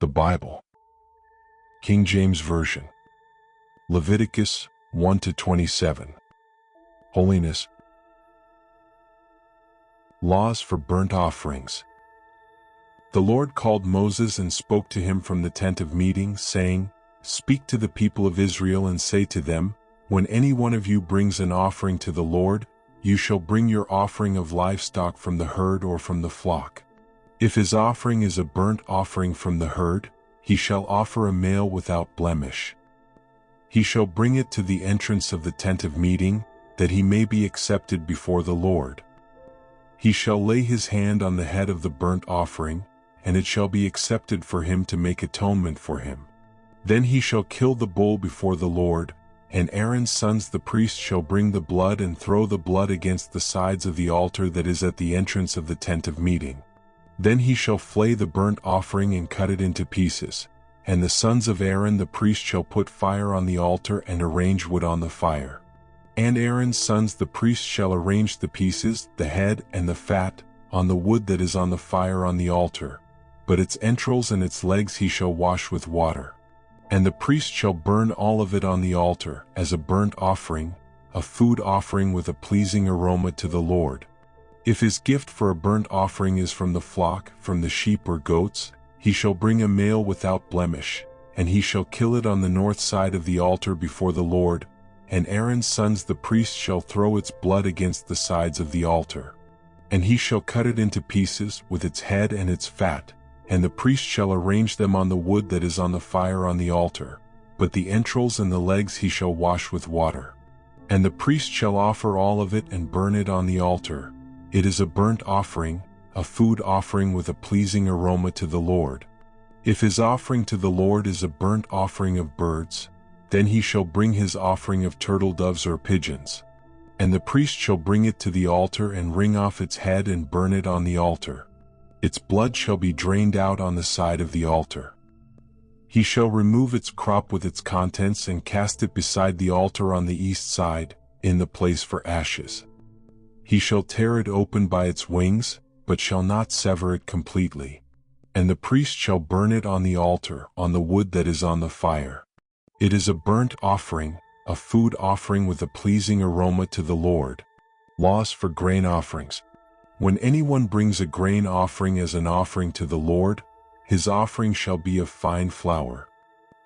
The Bible. King James Version. Leviticus 1-27. Holiness. Laws for burnt offerings. The Lord called Moses and spoke to him from the tent of meeting, saying, "Speak to the people of Israel and say to them, when any one of you brings an offering to the Lord, you shall bring your offering of livestock from the herd or from the flock. If his offering is a burnt offering from the herd, he shall offer a male without blemish. He shall bring it to the entrance of the tent of meeting, that he may be accepted before the Lord. He shall lay his hand on the head of the burnt offering, and it shall be accepted for him to make atonement for him. Then he shall kill the bull before the Lord, and Aaron's sons the priests shall bring the blood and throw the blood against the sides of the altar that is at the entrance of the tent of meeting. Then he shall flay the burnt offering and cut it into pieces, and the sons of Aaron the priest shall put fire on the altar and arrange wood on the fire. And Aaron's sons the priests shall arrange the pieces, the head and the fat, on the wood that is on the fire on the altar, but its entrails and its legs he shall wash with water. And the priest shall burn all of it on the altar, as a burnt offering, a food offering with a pleasing aroma to the Lord. If his gift for a burnt offering is from the flock, from the sheep or goats, he shall bring a male without blemish, and he shall kill it on the north side of the altar before the Lord, and Aaron's sons the priests shall throw its blood against the sides of the altar. And he shall cut it into pieces, with its head and its fat, and the priest shall arrange them on the wood that is on the fire on the altar, but the entrails and the legs he shall wash with water. And the priest shall offer all of it and burn it on the altar. It is a burnt offering, a food offering with a pleasing aroma to the Lord. If his offering to the Lord is a burnt offering of birds, then he shall bring his offering of turtle doves or pigeons. And the priest shall bring it to the altar and wring off its head and burn it on the altar. Its blood shall be drained out on the side of the altar. He shall remove its crop with its contents and cast it beside the altar on the east side, in the place for ashes. He shall tear it open by its wings, but shall not sever it completely. And the priest shall burn it on the altar, on the wood that is on the fire. It is a burnt offering, a food offering with a pleasing aroma to the Lord. Laws for grain offerings. When anyone brings a grain offering as an offering to the Lord, his offering shall be of fine flour.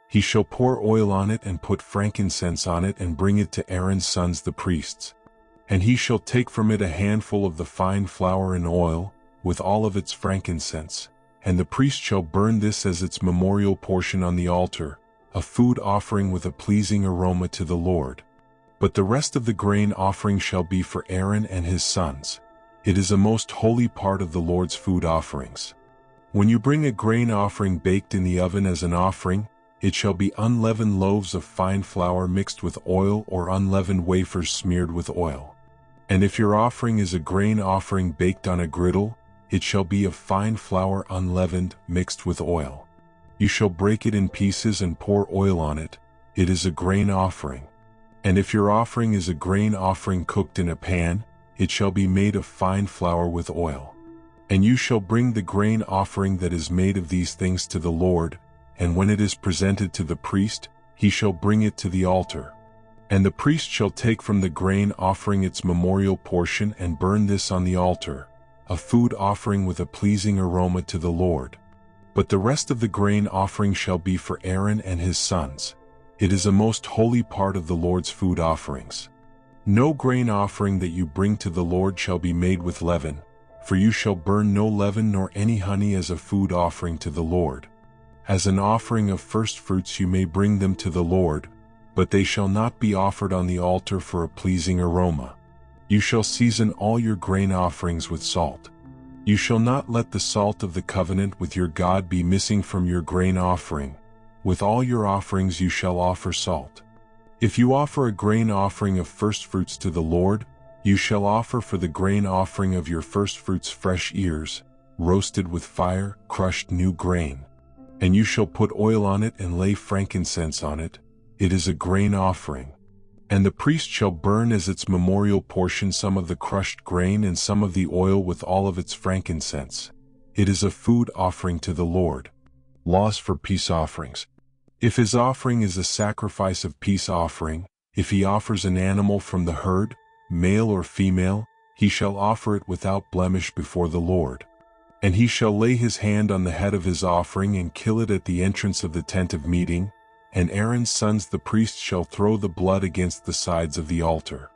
He shall pour oil on it and put frankincense on it and bring it to Aaron's sons the priests. And he shall take from it a handful of the fine flour and oil, with all of its frankincense, and the priest shall burn this as its memorial portion on the altar, a food offering with a pleasing aroma to the Lord. But the rest of the grain offering shall be for Aaron and his sons. It is a most holy part of the Lord's food offerings. When you bring a grain offering baked in the oven as an offering, it shall be unleavened loaves of fine flour mixed with oil or unleavened wafers smeared with oil. And if your offering is a grain offering baked on a griddle, it shall be of fine flour unleavened, mixed with oil. You shall break it in pieces and pour oil on it. It is a grain offering. And if your offering is a grain offering cooked in a pan, it shall be made of fine flour with oil. And you shall bring the grain offering that is made of these things to the Lord, and when it is presented to the priest, he shall bring it to the altar. And the priest shall take from the grain offering its memorial portion and burn this on the altar, a food offering with a pleasing aroma to the Lord. But the rest of the grain offering shall be for Aaron and his sons. It is a most holy part of the Lord's food offerings. No grain offering that you bring to the Lord shall be made with leaven, for you shall burn no leaven nor any honey as a food offering to the Lord. As an offering of first fruits you may bring them to the Lord, but they shall not be offered on the altar for a pleasing aroma. You shall season all your grain offerings with salt. You shall not let the salt of the covenant with your God be missing from your grain offering. With all your offerings you shall offer salt. If you offer a grain offering of first fruits to the Lord, you shall offer for the grain offering of your first fruits fresh ears, roasted with fire, crushed new grain. And you shall put oil on it and lay frankincense on it. It is a grain offering. And the priest shall burn as its memorial portion some of the crushed grain and some of the oil with all of its frankincense. It is a food offering to the Lord. Laws for peace offerings. If his offering is a sacrifice of peace offering, if he offers an animal from the herd, male or female, he shall offer it without blemish before the Lord. And he shall lay his hand on the head of his offering and kill it at the entrance of the tent of meeting, and Aaron's sons the priests shall throw the blood against the sides of the altar.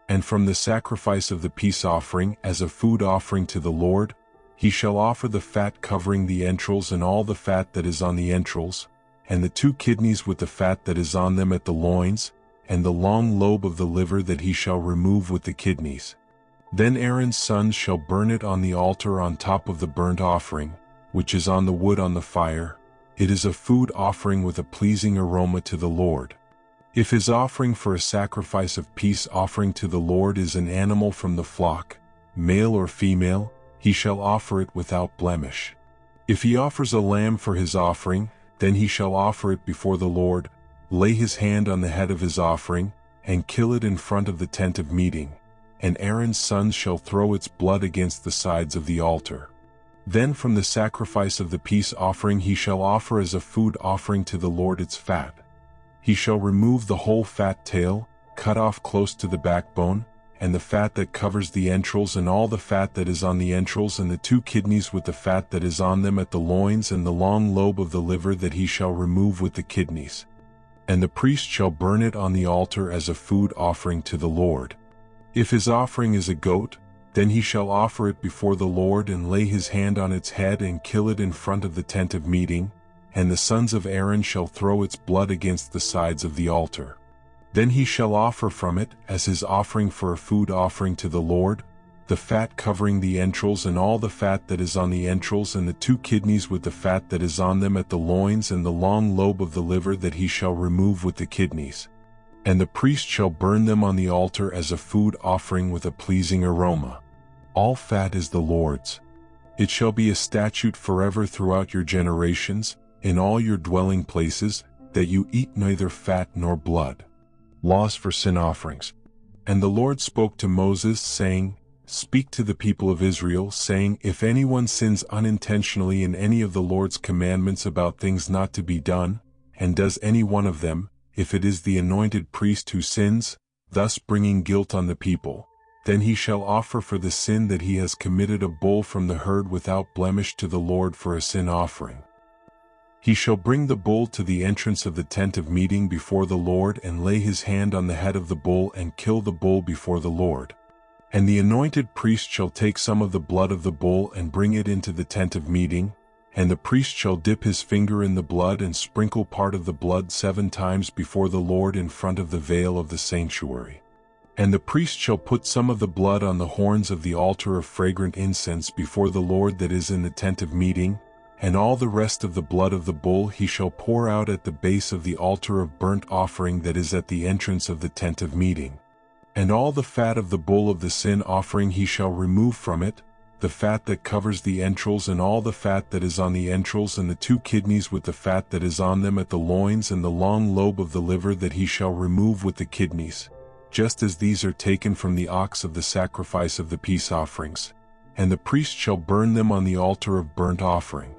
And from the sacrifice of the peace offering as a food offering to the Lord, he shall offer the fat covering the entrails and all the fat that is on the entrails, and the 2 kidneys with the fat that is on them at the loins, and the long lobe of the liver that he shall remove with the kidneys. Then Aaron's sons shall burn it on the altar on top of the burnt offering, which is on the wood on the fire. It is a food offering with a pleasing aroma to the Lord. If his offering for a sacrifice of peace offering to the Lord is an animal from the flock, male or female, he shall offer it without blemish. If he offers a lamb for his offering, then he shall offer it before the Lord, lay his hand on the head of his offering, and kill it in front of the tent of meeting, and Aaron's sons shall throw its blood against the sides of the altar. Then from the sacrifice of the peace offering he shall offer as a food offering to the Lord its fat. He shall remove the whole fat tail, cut off close to the backbone, and the fat that covers the entrails and all the fat that is on the entrails and the 2 kidneys with the fat that is on them at the loins and the long lobe of the liver that he shall remove with the kidneys. And the priest shall burn it on the altar as a food offering to the Lord. If his offering is a goat, then he shall offer it before the Lord and lay his hand on its head and kill it in front of the tent of meeting, and the sons of Aaron shall throw its blood against the sides of the altar. Then he shall offer from it, as his offering for a food offering to the Lord, the fat covering the entrails and all the fat that is on the entrails and the 2 kidneys with the fat that is on them at the loins and the long lobe of the liver that he shall remove with the kidneys. And the priest shall burn them on the altar as a food offering with a pleasing aroma. All fat is the Lord's. It shall be a statute forever throughout your generations, in all your dwelling places, that you eat neither fat nor blood. Laws for sin offerings. And the Lord spoke to Moses, saying, Speak to the people of Israel, saying, If anyone sins unintentionally in any of the Lord's commandments about things not to be done, and does any one of them, if it is the anointed priest who sins, thus bringing guilt on the people, then he shall offer for the sin that he has committed a bull from the herd without blemish to the Lord for a sin offering. He shall bring the bull to the entrance of the tent of meeting before the Lord and lay his hand on the head of the bull and kill the bull before the Lord. And the anointed priest shall take some of the blood of the bull and bring it into the tent of meeting, and the priest shall dip his finger in the blood and sprinkle part of the blood 7 times before the Lord in front of the veil of the sanctuary. And the priest shall put some of the blood on the horns of the altar of fragrant incense before the Lord that is in the tent of meeting, and all the rest of the blood of the bull he shall pour out at the base of the altar of burnt offering that is at the entrance of the tent of meeting. And all the fat of the bull of the sin offering he shall remove from it, the fat that covers the entrails and all the fat that is on the entrails and the 2 kidneys with the fat that is on them at the loins and the long lobe of the liver that he shall remove with the kidneys, just as these are taken from the ox of the sacrifice of the peace offerings. And the priest shall burn them on the altar of burnt offering.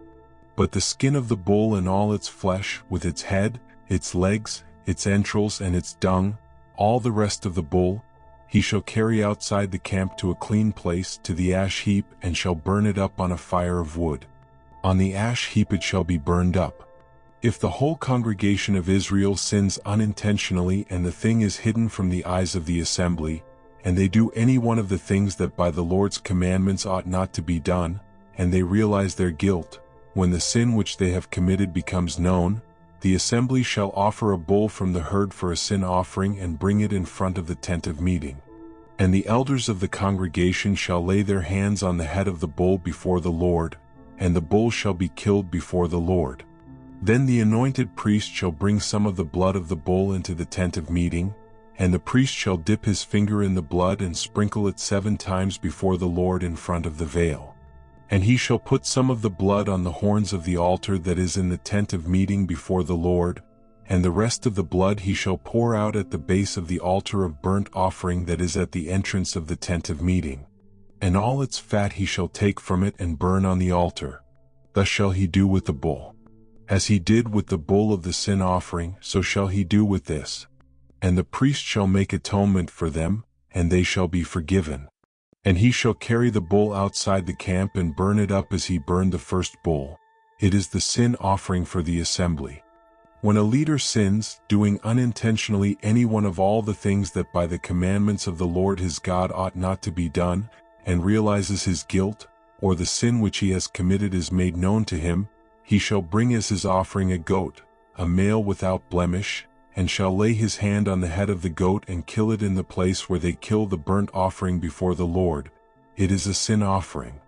But the skin of the bull and all its flesh, with its head, its legs, its entrails and its dung, all the rest of the bull, he shall carry outside the camp to a clean place, to the ash heap, and shall burn it up on a fire of wood. On the ash heap it shall be burned up. If the whole congregation of Israel sins unintentionally and the thing is hidden from the eyes of the assembly, and they do any one of the things that by the Lord's commandments ought not to be done, and they realize their guilt, when the sin which they have committed becomes known, the assembly shall offer a bull from the herd for a sin offering and bring it in front of the tent of meeting. And the elders of the congregation shall lay their hands on the head of the bull before the Lord, and the bull shall be killed before the Lord. Then the anointed priest shall bring some of the blood of the bull into the tent of meeting, and the priest shall dip his finger in the blood and sprinkle it 7 times before the Lord in front of the veil. And he shall put some of the blood on the horns of the altar that is in the tent of meeting before the Lord, and the rest of the blood he shall pour out at the base of the altar of burnt offering that is at the entrance of the tent of meeting. And all its fat he shall take from it and burn on the altar. Thus shall he do with the bull. As he did with the bull of the sin offering, so shall he do with this. And the priest shall make atonement for them, and they shall be forgiven. And he shall carry the bull outside the camp and burn it up as he burned the first bull. It is the sin offering for the assembly. When a leader sins, doing unintentionally any one of all the things that by the commandments of the Lord his God ought not to be done, and realizes his guilt, or the sin which he has committed is made known to him, he shall bring as his offering a goat, a male without blemish, and shall lay his hand on the head of the goat and kill it in the place where they kill the burnt offering before the Lord. It is a sin offering.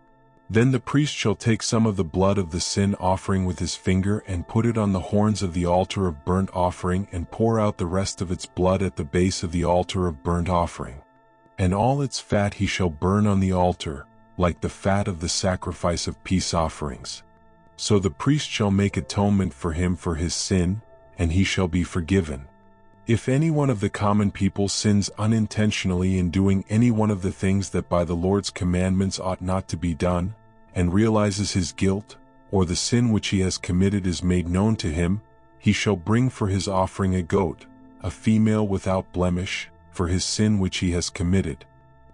Then the priest shall take some of the blood of the sin offering with his finger and put it on the horns of the altar of burnt offering and pour out the rest of its blood at the base of the altar of burnt offering. And all its fat he shall burn on the altar, like the fat of the sacrifice of peace offerings. So the priest shall make atonement for him for his sin, and he shall be forgiven. If any one of the common people sins unintentionally in doing any one of the things that by the Lord's commandments ought not to be done, and realizes his guilt, or the sin which he has committed is made known to him, he shall bring for his offering a goat, a female without blemish, for his sin which he has committed.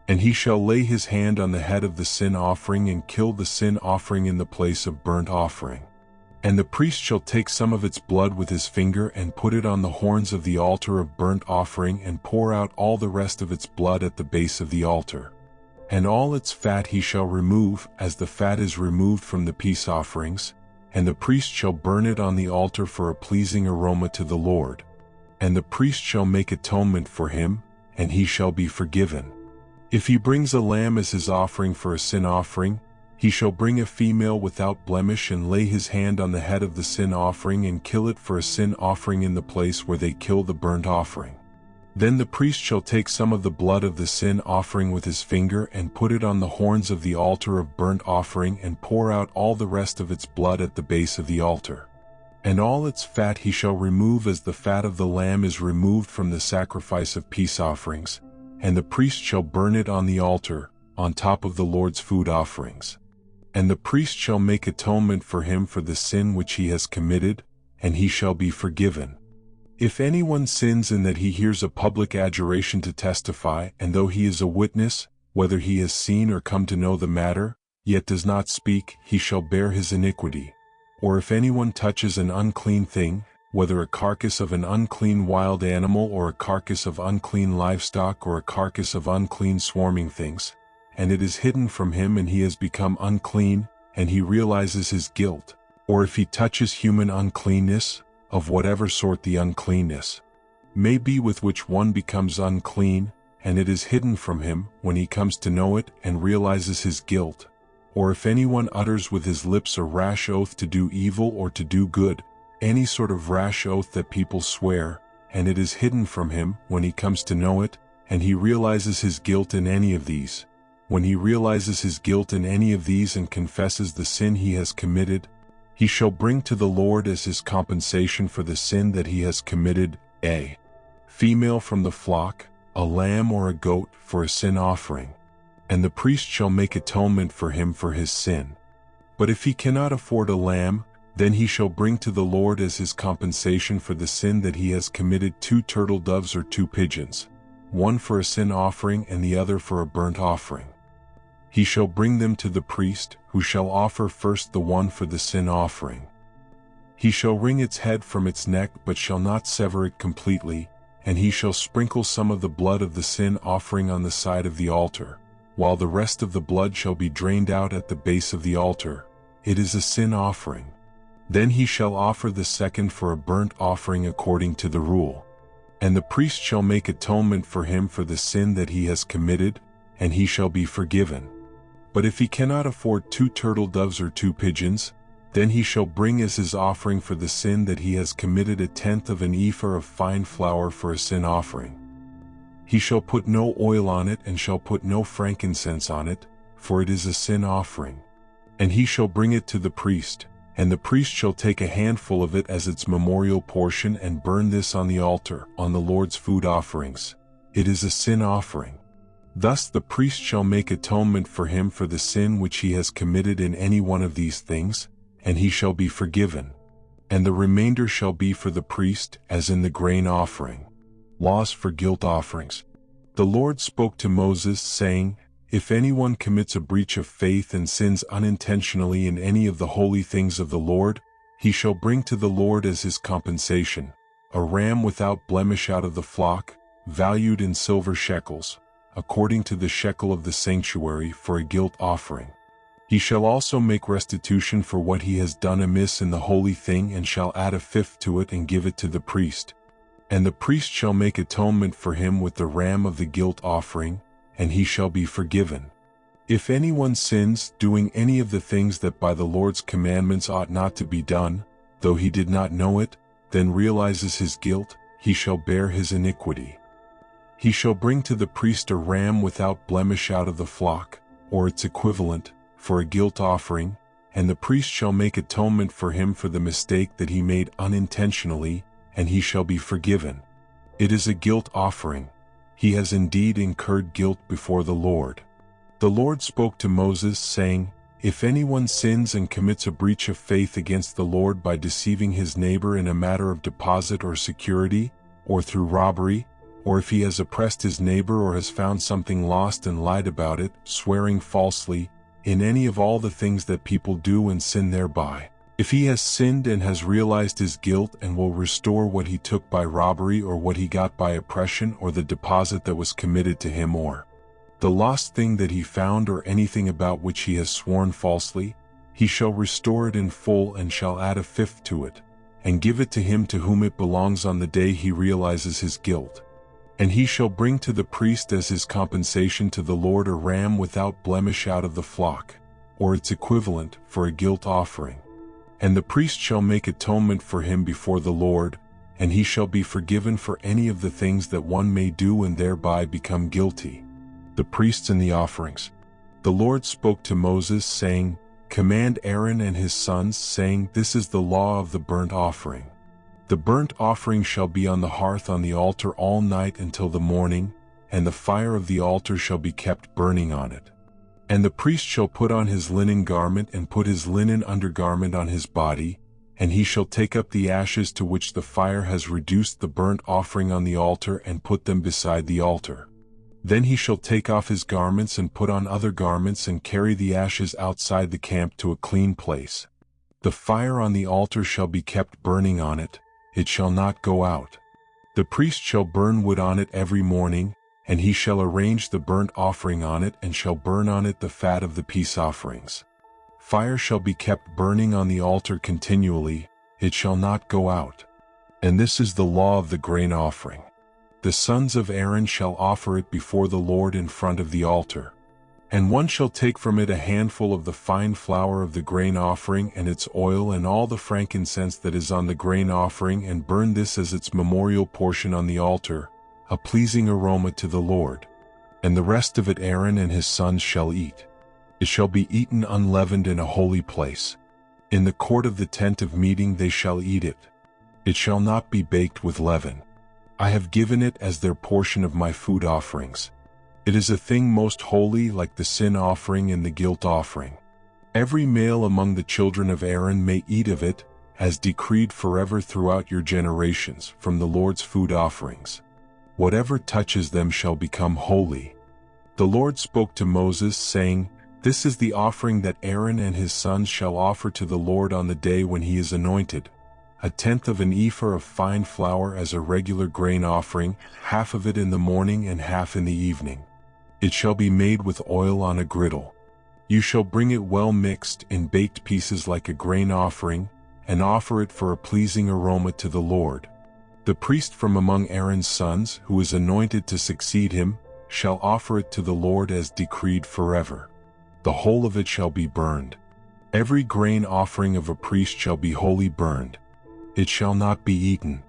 And he shall lay his hand on the head of the sin offering and kill the sin offering in the place of burnt offering. And the priest shall take some of its blood with his finger and put it on the horns of the altar of burnt offering and pour out all the rest of its blood at the base of the altar. And all its fat he shall remove, as the fat is removed from the peace offerings, and the priest shall burn it on the altar for a pleasing aroma to the Lord. And the priest shall make atonement for him, and he shall be forgiven. If he brings a lamb as his offering for a sin offering, he shall bring a female without blemish and lay his hand on the head of the sin offering and kill it for a sin offering in the place where they kill the burnt offering. Then the priest shall take some of the blood of the sin offering with his finger and put it on the horns of the altar of burnt offering and pour out all the rest of its blood at the base of the altar. And all its fat he shall remove as the fat of the lamb is removed from the sacrifice of peace offerings, and the priest shall burn it on the altar, on top of the Lord's food offerings. And the priest shall make atonement for him for the sin which he has committed, and he shall be forgiven. If anyone sins in that he hears a public adjuration to testify, and though he is a witness, whether he has seen or come to know the matter, yet does not speak, he shall bear his iniquity. Or if anyone touches an unclean thing, whether a carcass of an unclean wild animal or a carcass of unclean livestock or a carcass of unclean swarming things, and it is hidden from him and he has become unclean, and he realizes his guilt, or if he touches human uncleanness, of whatever sort the uncleanness may be with which one becomes unclean, and it is hidden from him when he comes to know it and realizes his guilt, or if anyone utters with his lips a rash oath to do evil or to do good, any sort of rash oath that people swear, and it is hidden from him when he comes to know it, and he realizes his guilt in any of these. When he realizes his guilt in any of these and confesses the sin he has committed, he shall bring to the Lord as his compensation for the sin that he has committed, a female from the flock, a lamb or a goat for a sin offering. And the priest shall make atonement for him for his sin. But if he cannot afford a lamb, then he shall bring to the Lord as his compensation for the sin that he has committed 2 turtle doves or 2 pigeons, one for a sin offering and the other for a burnt offering. He shall bring them to the priest, who shall offer first the one for the sin offering. He shall wring its head from its neck but shall not sever it completely, and he shall sprinkle some of the blood of the sin offering on the side of the altar, while the rest of the blood shall be drained out at the base of the altar. It is a sin offering. Then he shall offer the second for a burnt offering according to the rule. And the priest shall make atonement for him for the sin that he has committed, and he shall be forgiven. But if he cannot afford 2 turtle doves or 2 pigeons, then he shall bring as his offering for the sin that he has committed 1/10 of an ephah of fine flour for a sin offering. He shall put no oil on it and shall put no frankincense on it, for it is a sin offering. And he shall bring it to the priest, and the priest shall take a handful of it as its memorial portion and burn this on the altar, on the Lord's food offerings. It is a sin offering. Thus the priest shall make atonement for him for the sin which he has committed in any one of these things, and he shall be forgiven. and the remainder shall be for the priest, as in the grain offering. Laws for guilt offerings. The Lord spoke to Moses, saying, If anyone commits a breach of faith and sins unintentionally in any of the holy things of the Lord, he shall bring to the Lord as his compensation a ram without blemish out of the flock, valued in silver shekels, according to the shekel of the sanctuary, for a guilt offering. He shall also make restitution for what he has done amiss in the holy thing, and shall add a fifth to it and give it to the priest. And the priest shall make atonement for him with the ram of the guilt offering, and he shall be forgiven. If anyone sins, doing any of the things that by the Lord's commandments ought not to be done, though he did not know it, then realizes his guilt, he shall bear his iniquity. He shall bring to the priest a ram without blemish out of the flock, or its equivalent, for a guilt offering, and the priest shall make atonement for him for the mistake that he made unintentionally, and he shall be forgiven. It is a guilt offering. He has indeed incurred guilt before the Lord. The Lord spoke to Moses, saying, If anyone sins and commits a breach of faith against the Lord by deceiving his neighbor in a matter of deposit or security, or through robbery, or if he has oppressed his neighbor or has found something lost and lied about it, swearing falsely, in any of all the things that people do and sin thereby, if he has sinned and has realized his guilt and will restore what he took by robbery or what he got by oppression or the deposit that was committed to him or the lost thing that he found or anything about which he has sworn falsely, he shall restore it in full and shall add a fifth to it, and give it to him to whom it belongs on the day he realizes his guilt. And he shall bring to the priest as his compensation to the Lord a ram without blemish out of the flock, or its equivalent, for a guilt offering. And the priest shall make atonement for him before the Lord, and he shall be forgiven for any of the things that one may do and thereby become guilty. The priests and the offerings. The Lord spoke to Moses, saying, Command Aaron and his sons, saying, This is the law of the burnt offering. The burnt offering shall be on the hearth on the altar all night until the morning, and the fire of the altar shall be kept burning on it. And the priest shall put on his linen garment and put his linen undergarment on his body, and he shall take up the ashes to which the fire has reduced the burnt offering on the altar and put them beside the altar. Then he shall take off his garments and put on other garments and carry the ashes outside the camp to a clean place. The fire on the altar shall be kept burning on it, it shall not go out. The priest shall burn wood on it every morning, and he shall arrange the burnt offering on it and shall burn on it the fat of the peace offerings. Fire shall be kept burning on the altar continually, it shall not go out. And this is the law of the grain offering. The sons of Aaron shall offer it before the Lord in front of the altar. And one shall take from it a handful of the fine flour of the grain offering and its oil and all the frankincense that is on the grain offering, and burn this as its memorial portion on the altar, a pleasing aroma to the Lord. And the rest of it Aaron and his sons shall eat. It shall be eaten unleavened in a holy place. In the court of the tent of meeting they shall eat it. It shall not be baked with leaven. I have given it as their portion of my food offerings. It is a thing most holy, like the sin offering and the guilt offering. Every male among the children of Aaron may eat of it, as decreed forever throughout your generations, from the Lord's food offerings. Whatever touches them shall become holy. The Lord spoke to Moses, saying, This is the offering that Aaron and his sons shall offer to the Lord on the day when he is anointed. 1/10 of an ephah of fine flour as a regular grain offering, half of it in the morning and half in the evening. It shall be made with oil on a griddle. You shall bring it well mixed in baked pieces like a grain offering, and offer it for a pleasing aroma to the Lord. The priest from among Aaron's sons, who is anointed to succeed him, shall offer it to the Lord as decreed forever. The whole of it shall be burned. Every grain offering of a priest shall be wholly burned. It shall not be eaten.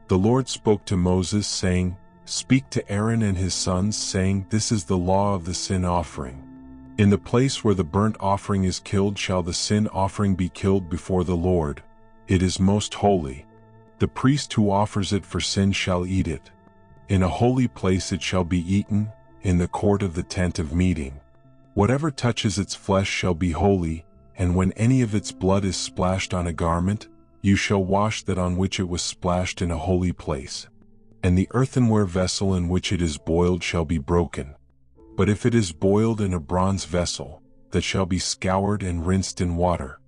The Lord spoke to Moses, saying, Speak to Aaron and his sons, saying, This is the law of the sin offering. In the place where the burnt offering is killed shall the sin offering be killed before the Lord. It is most holy. The priest who offers it for sin shall eat it. In a holy place it shall be eaten, in the court of the tent of meeting. Whatever touches its flesh shall be holy, and when any of its blood is splashed on a garment, you shall wash that on which it was splashed in a holy place. And the earthenware vessel in which it is boiled shall be broken. But if it is boiled in a bronze vessel, that shall be scoured and rinsed in water.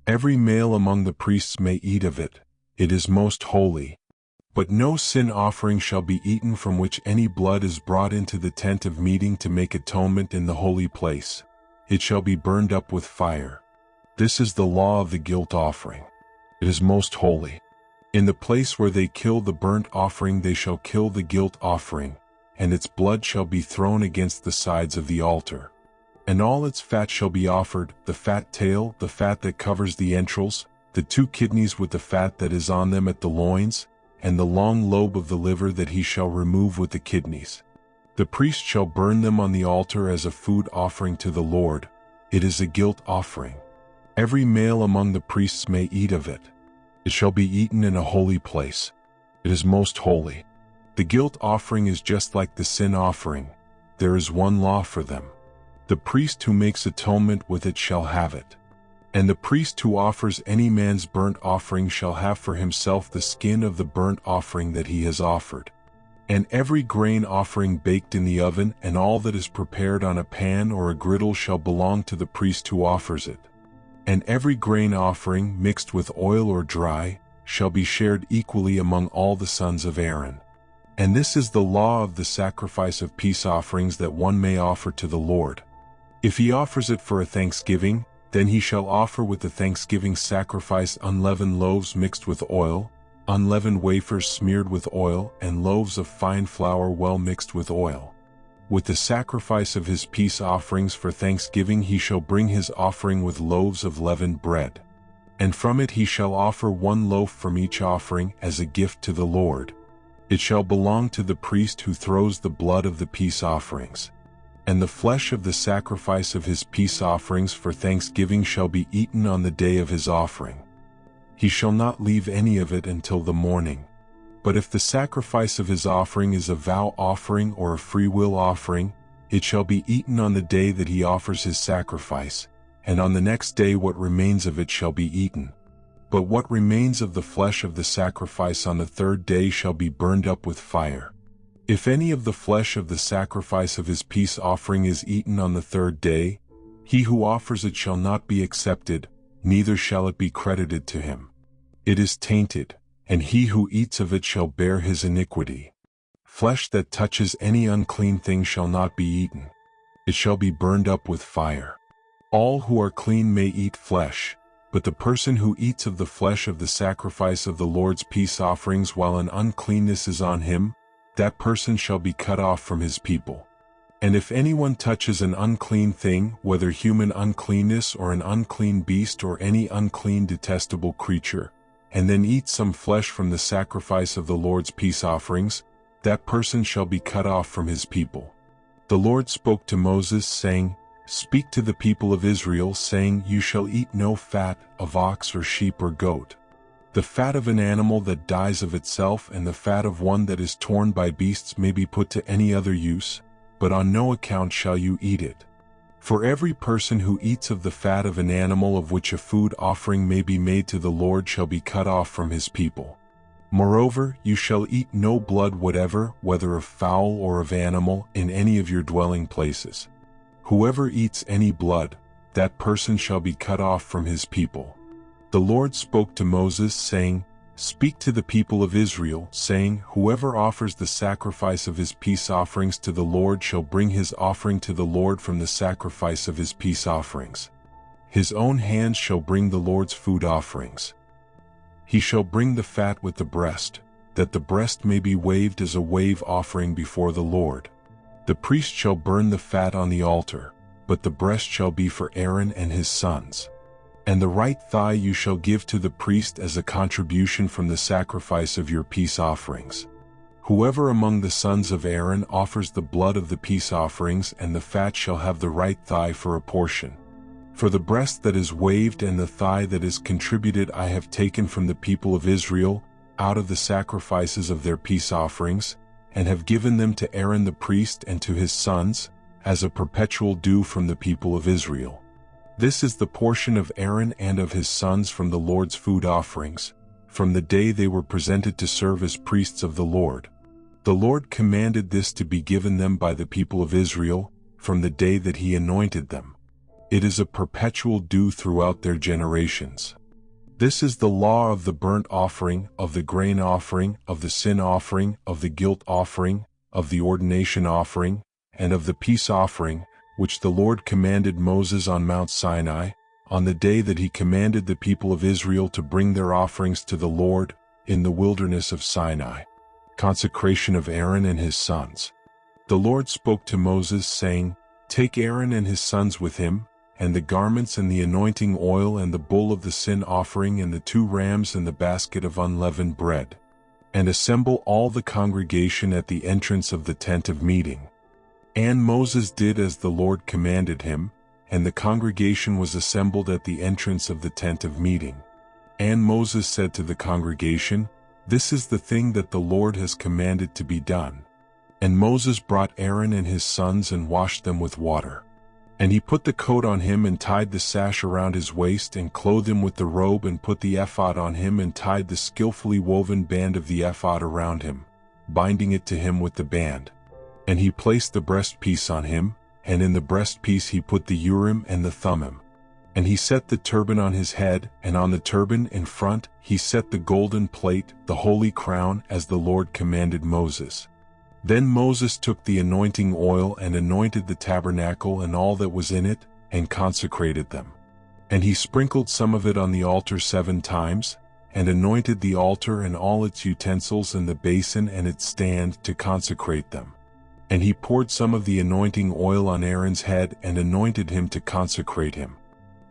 Every male among the priests may eat of it, it is most holy. But no sin offering shall be eaten from which any blood is brought into the tent of meeting to make atonement in the holy place. It shall be burned up with fire. This is the law of the guilt offering. It is most holy. In the place where they kill the burnt offering they shall kill the guilt offering, and its blood shall be thrown against the sides of the altar. And all its fat shall be offered, the fat tail, the fat that covers the entrails, the 2 kidneys with the fat that is on them at the loins, and the long lobe of the liver that he shall remove with the kidneys. The priest shall burn them on the altar as a food offering to the Lord. It is a guilt offering. Every male among the priests may eat of it. It shall be eaten in a holy place. It is most holy. The guilt offering is just like the sin offering. There is one law for them. The priest who makes atonement with it shall have it. And the priest who offers any man's burnt offering shall have for himself the skin of the burnt offering that he has offered. And every grain offering baked in the oven and all that is prepared on a pan or a griddle shall belong to the priest who offers it. And every grain offering mixed with oil or dry shall be shared equally among all the sons of Aaron. And this is the law of the sacrifice of peace offerings that one may offer to the Lord. If he offers it for a thanksgiving, then he shall offer with the thanksgiving sacrifice unleavened loaves mixed with oil, unleavened wafers smeared with oil, and loaves of fine flour well mixed with oil. With the sacrifice of his peace offerings for thanksgiving he shall bring his offering with loaves of leavened bread. And from it he shall offer 1 loaf from each offering as a gift to the Lord. It shall belong to the priest who throws the blood of the peace offerings. And the flesh of the sacrifice of his peace offerings for thanksgiving shall be eaten on the day of his offering. He shall not leave any of it until the morning. But if the sacrifice of his offering is a vow offering or a freewill offering, it shall be eaten on the day that he offers his sacrifice, and on the next day what remains of it shall be eaten. But what remains of the flesh of the sacrifice on the 3rd day shall be burned up with fire. If any of the flesh of the sacrifice of his peace offering is eaten on the 3rd day, he who offers it shall not be accepted, neither shall it be credited to him. It is tainted, and he who eats of it shall bear his iniquity. Flesh that touches any unclean thing shall not be eaten. It shall be burned up with fire. All who are clean may eat flesh, but the person who eats of the flesh of the sacrifice of the Lord's peace offerings while an uncleanness is on him, that person shall be cut off from his people. And if anyone touches an unclean thing, whether human uncleanness or an unclean beast or any unclean detestable creature, and then eats some flesh from the sacrifice of the Lord's peace offerings, that person shall be cut off from his people. The Lord spoke to Moses, saying, Speak to the people of Israel, saying, You shall eat no fat of ox or sheep or goat. The fat of an animal that dies of itself and the fat of one that is torn by beasts may be put to any other use, but on no account shall you eat it. For every person who eats of the fat of an animal of which a food offering may be made to the Lord shall be cut off from his people. Moreover, you shall eat no blood whatever, whether of fowl or of animal, in any of your dwelling places. Whoever eats any blood, that person shall be cut off from his people. The Lord spoke to Moses, saying, Speak to the people of Israel, saying, Whoever offers the sacrifice of his peace offerings to the Lord shall bring his offering to the Lord from the sacrifice of his peace offerings. His own hands shall bring the Lord's food offerings. He shall bring the fat with the breast, that the breast may be waved as a wave offering before the Lord. The priest shall burn the fat on the altar, but the breast shall be for Aaron and his sons. And the right thigh you shall give to the priest as a contribution from the sacrifice of your peace offerings. Whoever among the sons of Aaron offers the blood of the peace offerings and the fat shall have the right thigh for a portion. For the breast that is waved and the thigh that is contributed I have taken from the people of Israel out of the sacrifices of their peace offerings, and have given them to Aaron the priest and to his sons, as a perpetual due from the people of Israel. This is the portion of Aaron and of his sons from the Lord's food offerings, from the day they were presented to serve as priests of the Lord. The Lord commanded this to be given them by the people of Israel, from the day that he anointed them. It is a perpetual due throughout their generations. This is the law of the burnt offering, of the grain offering, of the sin offering, of the guilt offering, of the ordination offering, and of the peace offering, which the Lord commanded Moses on Mount Sinai, on the day that he commanded the people of Israel to bring their offerings to the Lord, in the wilderness of Sinai. Consecration of Aaron and his sons. The Lord spoke to Moses, saying, "Take Aaron and his sons with him, and the garments and the anointing oil and the bull of the sin offering and the 2 rams and the basket of unleavened bread, and assemble all the congregation at the entrance of the tent of meeting." And Moses did as the Lord commanded him, and the congregation was assembled at the entrance of the tent of meeting. And Moses said to the congregation, "This is the thing that the Lord has commanded to be done." And Moses brought Aaron and his sons and washed them with water. And he put the coat on him and tied the sash around his waist and clothed him with the robe and put the ephod on him and tied the skillfully woven band of the ephod around him, binding it to him with the band. And he placed the breastpiece on him, and in the breastpiece he put the Urim and the Thummim. And he set the turban on his head, and on the turban in front he set the golden plate, the holy crown, as the Lord commanded Moses. Then Moses took the anointing oil and anointed the tabernacle and all that was in it, and consecrated them. And he sprinkled some of it on the altar 7 times, and anointed the altar and all its utensils and the basin and its stand to consecrate them. And he poured some of the anointing oil on Aaron's head and anointed him to consecrate him.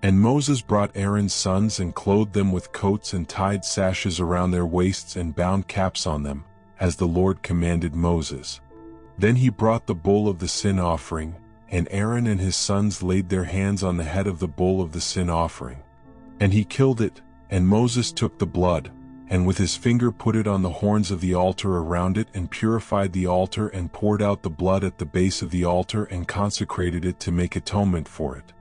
And Moses brought Aaron's sons and clothed them with coats and tied sashes around their waists and bound caps on them, as the Lord commanded Moses. Then he brought the bull of the sin offering, and Aaron and his sons laid their hands on the head of the bull of the sin offering. And he killed it, and Moses took the blood, and with his finger put it on the horns of the altar around it and purified the altar and poured out the blood at the base of the altar and consecrated it to make atonement for it.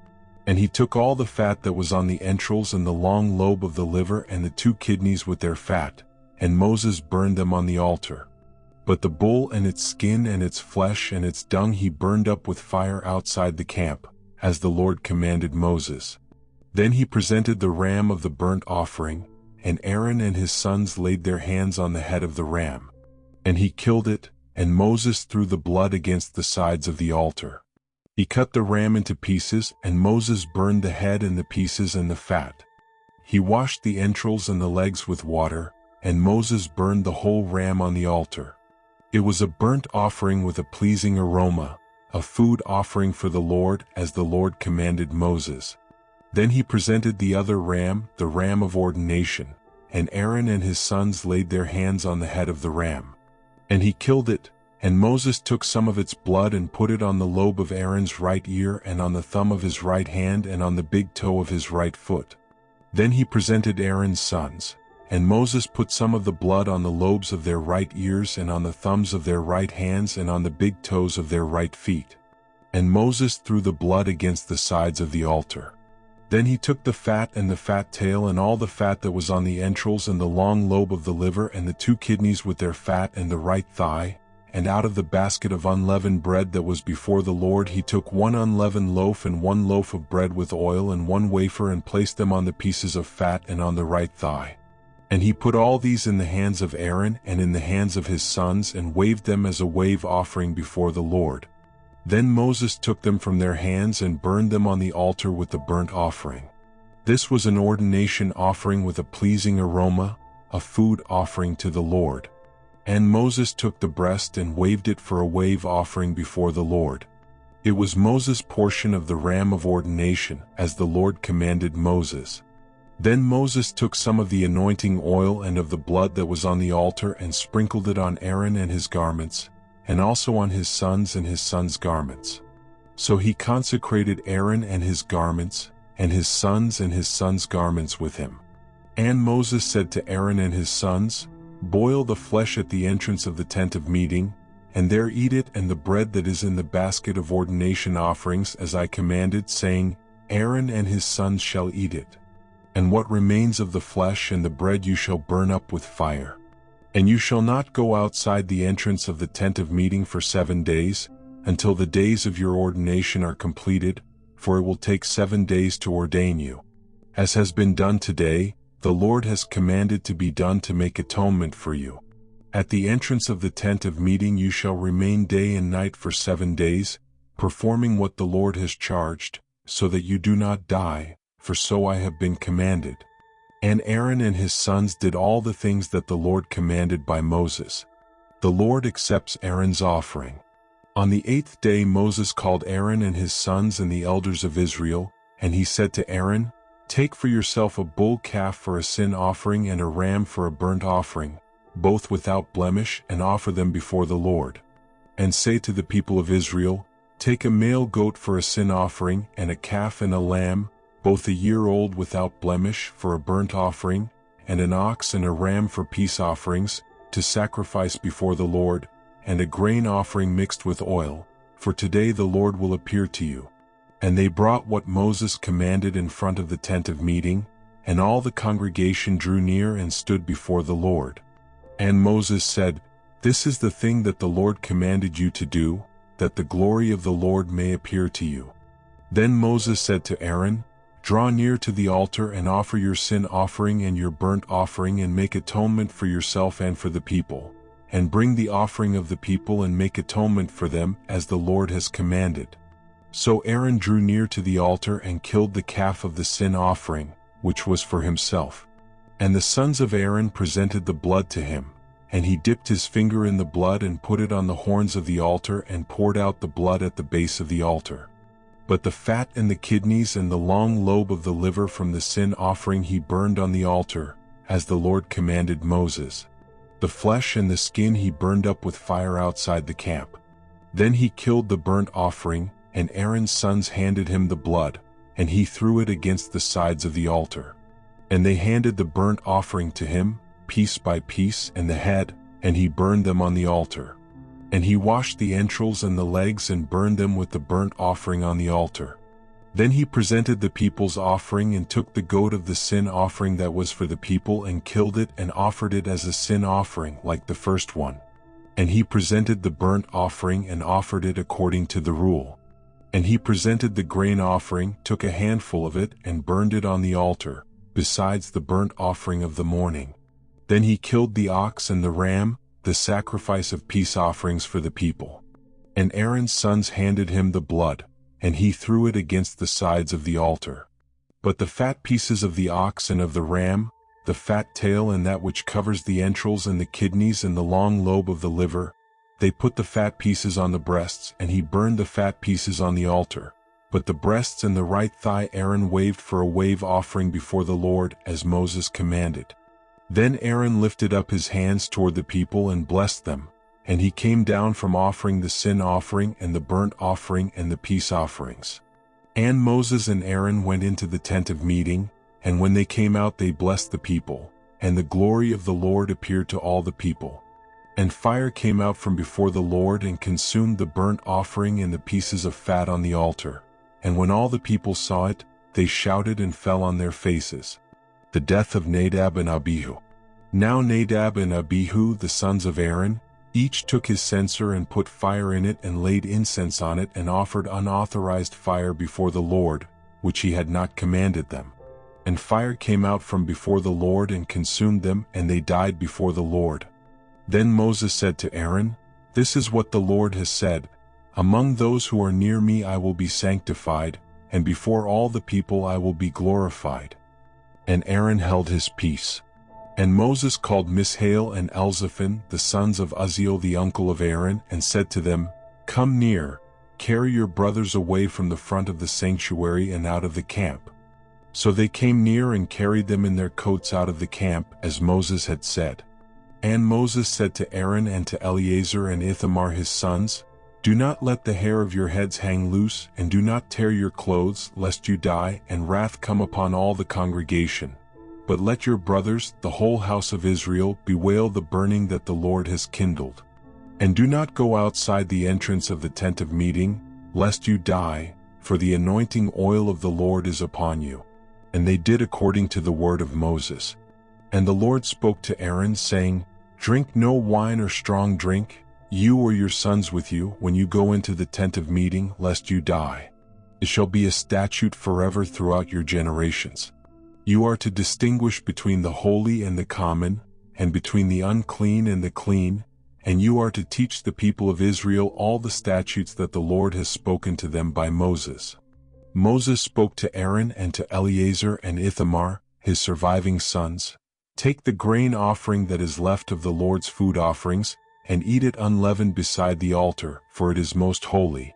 And he took all the fat that was on the entrails and the long lobe of the liver and the 2 kidneys with their fat, and Moses burned them on the altar. But the bull and its skin and its flesh and its dung he burned up with fire outside the camp, as the Lord commanded Moses. Then he presented the ram of the burnt offering, and Aaron and his sons laid their hands on the head of the ram. And he killed it, and Moses threw the blood against the sides of the altar. He cut the ram into pieces, and Moses burned the head and the pieces and the fat. He washed the entrails and the legs with water, and Moses burned the whole ram on the altar. It was a burnt offering with a pleasing aroma, a food offering for the Lord, as the Lord commanded Moses. Then he presented the other ram, the ram of ordination, and Aaron and his sons laid their hands on the head of the ram. And he killed it, and Moses took some of its blood and put it on the lobe of Aaron's right ear and on the thumb of his right hand and on the big toe of his right foot. Then he presented Aaron's sons, and Moses put some of the blood on the lobes of their right ears and on the thumbs of their right hands and on the big toes of their right feet. And Moses threw the blood against the sides of the altar. Then he took the fat and the fat tail and all the fat that was on the entrails and the long lobe of the liver and the 2 kidneys with their fat and the right thigh, and out of the basket of unleavened bread that was before the Lord he took 1 unleavened loaf and 1 loaf of bread with oil and 1 wafer and placed them on the pieces of fat and on the right thigh. And he put all these in the hands of Aaron and in the hands of his sons and waved them as a wave offering before the Lord. Then Moses took them from their hands and burned them on the altar with the burnt offering. This was an ordination offering with a pleasing aroma, a food offering to the Lord. And Moses took the breast and waved it for a wave offering before the Lord. It was Moses' portion of the ram of ordination, as the Lord commanded Moses. Then Moses took some of the anointing oil and of the blood that was on the altar and sprinkled it on Aaron and his garments, and also on his sons and his sons' garments. So he consecrated Aaron and his garments, and his sons' garments with him. And Moses said to Aaron and his sons, "Boil the flesh at the entrance of the tent of meeting, and there eat it and the bread that is in the basket of ordination offerings as I commanded, saying, Aaron and his sons shall eat it. And what remains of the flesh and the bread you shall burn up with fire. And you shall not go outside the entrance of the tent of meeting for 7 days, until the days of your ordination are completed, for it will take 7 days to ordain you. As has been done today, the Lord has commanded to be done to make atonement for you. At the entrance of the tent of meeting you shall remain day and night for 7 days, performing what the Lord has charged, so that you do not die, for so I have been commanded. And Aaron and his sons did all the things that the Lord commanded by Moses. The Lord accepts Aaron's offering. On the 8th day Moses called Aaron and his sons and the elders of Israel, and he said to Aaron, "Take for yourself a bull calf for a sin offering and a ram for a burnt offering, both without blemish, and offer them before the Lord. And say to the people of Israel, Take a male goat for a sin offering and a calf and a lamb, both a year old without blemish, for a burnt offering, and an ox and a ram for peace offerings, to sacrifice before the Lord, and a grain offering mixed with oil, for today the Lord will appear to you." And they brought what Moses commanded in front of the tent of meeting, and all the congregation drew near and stood before the Lord. And Moses said, "This is the thing that the Lord commanded you to do, that the glory of the Lord may appear to you." Then Moses said to Aaron, "Draw near to the altar and offer your sin offering and your burnt offering and make atonement for yourself and for the people, and bring the offering of the people and make atonement for them as the Lord has commanded." So Aaron drew near to the altar and killed the calf of the sin offering, which was for himself. And the sons of Aaron presented the blood to him, and he dipped his finger in the blood and put it on the horns of the altar and poured out the blood at the base of the altar. But the fat and the kidneys and the long lobe of the liver from the sin offering he burned on the altar, as the Lord commanded Moses. The flesh and the skin he burned up with fire outside the camp. Then he killed the burnt offering, and Aaron's sons handed him the blood, and he threw it against the sides of the altar. And they handed the burnt offering to him, piece by piece, and the head, and he burned them on the altar. And he washed the entrails and the legs and burned them with the burnt offering on the altar. Then he presented the people's offering and took the goat of the sin offering that was for the people and killed it and offered it as a sin offering like the first one. And he presented the burnt offering and offered it according to the rule. And he presented the grain offering, took a handful of it and burned it on the altar, besides the burnt offering of the morning. Then he killed the ox and the ram, the sacrifice of peace offerings for the people. And Aaron's sons handed him the blood, and he threw it against the sides of the altar. But the fat pieces of the ox and of the ram, the fat tail and that which covers the entrails and the kidneys and the long lobe of the liver, they put the fat pieces on the breasts, and he burned the fat pieces on the altar. But the breasts and the right thigh Aaron waved for a wave offering before the Lord, as Moses commanded. Then Aaron lifted up his hands toward the people and blessed them, and he came down from offering the sin offering and the burnt offering and the peace offerings. And Moses and Aaron went into the tent of meeting, and when they came out they blessed the people, and the glory of the Lord appeared to all the people. And fire came out from before the Lord and consumed the burnt offering and the pieces of fat on the altar. And when all the people saw it, they shouted and fell on their faces. The death of Nadab and Abihu. Now Nadab and Abihu, the sons of Aaron, each took his censer and put fire in it and laid incense on it and offered unauthorized fire before the Lord, which he had not commanded them. And fire came out from before the Lord and consumed them, and they died before the Lord. Then Moses said to Aaron, "This is what the Lord has said, Among those who are near me I will be sanctified, and before all the people I will be glorified." And Aaron held his peace. And Moses called Mishael and Elzaphan, the sons of Uzziel the uncle of Aaron, and said to them, "Come near, carry your brothers away from the front of the sanctuary and out of the camp." So they came near and carried them in their coats out of the camp, as Moses had said. And Moses said to Aaron and to Eleazar and Ithamar his sons, "Do not let the hair of your heads hang loose, and do not tear your clothes, lest you die, and wrath come upon all the congregation. But let your brothers, the whole house of Israel, bewail the burning that the Lord has kindled. And do not go outside the entrance of the tent of meeting, lest you die, for the anointing oil of the Lord is upon you." And they did according to the word of Moses. And the Lord spoke to Aaron, saying, Drink no wine or strong drink, you or your sons with you, when you go into the tent of meeting, lest you die. It shall be a statute forever throughout your generations. You are to distinguish between the holy and the common, and between the unclean and the clean, and you are to teach the people of Israel all the statutes that the Lord has spoken to them by Moses. Moses spoke to Aaron and to Eleazar and Ithamar, his surviving sons, Take the grain offering that is left of the Lord's food offerings, and eat it unleavened beside the altar, for it is most holy.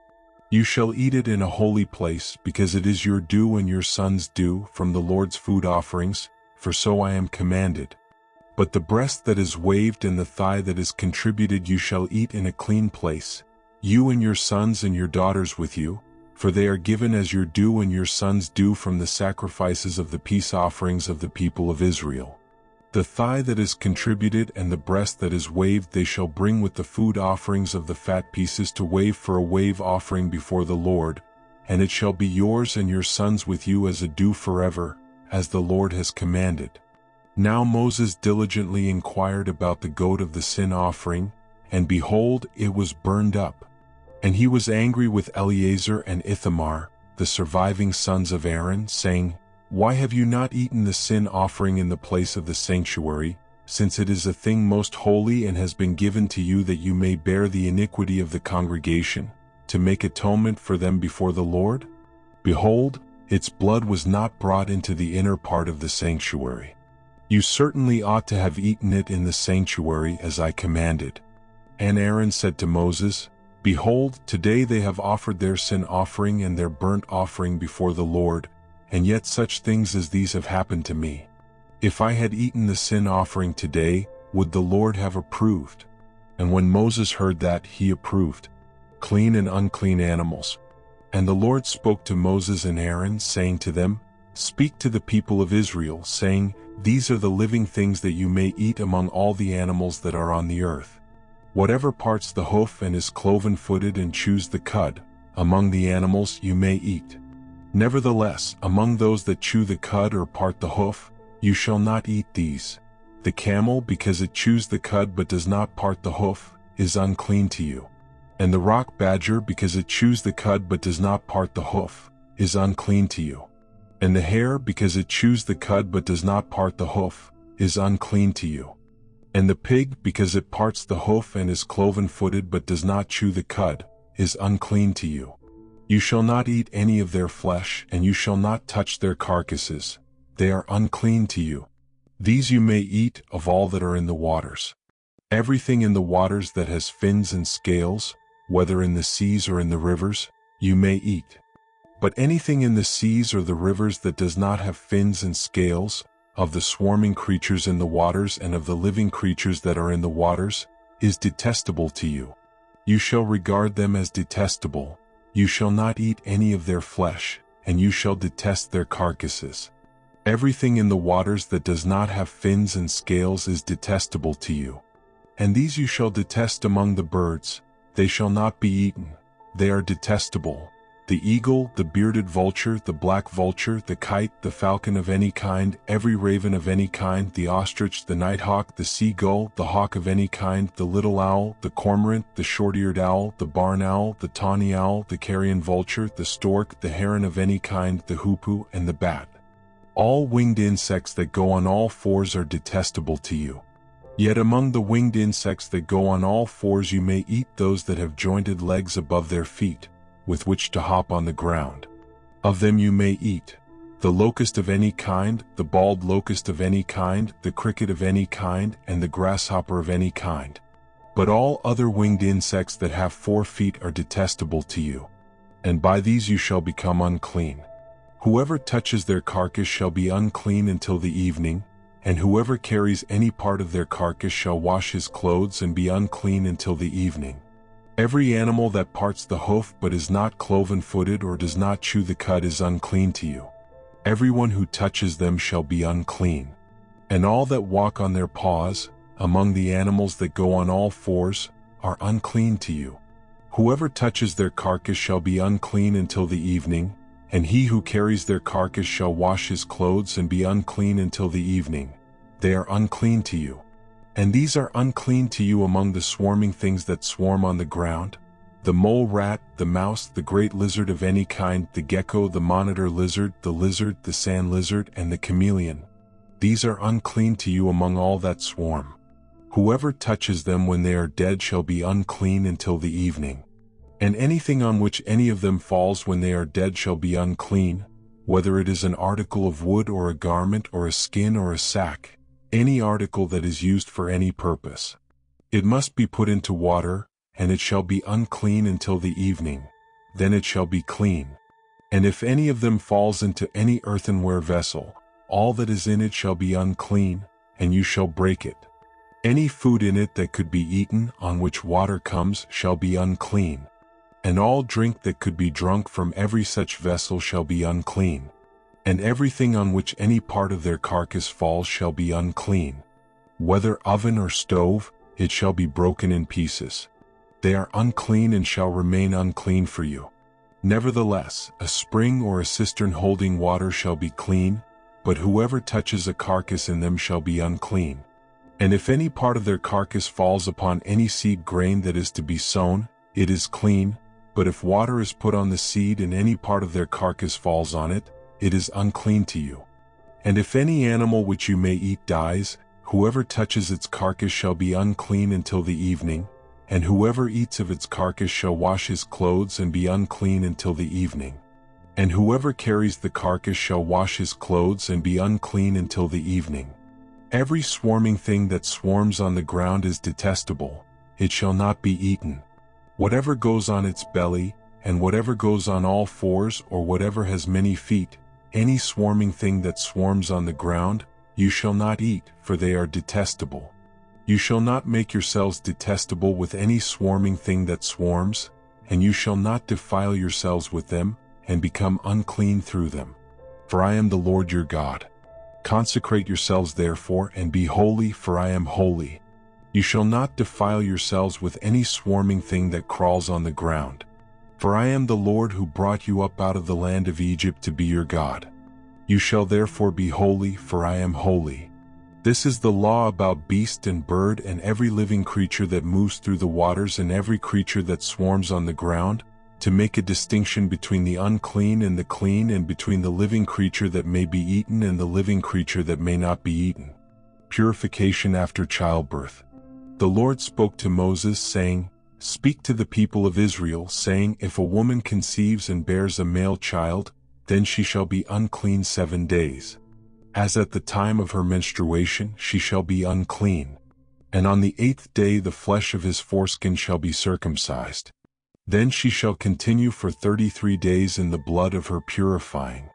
You shall eat it in a holy place, because it is your due and your sons' due from the Lord's food offerings, for so I am commanded. But the breast that is waved and the thigh that is contributed you shall eat in a clean place, you and your sons and your daughters with you, for they are given as your due and your sons' due from the sacrifices of the peace offerings of the people of Israel. The thigh that is contributed and the breast that is waved they shall bring with the food offerings of the fat pieces to wave for a wave offering before the Lord, and it shall be yours and your sons with you as a due forever, as the Lord has commanded. Now Moses diligently inquired about the goat of the sin offering, and behold, it was burned up. And he was angry with Eleazar and Ithamar, the surviving sons of Aaron, saying, Why have you not eaten the sin offering in the place of the sanctuary, since it is a thing most holy and has been given to you that you may bear the iniquity of the congregation, to make atonement for them before the Lord? Behold, its blood was not brought into the inner part of the sanctuary. You certainly ought to have eaten it in the sanctuary as I commanded. And Aaron said to Moses, Behold, today they have offered their sin offering and their burnt offering before the Lord, and yet such things as these have happened to me. If I had eaten the sin offering today, would the Lord have approved? And when Moses heard that, he approved clean and unclean animals. And the Lord spoke to Moses and Aaron, saying to them, Speak to the people of Israel, saying, These are the living things that you may eat among all the animals that are on the earth. Whatever parts the hoof and is cloven-footed and chews the cud, among the animals you may eat. Nevertheless, among those that chew the cud or part the hoof, you shall not eat these. The camel, because it chews the cud but does not part the hoof, is unclean to you. And the rock badger, because it chews the cud but does not part the hoof, is unclean to you. And the hare, because it chews the cud but does not part the hoof, is unclean to you. And the pig, because it parts the hoof and is cloven-footed but does not chew the cud, is unclean to you. You shall not eat any of their flesh, and you shall not touch their carcasses. They are unclean to you. These you may eat of all that are in the waters. Everything in the waters that has fins and scales, whether in the seas or in the rivers, you may eat. But anything in the seas or the rivers that does not have fins and scales, of the swarming creatures in the waters and of the living creatures that are in the waters, is detestable to you. You shall regard them as detestable. You shall not eat any of their flesh, and you shall detest their carcasses. Everything in the waters that does not have fins and scales is detestable to you. And these you shall detest among the birds. They shall not be eaten. They are detestable. The eagle, the bearded vulture, the black vulture, the kite, the falcon of any kind, every raven of any kind, the ostrich, the nighthawk, the seagull, the hawk of any kind, the little owl, the cormorant, the short-eared owl, the barn owl, the tawny owl, the carrion vulture, the stork, the heron of any kind, the hoopoe, and the bat. All winged insects that go on all fours are detestable to you. Yet among the winged insects that go on all fours you may eat those that have jointed legs above their feet, with which to hop on the ground. Of them you may eat the locust of any kind, the bald locust of any kind, the cricket of any kind, and the grasshopper of any kind. But all other winged insects that have 4 feet are detestable to you, and by these you shall become unclean. Whoever touches their carcass shall be unclean until the evening, and whoever carries any part of their carcass shall wash his clothes and be unclean until the evening. Every animal that parts the hoof but is not cloven-footed or does not chew the cud is unclean to you. Everyone who touches them shall be unclean. And all that walk on their paws, among the animals that go on all fours, are unclean to you. Whoever touches their carcass shall be unclean until the evening, And he who carries their carcass shall wash his clothes and be unclean until the evening. They are unclean to you. And these are unclean to you among the swarming things that swarm on the ground: the mole rat, the mouse, the great lizard of any kind, the gecko, the monitor lizard, the sand lizard, and the chameleon. These are unclean to you among all that swarm. Whoever touches them when they are dead shall be unclean until the evening. And anything on which any of them falls when they are dead shall be unclean, whether it is an article of wood or a garment or a skin or a sack, any article that is used for any purpose. It must be put into water, and it shall be unclean until the evening. Then it shall be clean. And if any of them falls into any earthenware vessel, all that is in it shall be unclean, and you shall break it. Any food in it that could be eaten, on which water comes, shall be unclean. And all drink that could be drunk from every such vessel shall be unclean. And everything on which any part of their carcass falls shall be unclean. Whether oven or stove, it shall be broken in pieces. They are unclean and shall remain unclean for you. Nevertheless, a spring or a cistern holding water shall be clean, but whoever touches a carcass in them shall be unclean. And if any part of their carcass falls upon any seed grain that is to be sown, it is clean, but if water is put on the seed and any part of their carcass falls on it, it is unclean to you. And if any animal which you may eat dies, whoever touches its carcass shall be unclean until the evening, and whoever eats of its carcass shall wash his clothes and be unclean until the evening. And whoever carries the carcass shall wash his clothes and be unclean until the evening. Every swarming thing that swarms on the ground is detestable, it shall not be eaten. Whatever goes on its belly, and whatever goes on all fours, or whatever has many feet, any swarming thing that swarms on the ground, you shall not eat, for they are detestable. You shall not make yourselves detestable with any swarming thing that swarms, and you shall not defile yourselves with them, and become unclean through them. For I am the Lord your God. Consecrate yourselves therefore, and be holy, for I am holy. You shall not defile yourselves with any swarming thing that crawls on the ground. For I am the Lord who brought you up out of the land of Egypt to be your God. You shall therefore be holy, for I am holy. This is the law about beast and bird and every living creature that moves through the waters and every creature that swarms on the ground, to make a distinction between the unclean and the clean, and between the living creature that may be eaten and the living creature that may not be eaten. Purification after childbirth. The Lord spoke to Moses, saying, Speak to the people of Israel, saying, If a woman conceives and bears a male child, then she shall be unclean 7 days. As at the time of her menstruation she shall be unclean. And on the 8th day the flesh of his foreskin shall be circumcised. Then she shall continue for 33 days in the blood of her purifying.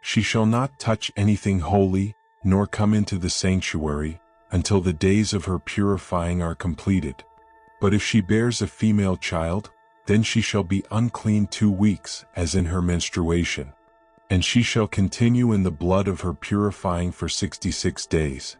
She shall not touch anything holy, nor come into the sanctuary, until the days of her purifying are completed. But if she bears a female child, then she shall be unclean 2 weeks, as in her menstruation. And she shall continue in the blood of her purifying for 66 days.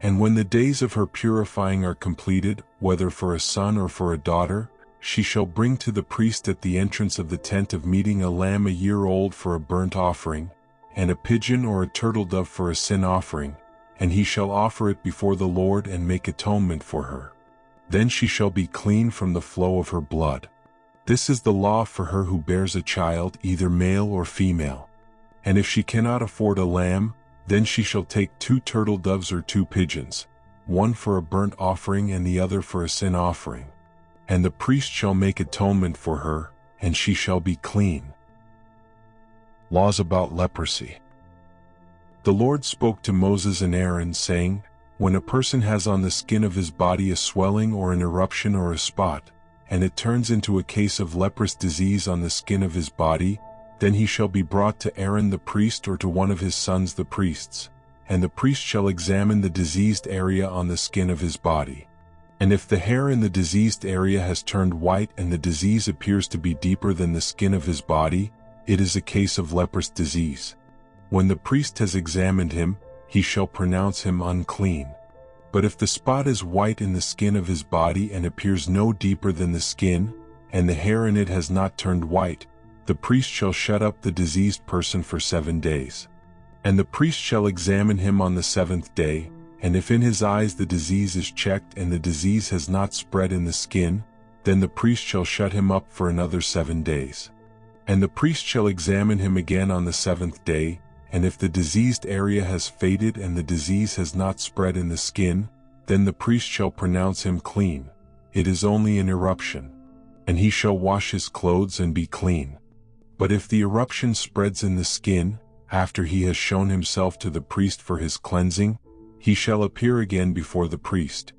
And when the days of her purifying are completed, whether for a son or for a daughter, she shall bring to the priest at the entrance of the tent of meeting a lamb a year old for a burnt offering, and a pigeon or a turtle-dove for a sin offering, and he shall offer it before the Lord and make atonement for her. Then she shall be clean from the flow of her blood. This is the law for her who bears a child, either male or female. And if she cannot afford a lamb, then she shall take 2 turtle doves or 2 pigeons, one for a burnt offering and the other for a sin offering. And the priest shall make atonement for her, and she shall be clean. Laws about leprosy. The Lord spoke to Moses and Aaron, saying, When a person has on the skin of his body a swelling or an eruption or a spot, and it turns into a case of leprous disease on the skin of his body, then he shall be brought to Aaron the priest or to one of his sons the priests, and the priest shall examine the diseased area on the skin of his body. And if the hair in the diseased area has turned white and the disease appears to be deeper than the skin of his body, it is a case of leprous disease. When the priest has examined him, he shall pronounce him unclean. But if the spot is white in the skin of his body and appears no deeper than the skin, and the hair in it has not turned white, the priest shall shut up the diseased person for 7 days. And the priest shall examine him on the 7th day, and if in his eyes the disease is checked and the disease has not spread in the skin, then the priest shall shut him up for another 7 days. And the priest shall examine him again on the 7th day, and if the diseased area has faded and the disease has not spread in the skin, then the priest shall pronounce him clean. It is only an eruption. And he shall wash his clothes and be clean. But if the eruption spreads in the skin, after he has shown himself to the priest for his cleansing, he shall appear again before the priest.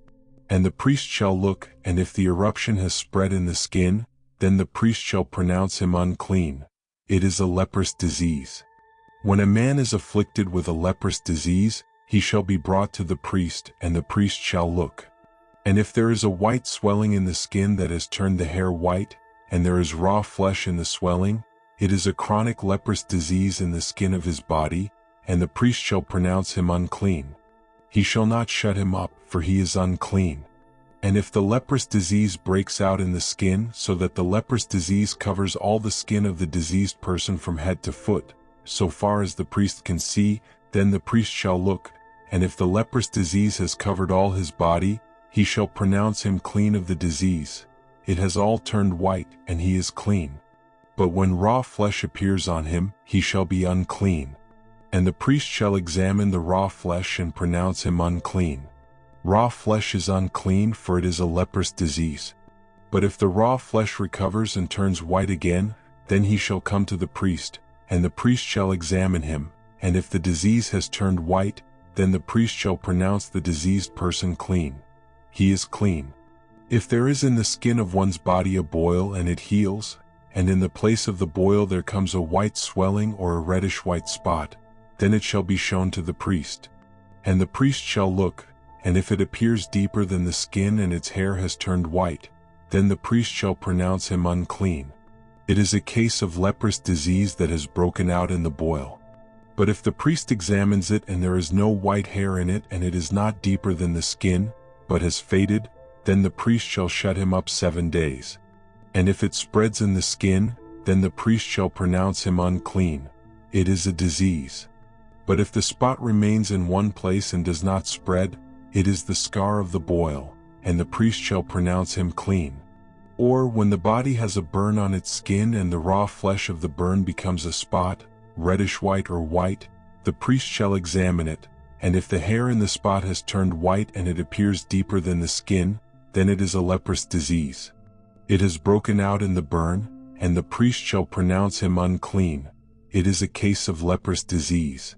And the priest shall look, and if the eruption has spread in the skin, then the priest shall pronounce him unclean. It is a leprous disease. When a man is afflicted with a leprous disease, he shall be brought to the priest, and the priest shall look. And if there is a white swelling in the skin that has turned the hair white, and there is raw flesh in the swelling, it is a chronic leprous disease in the skin of his body, and the priest shall pronounce him unclean. He shall not shut him up, for he is unclean. And if the leprous disease breaks out in the skin so that the leprous disease covers all the skin of the diseased person from head to foot, so far as the priest can see, then the priest shall look, and if the leprous disease has covered all his body, he shall pronounce him clean of the disease. It has all turned white, and he is clean. But when raw flesh appears on him, he shall be unclean. And the priest shall examine the raw flesh and pronounce him unclean. Raw flesh is unclean, for it is a leprous disease. But if the raw flesh recovers and turns white again, then he shall come to the priest, and the priest shall examine him, and if the disease has turned white, then the priest shall pronounce the diseased person clean. He is clean. If there is in the skin of one's body a boil and it heals, and in the place of the boil there comes a white swelling or a reddish-white spot, then it shall be shown to the priest. And the priest shall look, and if it appears deeper than the skin and its hair has turned white, then the priest shall pronounce him unclean. It is a case of leprous disease that has broken out in the boil. But if the priest examines it and there is no white hair in it and it is not deeper than the skin, but has faded, then the priest shall shut him up 7 days. And if it spreads in the skin, then the priest shall pronounce him unclean. It is a disease. But if the spot remains in one place and does not spread, it is the scar of the boil, and the priest shall pronounce him clean. Or when the body has a burn on its skin and the raw flesh of the burn becomes a spot, reddish-white or white, the priest shall examine it, and if the hair in the spot has turned white and it appears deeper than the skin, then it is a leprous disease. It has broken out in the burn, and the priest shall pronounce him unclean. It is a case of leprous disease.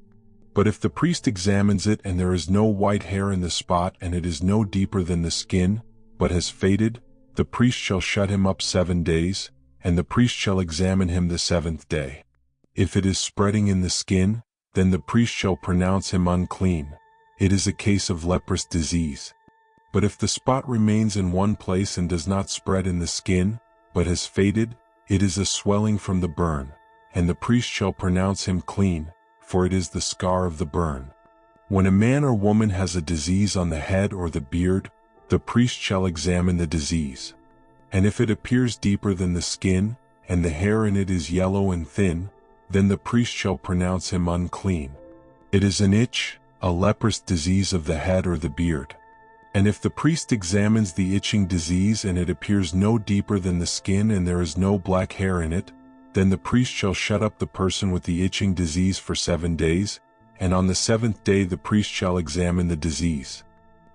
But if the priest examines it and there is no white hair in the spot and it is no deeper than the skin, but has faded, the priest shall shut him up 7 days, and the priest shall examine him the 7th day. If it is spreading in the skin, then the priest shall pronounce him unclean. It is a case of leprous disease. But if the spot remains in one place and does not spread in the skin, but has faded, it is a swelling from the burn, and the priest shall pronounce him clean, for it is the scar of the burn. When a man or woman has a disease on the head or the beard, the priest shall examine the disease. And if it appears deeper than the skin, and the hair in it is yellow and thin, then the priest shall pronounce him unclean. It is an itch, a leprous disease of the head or the beard. And if the priest examines the itching disease and it appears no deeper than the skin and there is no black hair in it, then the priest shall shut up the person with the itching disease for 7 days, and on the 7th day the priest shall examine the disease.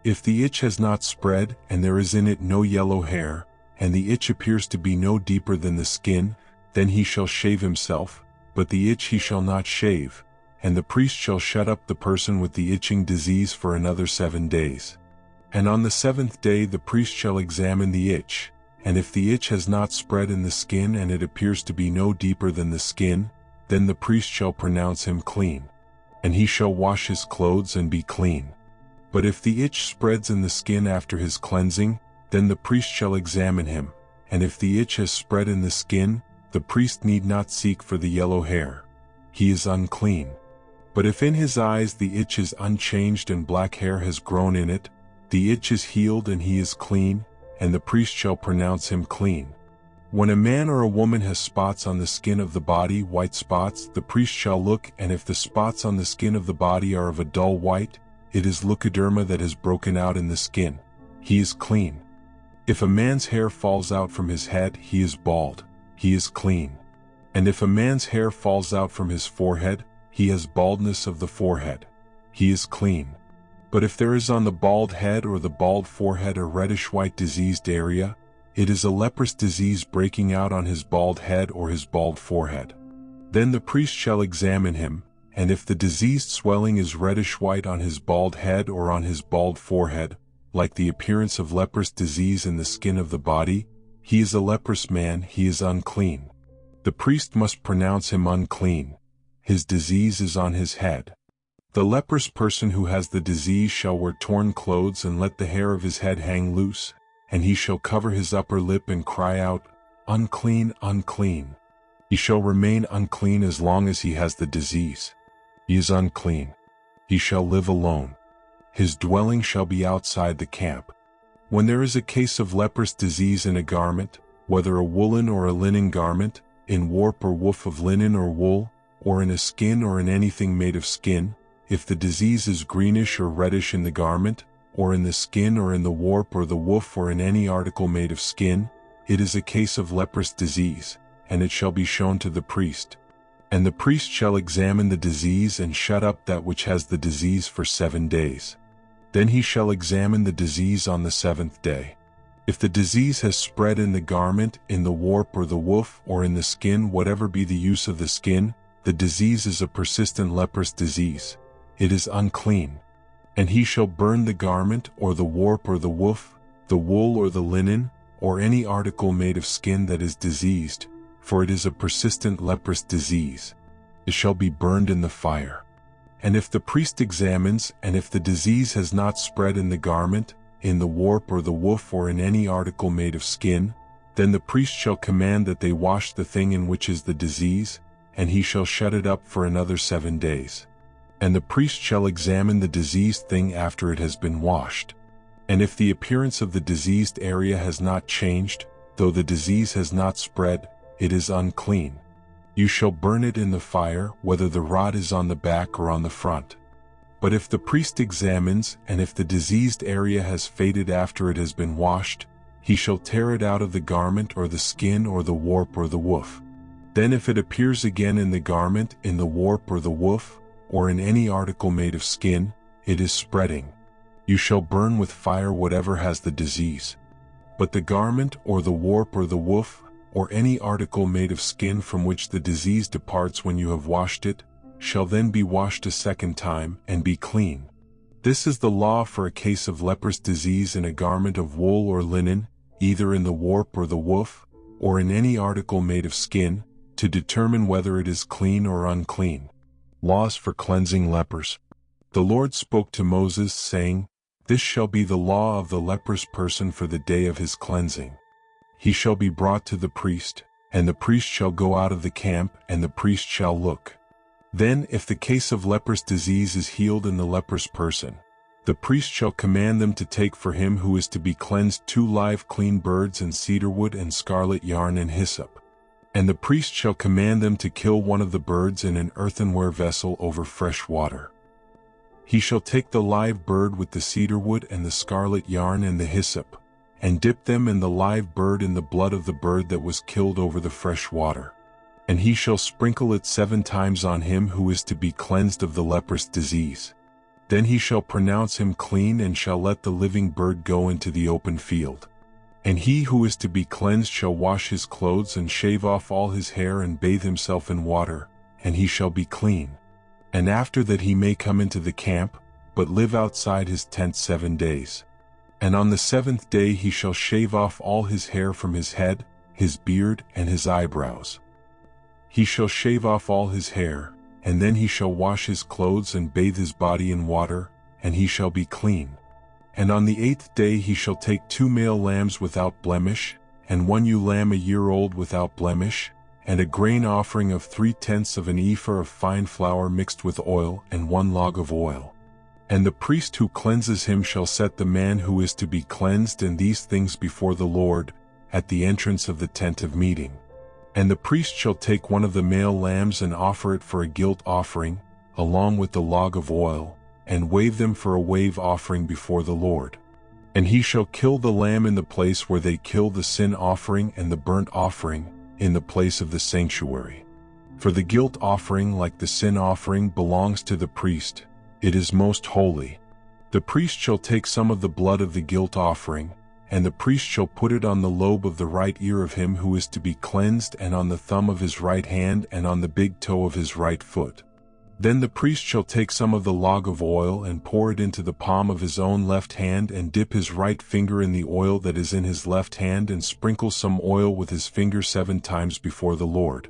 If the itch has not spread and there is in it no yellow hair, and the itch appears to be no deeper than the skin, then he shall shave himself, but the itch he shall not shave, and the priest shall shut up the person with the itching disease for another 7 days. And on the 7th day the priest shall examine the itch, and if the itch has not spread in the skin and it appears to be no deeper than the skin, then the priest shall pronounce him clean. And he shall wash his clothes and be clean. But if the itch spreads in the skin after his cleansing, then the priest shall examine him, and if the itch has spread in the skin, the priest need not seek for the yellow hair. He is unclean. But if in his eyes the itch is unchanged and black hair has grown in it, the itch is healed and he is clean, and the priest shall pronounce him clean. When a man or a woman has spots on the skin of the body, white spots, the priest shall look, and if the spots on the skin of the body are of a dull white, it is leukoderma that has broken out in the skin. He is clean. If a man's hair falls out from his head, he is bald. He is clean. And if a man's hair falls out from his forehead, he has baldness of the forehead. He is clean. But if there is on the bald head or the bald forehead a reddish-white diseased area, it is a leprous disease breaking out on his bald head or his bald forehead. Then the priest shall examine him, and if the diseased swelling is reddish-white on his bald head or on his bald forehead, like the appearance of leprous disease in the skin of the body, he is a leprous man, he is unclean. The priest must pronounce him unclean. His disease is on his head. The leprous person who has the disease shall wear torn clothes and let the hair of his head hang loose, and he shall cover his upper lip and cry out, "Unclean, unclean." He shall remain unclean as long as he has the disease. He is unclean. He shall live alone. His dwelling shall be outside the camp. When there is a case of leprous disease in a garment, whether a woolen or a linen garment, in warp or woof of linen or wool, or in a skin or in anything made of skin, if the disease is greenish or reddish in the garment, or in the skin or in the warp or the woof or in any article made of skin, it is a case of leprous disease, and it shall be shown to the priest. And the priest shall examine the disease and shut up that which has the disease for 7 days. Then he shall examine the disease on the 7th day. If the disease has spread in the garment, in the warp or the woof, or in the skin, whatever be the use of the skin, the disease is a persistent leprous disease. It is unclean. And he shall burn the garment, or the warp or the woof, the wool or the linen, or any article made of skin that is diseased, for it is a persistent leprous disease. It shall be burned in the fire. And if the priest examines, and if the disease has not spread in the garment, in the warp or the woof or in any article made of skin, then the priest shall command that they wash the thing in which is the disease, and he shall shut it up for another 7 days. And the priest shall examine the diseased thing after it has been washed. And if the appearance of the diseased area has not changed, though the disease has not spread, it is unclean. You shall burn it in the fire, whether the rod is on the back or on the front. But if the priest examines, and if the diseased area has faded after it has been washed, he shall tear it out of the garment or the skin or the warp or the woof. Then if it appears again in the garment, in the warp or the woof, or in any article made of skin, it is spreading. You shall burn with fire whatever has the disease. But the garment or the warp or the woof, or any article made of skin from which the disease departs when you have washed it, shall then be washed a second time, and be clean. This is the law for a case of leprous disease in a garment of wool or linen, either in the warp or the woof, or in any article made of skin, to determine whether it is clean or unclean. Laws for cleansing lepers. The Lord spoke to Moses, saying, "This shall be the law of the leprous person for the day of his cleansing. He shall be brought to the priest, and the priest shall go out of the camp, and the priest shall look. Then, if the case of leprous disease is healed in the leprous person, the priest shall command them to take for him who is to be cleansed 2 live clean birds and cedar wood and scarlet yarn and hyssop. And the priest shall command them to kill one of the birds in an earthenware vessel over fresh water. He shall take the live bird with the cedar wood and the scarlet yarn and the hyssop, and dip them and the live bird in the blood of the bird that was killed over the fresh water. And he shall sprinkle it 7 times on him who is to be cleansed of the leprous disease. Then he shall pronounce him clean and shall let the living bird go into the open field. And he who is to be cleansed shall wash his clothes and shave off all his hair and bathe himself in water, and he shall be clean. And after that he may come into the camp, but live outside his tent 7 days. And on the 7th day he shall shave off all his hair from his head, his beard, and his eyebrows. He shall shave off all his hair, and then he shall wash his clothes and bathe his body in water, and he shall be clean. And on the 8th day he shall take 2 male lambs without blemish, and 1 ewe lamb a year old without blemish, and a grain offering of 3/10 of an ephah of fine flour mixed with oil, and 1 log of oil. And the priest who cleanses him shall set the man who is to be cleansed and these things before the Lord, at the entrance of the tent of meeting. And the priest shall take one of the male lambs and offer it for a guilt offering, along with the log of oil, and wave them for a wave offering before the Lord. And he shall kill the lamb in the place where they kill the sin offering and the burnt offering, in the place of the sanctuary. For the guilt offering, like the sin offering, belongs to the priest. It is most holy. The priest shall take some of the blood of the guilt offering, and the priest shall put it on the lobe of the right ear of him who is to be cleansed, and on the thumb of his right hand, and on the big toe of his right foot. Then the priest shall take some of the log of oil and pour it into the palm of his own left hand, and dip his right finger in the oil that is in his left hand, and sprinkle some oil with his finger 7 times before the Lord.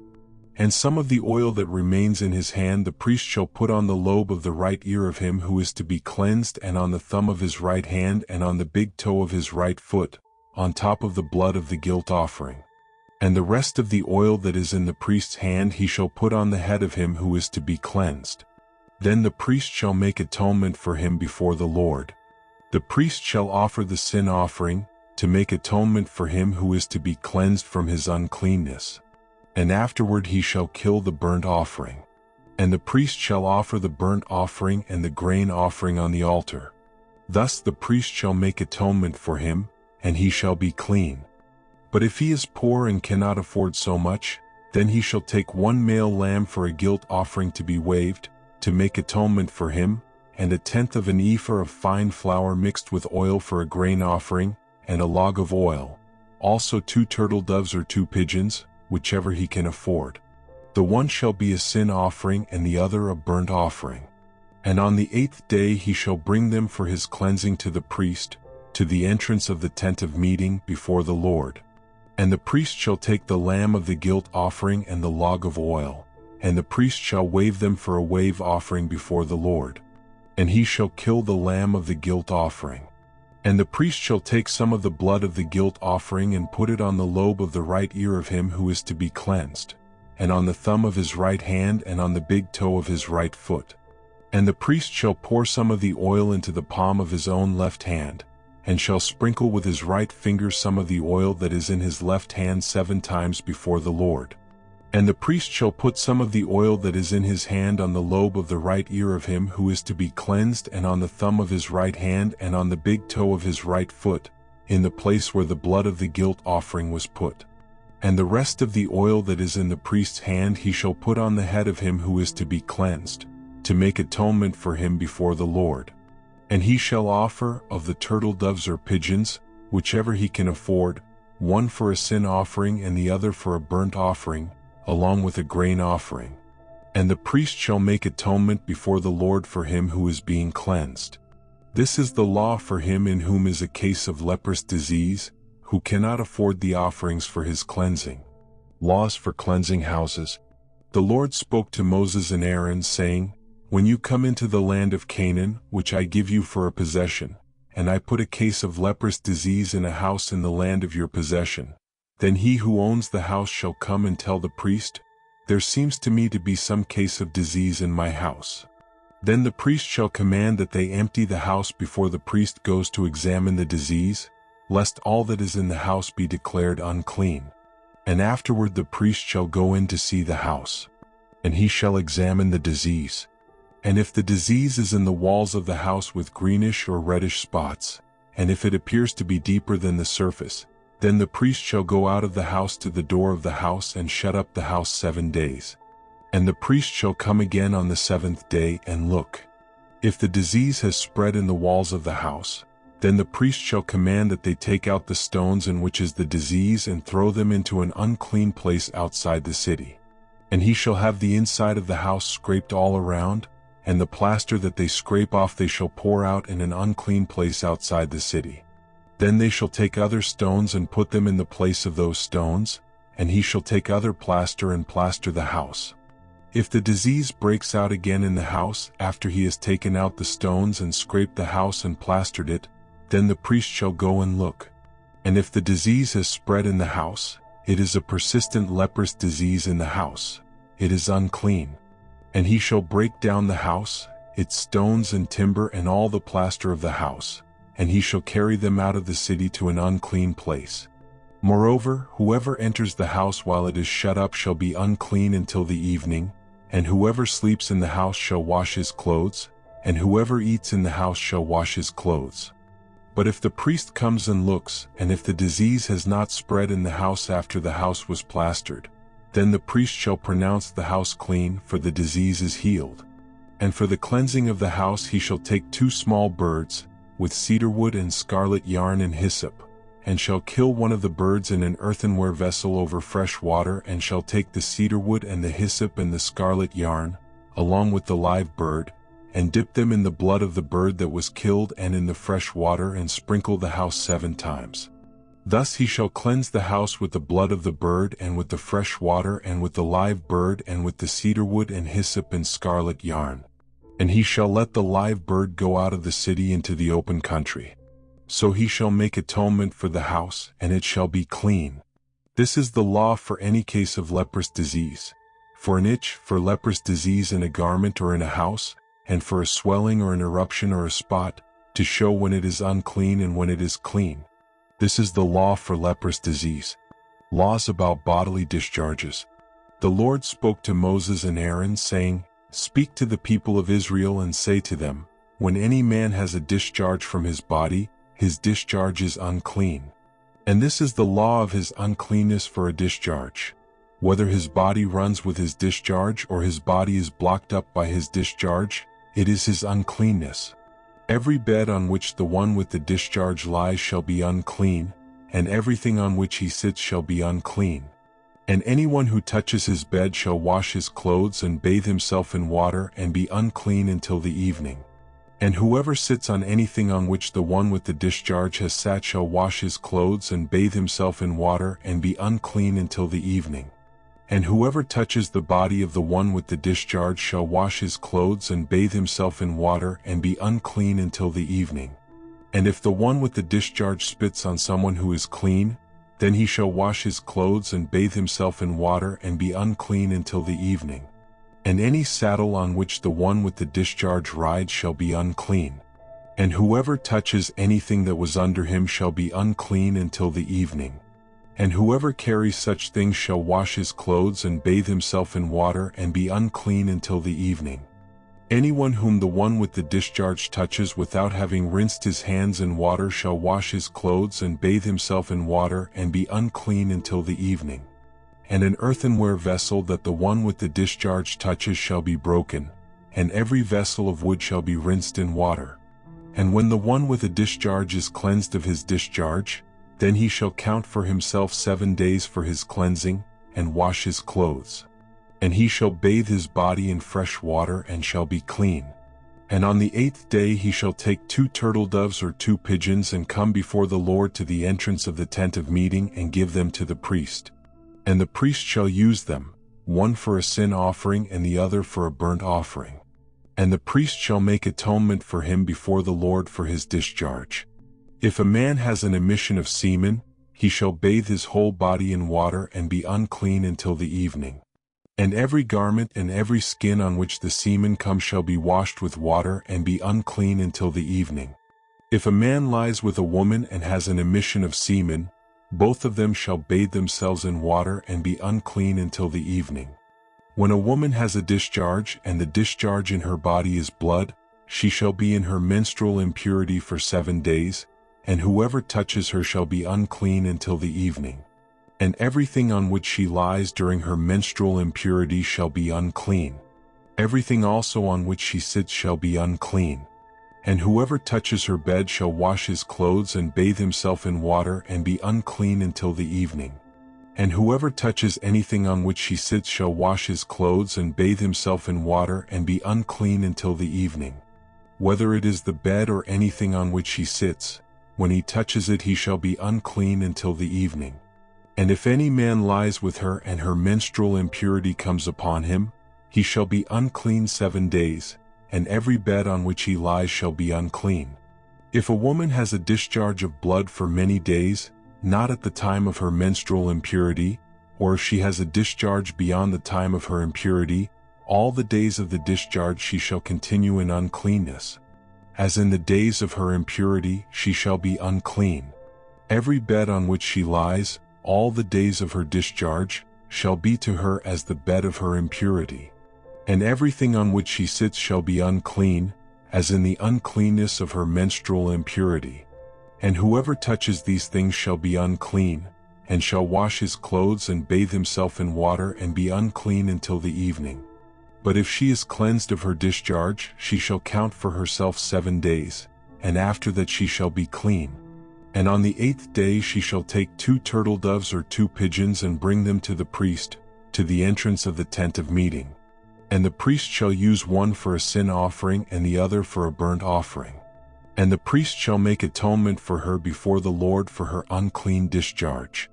And some of the oil that remains in his hand the priest shall put on the lobe of the right ear of him who is to be cleansed, and on the thumb of his right hand, and on the big toe of his right foot, on top of the blood of the guilt offering. And the rest of the oil that is in the priest's hand he shall put on the head of him who is to be cleansed. Then the priest shall make atonement for him before the Lord. The priest shall offer the sin offering, to make atonement for him who is to be cleansed from his uncleanness. And afterward he shall kill the burnt offering. And the priest shall offer the burnt offering and the grain offering on the altar. Thus the priest shall make atonement for him, and he shall be clean. But if he is poor and cannot afford so much, then he shall take 1 male lamb for a guilt offering to be waved, to make atonement for him, and 1/10 of an ephah of fine flour mixed with oil for a grain offering, and a log of oil. Also 2 turtle doves or 2 pigeons, whichever he can afford. The one shall be a sin offering and the other a burnt offering. And on the 8th day he shall bring them for his cleansing to the priest, to the entrance of the tent of meeting before the Lord. And the priest shall take the lamb of the guilt offering and the log of oil, and the priest shall wave them for a wave offering before the Lord. And he shall kill the lamb of the guilt offering. And the priest shall take some of the blood of the guilt offering and put it on the lobe of the right ear of him who is to be cleansed, and on the thumb of his right hand, and on the big toe of his right foot. And the priest shall pour some of the oil into the palm of his own left hand, and shall sprinkle with his right finger some of the oil that is in his left hand 7 times before the Lord. And the priest shall put some of the oil that is in his hand on the lobe of the right ear of him who is to be cleansed, and on the thumb of his right hand, and on the big toe of his right foot, in the place where the blood of the guilt offering was put. And the rest of the oil that is in the priest's hand he shall put on the head of him who is to be cleansed, to make atonement for him before the Lord. And he shall offer of the turtle doves or pigeons, whichever he can afford, 1 for a sin offering and the other for a burnt offering, along with a grain offering. And the priest shall make atonement before the Lord for him who is being cleansed. This is the law for him in whom is a case of leprous disease, who cannot afford the offerings for his cleansing. Laws for cleansing houses. The Lord spoke to Moses and Aaron, saying, When you come into the land of Canaan, which I give you for a possession, and I put a case of leprous disease in a house in the land of your possession, then he who owns the house shall come and tell the priest, There seems to me to be some case of disease in my house. Then the priest shall command that they empty the house before the priest goes to examine the disease, lest all that is in the house be declared unclean. And afterward the priest shall go in to see the house, and he shall examine the disease. And if the disease is in the walls of the house with greenish or reddish spots, and if it appears to be deeper than the surface, then the priest shall go out of the house to the door of the house and shut up the house 7 days. And the priest shall come again on the 7th day and look. If the disease has spread in the walls of the house, then the priest shall command that they take out the stones in which is the disease and throw them into an unclean place outside the city. And he shall have the inside of the house scraped all around, and the plaster that they scrape off they shall pour out in an unclean place outside the city. Then they shall take other stones and put them in the place of those stones, and he shall take other plaster and plaster the house. If the disease breaks out again in the house after he has taken out the stones and scraped the house and plastered it, then the priest shall go and look. And if the disease has spread in the house, it is a persistent leprous disease in the house, it is unclean. And he shall break down the house, its stones and timber and all the plaster of the house, and he shall carry them out of the city to an unclean place. Moreover, whoever enters the house while it is shut up shall be unclean until the evening, and whoever sleeps in the house shall wash his clothes, and whoever eats in the house shall wash his clothes. But if the priest comes and looks, and if the disease has not spread in the house after the house was plastered, then the priest shall pronounce the house clean, for the disease is healed. And for the cleansing of the house he shall take 2 small birds, with cedar wood and scarlet yarn and hyssop, and shall kill one of the birds in an earthenware vessel over fresh water, and shall take the cedar wood and the hyssop and the scarlet yarn, along with the live bird, and dip them in the blood of the bird that was killed and in the fresh water, and sprinkle the house 7 times. Thus he shall cleanse the house with the blood of the bird, and with the fresh water, and with the live bird, and with the cedar wood and hyssop and scarlet yarn. And he shall let the live bird go out of the city into the open country. So he shall make atonement for the house, and it shall be clean. This is the law for any case of leprous disease, for an itch, for leprous disease in a garment or in a house, and for a swelling or an eruption or a spot, to show when it is unclean and when it is clean. This is the law for leprous disease. Laws about bodily discharges. The Lord spoke to Moses and Aaron, saying, "Speak to the people of Israel and say to them, when any man has a discharge from his body, his discharge is unclean. And this is the law of his uncleanness for a discharge. Whether his body runs with his discharge or his body is blocked up by his discharge, it is his uncleanness. Every bed on which the one with the discharge lies shall be unclean, and everything on which he sits shall be unclean. And anyone who touches his bed shall wash his clothes and bathe himself in water and be unclean until the evening. And whoever sits on anything on which the one with the discharge has sat shall wash his clothes and bathe himself in water and be unclean until the evening. And whoever touches the body of the one with the discharge shall wash his clothes and bathe himself in water and be unclean until the evening. And if the one with the discharge spits on someone who is clean, then he shall wash his clothes and bathe himself in water and be unclean until the evening. And any saddle on which the one with the discharge rides shall be unclean. And whoever touches anything that was under him shall be unclean until the evening. And whoever carries such things shall wash his clothes and bathe himself in water and be unclean until the evening. Anyone whom the one with the discharge touches without having rinsed his hands in water shall wash his clothes and bathe himself in water and be unclean until the evening. And an earthenware vessel that the one with the discharge touches shall be broken, and every vessel of wood shall be rinsed in water. And when the one with a discharge is cleansed of his discharge, then he shall count for himself 7 days for his cleansing, and wash his clothes. And he shall bathe his body in fresh water and shall be clean. And on the 8th day he shall take 2 turtle doves or 2 pigeons and come before the Lord to the entrance of the tent of meeting and give them to the priest. And the priest shall use them, one for a sin offering and the other for a burnt offering. And the priest shall make atonement for him before the Lord for his discharge. If a man has an emission of semen, he shall bathe his whole body in water and be unclean until the evening. And every garment and every skin on which the semen comes shall be washed with water and be unclean until the evening. If a man lies with a woman and has an emission of semen, both of them shall bathe themselves in water and be unclean until the evening. When a woman has a discharge and the discharge in her body is blood, she shall be in her menstrual impurity for 7 days, and whoever touches her shall be unclean until the evening. And everything on which she lies during her menstrual impurity shall be unclean. Everything also on which she sits shall be unclean. And whoever touches her bed shall wash his clothes and bathe himself in water and be unclean until the evening. And whoever touches anything on which she sits shall wash his clothes and bathe himself in water and be unclean until the evening. Whether it is the bed or anything on which he sits, when he touches it he shall be unclean until the evening. And if any man lies with her and her menstrual impurity comes upon him, he shall be unclean 7 days, and every bed on which he lies shall be unclean. If a woman has a discharge of blood for many days, not at the time of her menstrual impurity, or if she has a discharge beyond the time of her impurity, all the days of the discharge she shall continue in uncleanness. As in the days of her impurity she shall be unclean. Every bed on which she lies, all the days of her discharge, shall be to her as the bed of her impurity. And everything on which she sits shall be unclean, as in the uncleanness of her menstrual impurity. And whoever touches these things shall be unclean, and shall wash his clothes and bathe himself in water and be unclean until the evening. But if she is cleansed of her discharge, she shall count for herself 7 days, and after that she shall be clean. And on the 8th day she shall take 2 turtle doves or 2 pigeons and bring them to the priest, to the entrance of the tent of meeting. And the priest shall use one for a sin offering and the other for a burnt offering. And the priest shall make atonement for her before the Lord for her unclean discharge.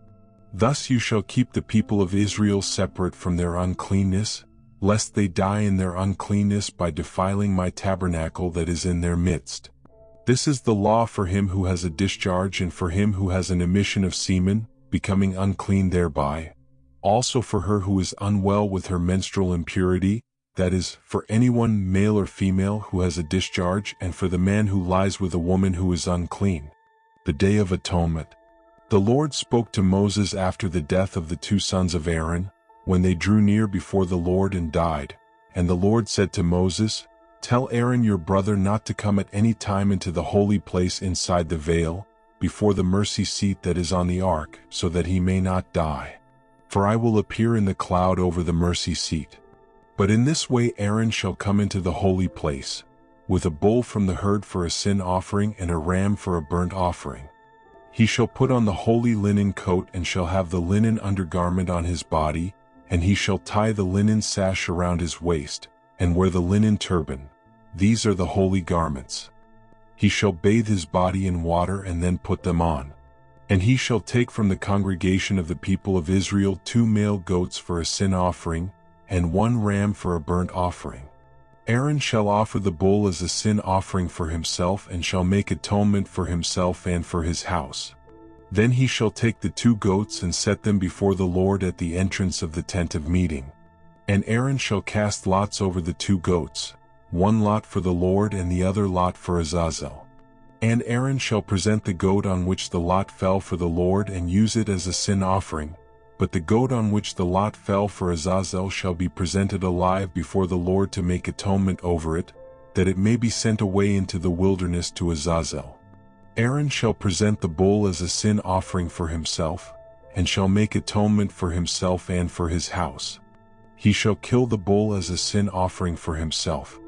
Thus you shall keep the people of Israel separate from their uncleanness, lest they die in their uncleanness by defiling my tabernacle that is in their midst. This is the law for him who has a discharge and for him who has an emission of semen, becoming unclean thereby. Also for her who is unwell with her menstrual impurity, that is, for anyone male or female who has a discharge, and for the man who lies with a woman who is unclean. The Day of Atonement. The Lord spoke to Moses after the death of the 2 sons of Aaron, when they drew near before the Lord and died. And the Lord said to Moses, "Tell Aaron your brother not to come at any time into the holy place inside the veil, before the mercy seat that is on the ark, so that he may not die. For I will appear in the cloud over the mercy seat. But in this way Aaron shall come into the holy place, with a bull from the herd for a sin offering and a ram for a burnt offering. He shall put on the holy linen coat and shall have the linen undergarment on his body, and he shall tie the linen sash around his waist, and wear the linen turban. These are the holy garments. He shall bathe his body in water and then put them on. And he shall take from the congregation of the people of Israel 2 male goats for a sin offering, and 1 ram for a burnt offering. Aaron shall offer the bull as a sin offering for himself and shall make atonement for himself and for his house. Then he shall take the 2 goats and set them before the Lord at the entrance of the tent of meeting. And Aaron shall cast lots over the 2 goats, 1 lot for the Lord and the other lot for Azazel. And Aaron shall present the goat on which the lot fell for the Lord and use it as a sin offering, but the goat on which the lot fell for Azazel shall be presented alive before the Lord to make atonement over it, that it may be sent away into the wilderness to Azazel. Aaron shall present the bull as a sin offering for himself, and shall make atonement for himself and for his house. He shall kill the bull as a sin offering for himself.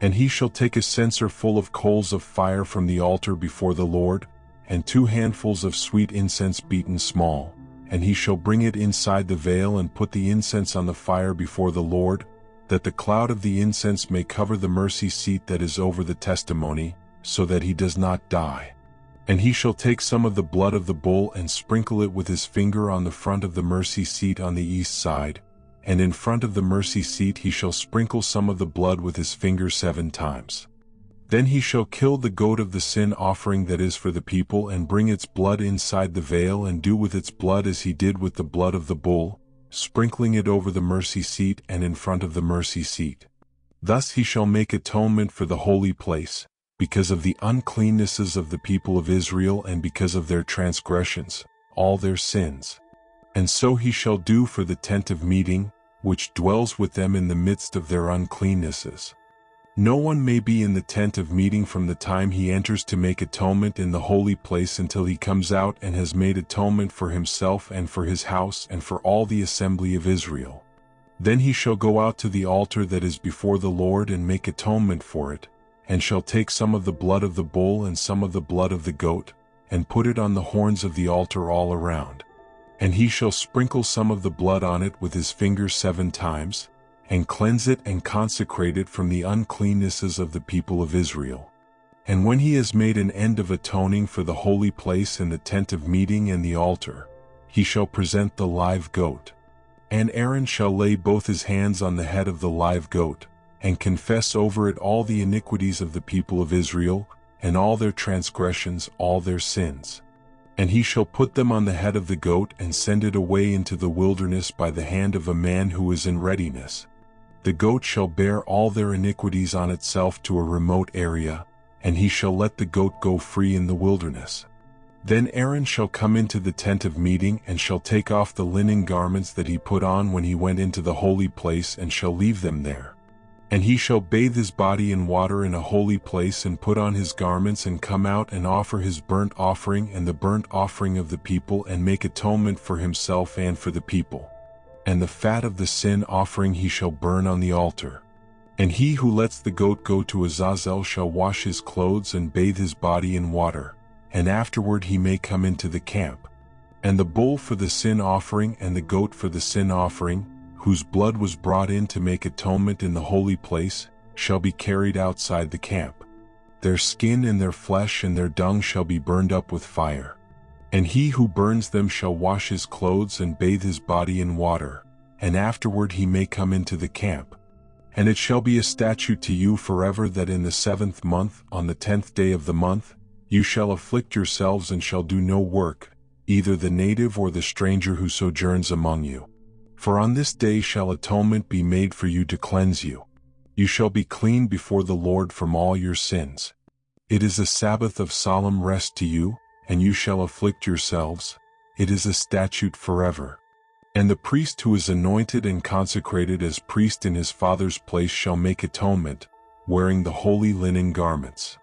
And he shall take a censer full of coals of fire from the altar before the Lord, and 2 handfuls of sweet incense beaten small, and he shall bring it inside the veil and put the incense on the fire before the Lord, that the cloud of the incense may cover the mercy seat that is over the testimony, so that he does not die. And he shall take some of the blood of the bull and sprinkle it with his finger on the front of the mercy seat on the east side, and in front of the mercy seat he shall sprinkle some of the blood with his finger 7 times. Then he shall kill the goat of the sin offering that is for the people and bring its blood inside the veil and do with its blood as he did with the blood of the bull, sprinkling it over the mercy seat and in front of the mercy seat. Thus he shall make atonement for the holy place, because of the uncleannesses of the people of Israel and because of their transgressions, all their sins. And so he shall do for the tent of meeting, which dwells with them in the midst of their uncleannesses. No one may be in the tent of meeting from the time he enters to make atonement in the holy place until he comes out and has made atonement for himself and for his house and for all the assembly of Israel. Then he shall go out to the altar that is before the Lord and make atonement for it, and shall take some of the blood of the bull and some of the blood of the goat, and put it on the horns of the altar all around. And he shall sprinkle some of the blood on it with his finger 7 times, and cleanse it and consecrate it from the uncleannesses of the people of Israel. And when he has made an end of atoning for the holy place and the tent of meeting and the altar, he shall present the live goat. And Aaron shall lay both his hands on the head of the live goat, and confess over it all the iniquities of the people of Israel, and all their transgressions, all their sins. And he shall put them on the head of the goat and send it away into the wilderness by the hand of a man who is in readiness. The goat shall bear all their iniquities on itself to a remote area, and he shall let the goat go free in the wilderness. Then Aaron shall come into the tent of meeting and shall take off the linen garments that he put on when he went into the holy place and shall leave them there. And he shall bathe his body in water in a holy place and put on his garments and come out and offer his burnt offering and the burnt offering of the people and make atonement for himself and for the people. And the fat of the sin offering he shall burn on the altar. And he who lets the goat go to Azazel shall wash his clothes and bathe his body in water, and afterward he may come into the camp. And the bull for the sin offering and the goat for the sin offering, whose blood was brought in to make atonement in the holy place, shall be carried outside the camp. Their skin and their flesh and their dung shall be burned up with fire. And he who burns them shall wash his clothes and bathe his body in water, and afterward he may come into the camp. And it shall be a statute to you forever that in the 7th month, on the 10th day of the month, you shall afflict yourselves and shall do no work, either the native or the stranger who sojourns among you. For on this day shall atonement be made for you to cleanse you. You shall be clean before the Lord from all your sins. It is a Sabbath of solemn rest to you, and you shall afflict yourselves. It is a statute forever. And the priest who is anointed and consecrated as priest in his father's place shall make atonement, wearing the holy linen garments.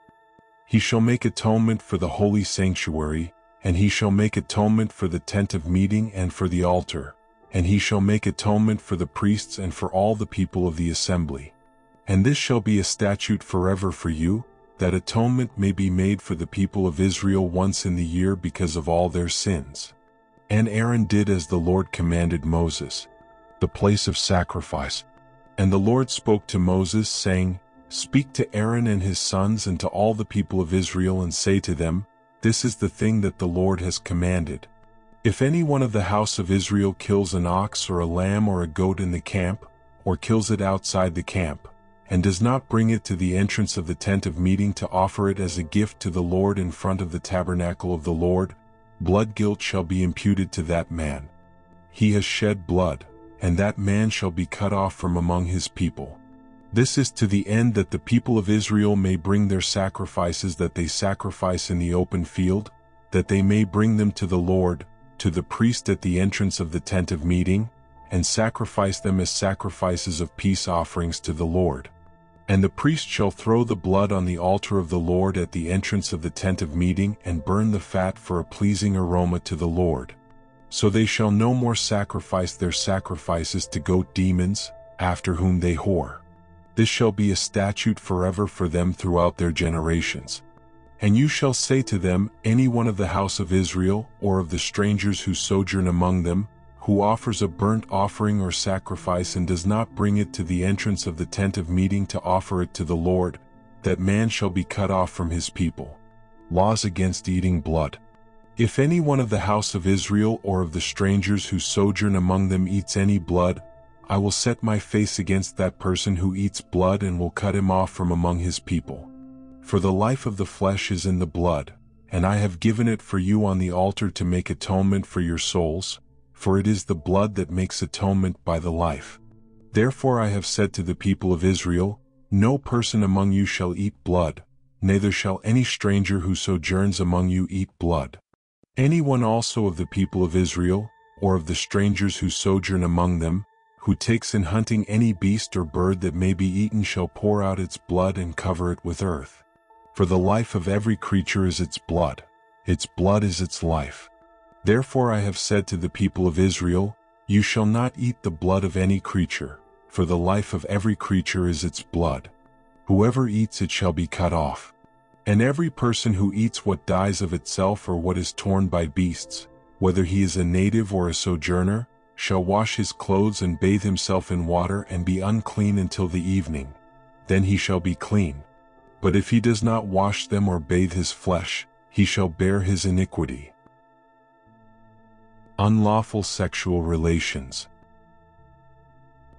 He shall make atonement for the holy sanctuary, and he shall make atonement for the tent of meeting and for the altar, and he shall make atonement for the priests and for all the people of the assembly. And this shall be a statute forever for you, that atonement may be made for the people of Israel once in the year because of all their sins. And Aaron did as the Lord commanded Moses. The place of sacrifice. And the Lord spoke to Moses, saying, Speak to Aaron and his sons and to all the people of Israel and say to them, This is the thing that the Lord has commanded. If any one of the house of Israel kills an ox or a lamb or a goat in the camp, or kills it outside the camp, and does not bring it to the entrance of the tent of meeting to offer it as a gift to the Lord in front of the tabernacle of the Lord, blood guilt shall be imputed to that man. He has shed blood, and that man shall be cut off from among his people. This is to the end that the people of Israel may bring their sacrifices that they sacrifice in the open field, that they may bring them to the Lord, to the priest at the entrance of the tent of meeting, and sacrifice them as sacrifices of peace offerings to the Lord. And the priest shall throw the blood on the altar of the Lord at the entrance of the tent of meeting and burn the fat for a pleasing aroma to the Lord. So they shall no more sacrifice their sacrifices to goat demons, after whom they whore. This shall be a statute forever for them throughout their generations. And you shall say to them, Any one of the house of Israel, or of the strangers who sojourn among them, who offers a burnt offering or sacrifice and does not bring it to the entrance of the tent of meeting to offer it to the Lord, that man shall be cut off from his people. Laws against eating blood. If any one of the house of Israel or of the strangers who sojourn among them eats any blood, I will set my face against that person who eats blood and will cut him off from among his people. For the life of the flesh is in the blood, and I have given it for you on the altar to make atonement for your souls, for it is the blood that makes atonement by the life. Therefore I have said to the people of Israel, No person among you shall eat blood, neither shall any stranger who sojourns among you eat blood. Anyone also of the people of Israel, or of the strangers who sojourn among them, who takes in hunting any beast or bird that may be eaten shall pour out its blood and cover it with earth. For the life of every creature is its blood is its life. Therefore I have said to the people of Israel, You shall not eat the blood of any creature, for the life of every creature is its blood. Whoever eats it shall be cut off. And every person who eats what dies of itself or what is torn by beasts, whether he is a native or a sojourner, shall wash his clothes and bathe himself in water and be unclean until the evening. Then he shall be clean. But if he does not wash them or bathe his flesh, he shall bear his iniquity. Unlawful sexual relations.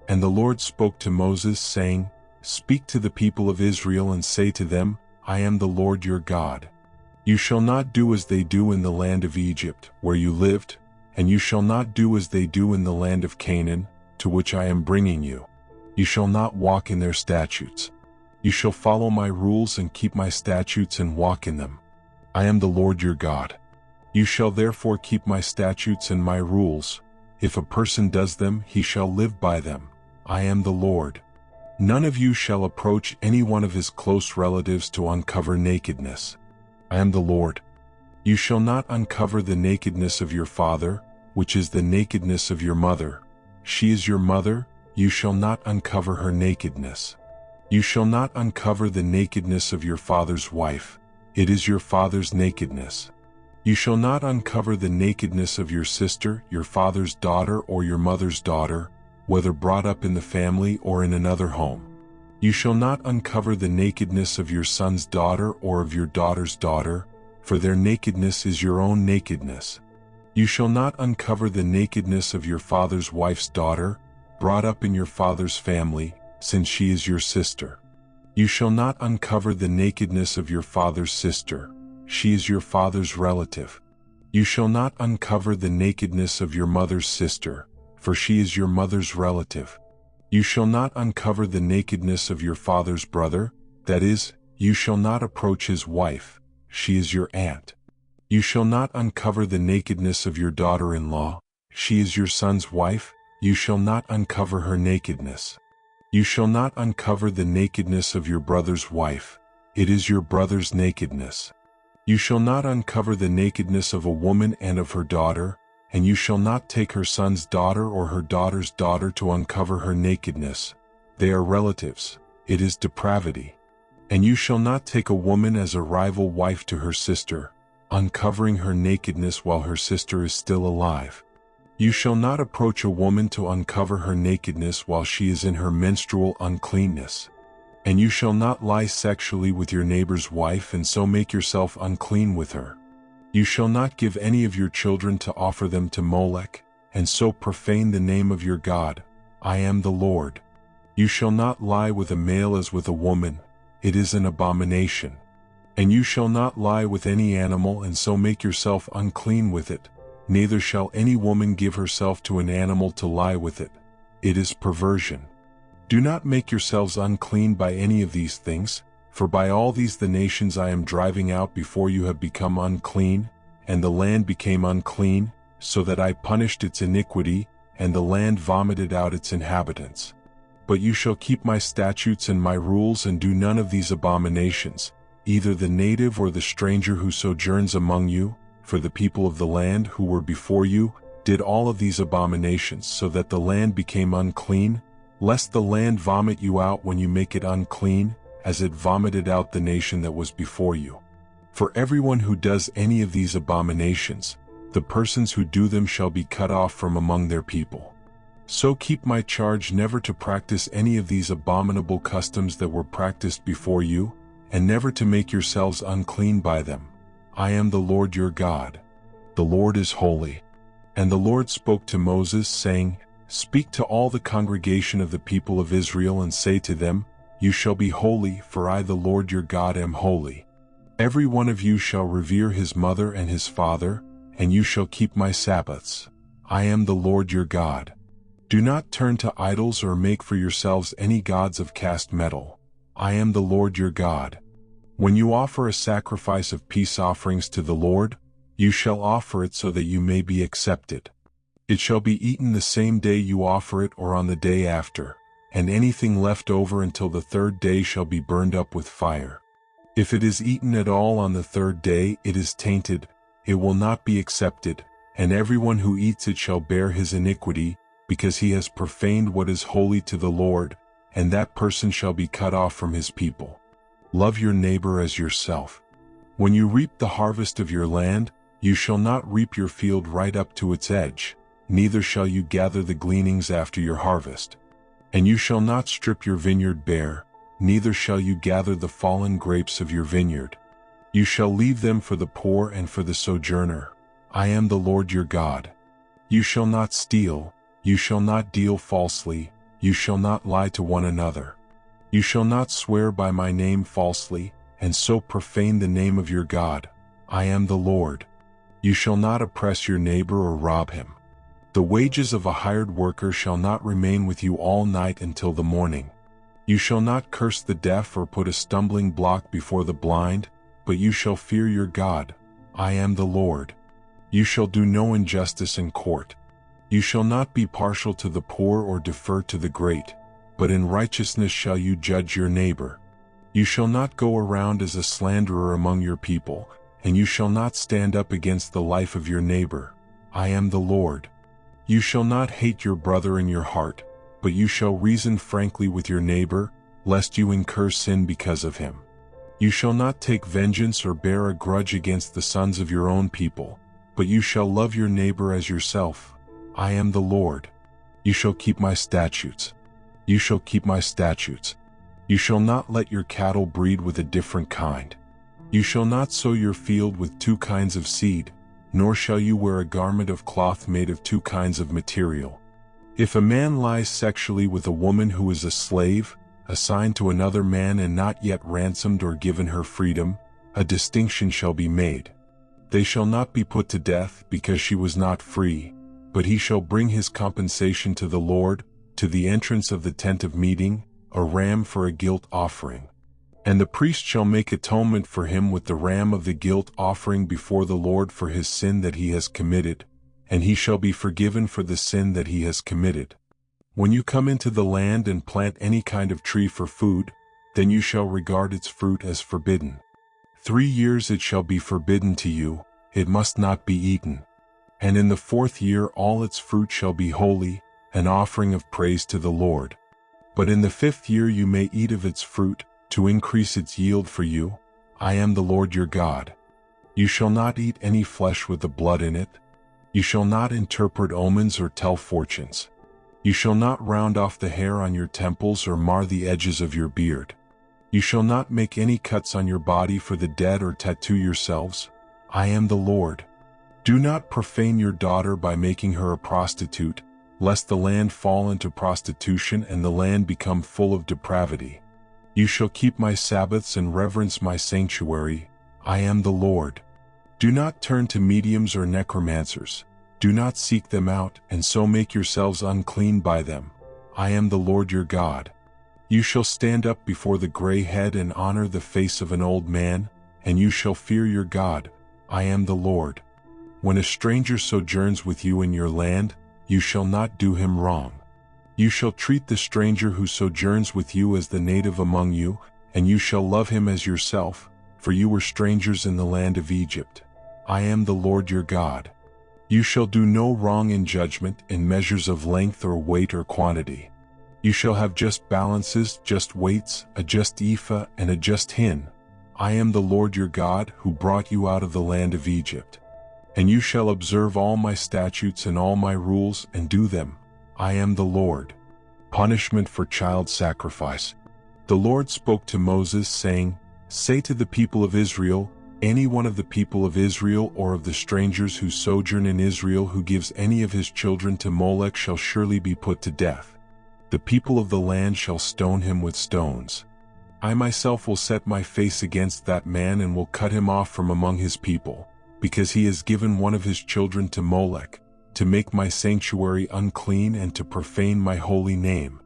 And the Lord spoke to Moses, saying, Speak to the people of Israel and say to them, I am the Lord your God. You shall not do as they do in the land of Egypt, where you lived, and you shall not do as they do in the land of Canaan, to which I am bringing you. You shall not walk in their statutes. You shall follow my rules and keep my statutes and walk in them. I am the Lord your God. You shall therefore keep my statutes and my rules. If a person does them, he shall live by them. I am the Lord. None of you shall approach any one of his close relatives to uncover nakedness. I am the Lord. You shall not uncover the nakedness of your father, which is the nakedness of your mother. She is your mother, you shall not uncover her nakedness. You shall not uncover the nakedness of your father's wife. It is your father's nakedness. You shall not uncover the nakedness of your sister, your father's daughter, or your mother's daughter, whether brought up in the family or in another home. You shall not uncover the nakedness of your son's daughter or of your daughter's daughter, for their nakedness is your own nakedness. You shall not uncover the nakedness of your father's wife's daughter, brought up in your father's family, since she is your sister. You shall not uncover the nakedness of your father's sister. She is your father's relative. You shall not uncover the nakedness of your mother's sister, for she is your mother's relative. You shall not uncover the nakedness of your father's brother, that is, you shall not approach his wife, she is your aunt. You shall not uncover the nakedness of your daughter-in-law, she is your son's wife, you shall not uncover her nakedness. You shall not uncover the nakedness of your brother's wife, it is your brother's nakedness. You shall not uncover the nakedness of a woman and of her daughter, and you shall not take her son's daughter or her daughter's daughter to uncover her nakedness. They are relatives, it is depravity. And you shall not take a woman as a rival wife to her sister, uncovering her nakedness while her sister is still alive. You shall not approach a woman to uncover her nakedness while she is in her menstrual uncleanness. And you shall not lie sexually with your neighbor's wife and so make yourself unclean with her. You shall not give any of your children to offer them to Molech, and so profane the name of your God. I am the Lord. You shall not lie with a male as with a woman, it is an abomination. And you shall not lie with any animal and so make yourself unclean with it. Neither shall any woman give herself to an animal to lie with it. It is perversion. Do not make yourselves unclean by any of these things, for by all these the nations I am driving out before you have become unclean, and the land became unclean, so that I punished its iniquity, and the land vomited out its inhabitants. But you shall keep my statutes and my rules and do none of these abominations, either the native or the stranger who sojourns among you, for the people of the land who were before you did all of these abominations so that the land became unclean, lest the land vomit you out when you make it unclean, as it vomited out the nation that was before you. For everyone who does any of these abominations, the persons who do them shall be cut off from among their people. So keep my charge never to practice any of these abominable customs that were practiced before you, and never to make yourselves unclean by them. I am the Lord your God. The Lord is holy. And the Lord spoke to Moses, saying, Speak to all the congregation of the people of Israel and say to them, You shall be holy, for I the Lord your God am holy. Every one of you shall revere his mother and his father, and you shall keep my Sabbaths. I am the Lord your God. Do not turn to idols or make for yourselves any gods of cast metal. I am the Lord your God. When you offer a sacrifice of peace offerings to the Lord, you shall offer it so that you may be accepted. It shall be eaten the same day you offer it or on the day after, and anything left over until the third day shall be burned up with fire. If it is eaten at all on the third day, it is tainted, it will not be accepted, and everyone who eats it shall bear his iniquity, because he has profaned what is holy to the Lord, and that person shall be cut off from his people. Love your neighbor as yourself. When you reap the harvest of your land, you shall not reap your field right up to its edge, neither shall you gather the gleanings after your harvest. And you shall not strip your vineyard bare, neither shall you gather the fallen grapes of your vineyard. You shall leave them for the poor and for the sojourner. I am the Lord your God. You shall not steal, you shall not deal falsely, you shall not lie to one another. You shall not swear by my name falsely, and so profane the name of your God. I am the Lord. You shall not oppress your neighbor or rob him. The wages of a hired worker shall not remain with you all night until the morning. You shall not curse the deaf or put a stumbling block before the blind, but you shall fear your God. I am the Lord. You shall do no injustice in court. You shall not be partial to the poor or defer to the great, but in righteousness shall you judge your neighbor. You shall not go around as a slanderer among your people, and you shall not stand up against the life of your neighbor. I am the Lord. You shall not hate your brother in your heart, but you shall reason frankly with your neighbor, lest you incur sin because of him. You shall not take vengeance or bear a grudge against the sons of your own people, but you shall love your neighbor as yourself. I am the Lord. You shall keep my statutes. You shall keep my statutes. You shall not let your cattle breed with a different kind. You shall not sow your field with two kinds of seed, nor shall you wear a garment of cloth made of two kinds of material. If a man lies sexually with a woman who is a slave, assigned to another man and not yet ransomed or given her freedom, a distinction shall be made. They shall not be put to death because she was not free, but he shall bring his compensation to the Lord, to the entrance of the tent of meeting, a ram for a guilt offering. And the priest shall make atonement for him with the ram of the guilt offering before the Lord for his sin that he has committed, and he shall be forgiven for the sin that he has committed. When you come into the land and plant any kind of tree for food, then you shall regard its fruit as forbidden. 3 years it shall be forbidden to you, it must not be eaten. And in the 4th year all its fruit shall be holy, an offering of praise to the Lord. But in the 5th year you may eat of its fruit, to increase its yield for you. I am the Lord your God. You shall not eat any flesh with the blood in it. You shall not interpret omens or tell fortunes. You shall not round off the hair on your temples or mar the edges of your beard. You shall not make any cuts on your body for the dead or tattoo yourselves. I am the Lord. Do not profane your daughter by making her a prostitute, lest the land fall into prostitution and the land become full of depravity. You shall keep my Sabbaths and reverence my sanctuary. I am the Lord. Do not turn to mediums or necromancers. Do not seek them out and so make yourselves unclean by them. I am the Lord your God. You shall stand up before the gray head and honor the face of an old man, and you shall fear your God. I am the Lord. When a stranger sojourns with you in your land, you shall not do him wrong. You shall treat the stranger who sojourns with you as the native among you, and you shall love him as yourself, for you were strangers in the land of Egypt. I am the Lord your God. You shall do no wrong in judgment in measures of length or weight or quantity. You shall have just balances, just weights, a just ephah and a just hin. I am the Lord your God who brought you out of the land of Egypt. And you shall observe all my statutes and all my rules and do them. I am the Lord. Punishment for child sacrifice. The Lord spoke to Moses, saying, Say to the people of Israel, any one of the people of Israel or of the strangers who sojourn in Israel who gives any of his children to Molech shall surely be put to death. The people of the land shall stone him with stones. I myself will set my face against that man and will cut him off from among his people, because he has given one of his children to Molech, to make my sanctuary unclean and to profane my holy name.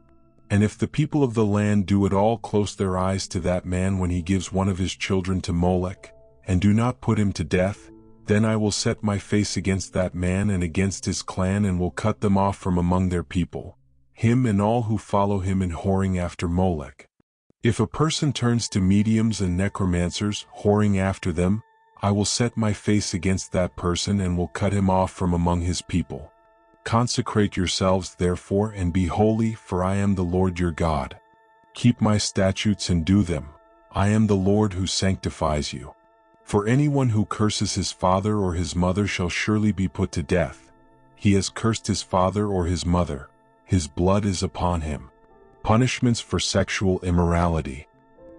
And if the people of the land do at all close their eyes to that man when he gives one of his children to Molech, and do not put him to death, then I will set my face against that man and against his clan and will cut them off from among their people, him and all who follow him in whoring after Molech. If a person turns to mediums and necromancers, whoring after them, I will set my face against that person and will cut him off from among his people. Consecrate yourselves therefore and be holy, for I am the Lord your God. Keep my statutes and do them. I am the Lord who sanctifies you. For anyone who curses his father or his mother shall surely be put to death. He has cursed his father or his mother. His blood is upon him. Punishments for sexual immorality.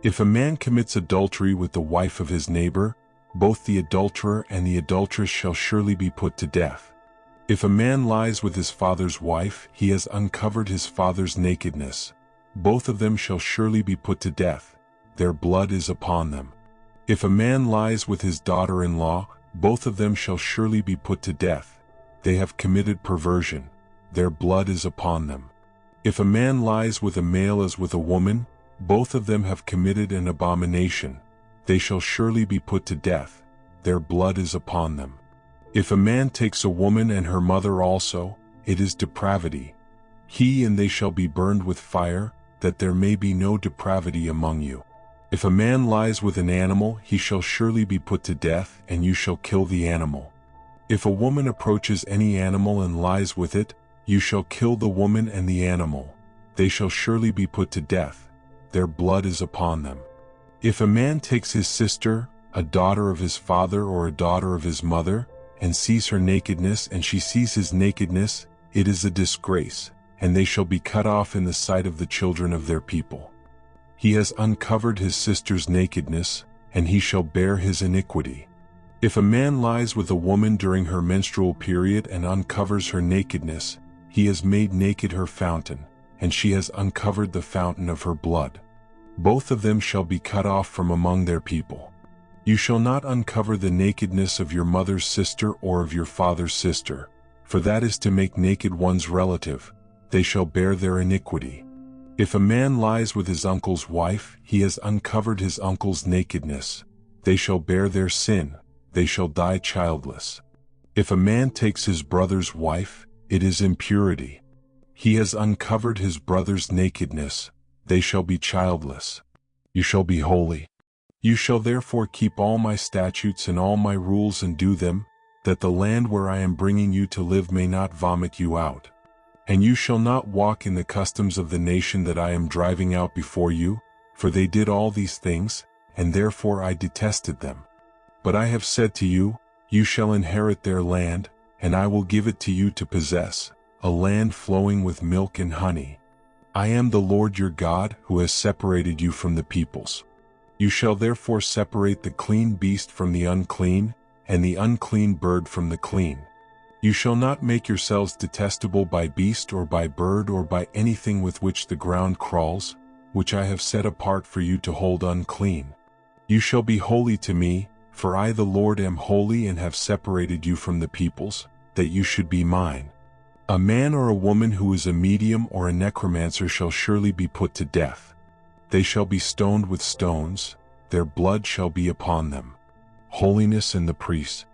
If a man commits adultery with the wife of his neighbor, both the adulterer and the adulteress shall surely be put to death. If a man lies with his father's wife, he has uncovered his father's nakedness. Both of them shall surely be put to death. Their blood is upon them. If a man lies with his daughter-in-law, both of them shall surely be put to death. They have committed perversion. Their blood is upon them. If a man lies with a male as with a woman, both of them have committed an abomination. They shall surely be put to death. Their blood is upon them. If a man takes a woman and her mother also, it is depravity. He and they shall be burned with fire, that there may be no depravity among you. If a man lies with an animal, he shall surely be put to death, and you shall kill the animal. If a woman approaches any animal and lies with it, you shall kill the woman and the animal. They shall surely be put to death. Their blood is upon them. If a man takes his sister, a daughter of his father or a daughter of his mother, and sees her nakedness, and she sees his nakedness, it is a disgrace, and they shall be cut off in the sight of the children of their people. He has uncovered his sister's nakedness, and he shall bear his iniquity. If a man lies with a woman during her menstrual period and uncovers her nakedness, he has made naked her fountain, and she has uncovered the fountain of her blood. Both of them shall be cut off from among their people. You shall not uncover the nakedness of your mother's sister or of your father's sister, for that is to make naked one's relative. They shall bear their iniquity. If a man lies with his uncle's wife, he has uncovered his uncle's nakedness. They shall bear their sin. They shall die childless. If a man takes his brother's wife, it is impurity. He has uncovered his brother's nakedness. They shall be childless. You shall be holy. You shall therefore keep all my statutes and all my rules and do them, that the land where I am bringing you to live may not vomit you out. And you shall not walk in the customs of the nation that I am driving out before you, for they did all these things, and therefore I detested them. But I have said to you, you shall inherit their land, and I will give it to you to possess, a land flowing with milk and honey. I am the Lord your God, who has separated you from the peoples. You shall therefore separate the clean beast from the unclean, and the unclean bird from the clean. You shall not make yourselves detestable by beast or by bird or by anything with which the ground crawls, which I have set apart for you to hold unclean. You shall be holy to me, for I the Lord am holy and have separated you from the peoples, that you should be mine. A man or a woman who is a medium or a necromancer shall surely be put to death. They shall be stoned with stones, their blood shall be upon them. Holiness and the priests.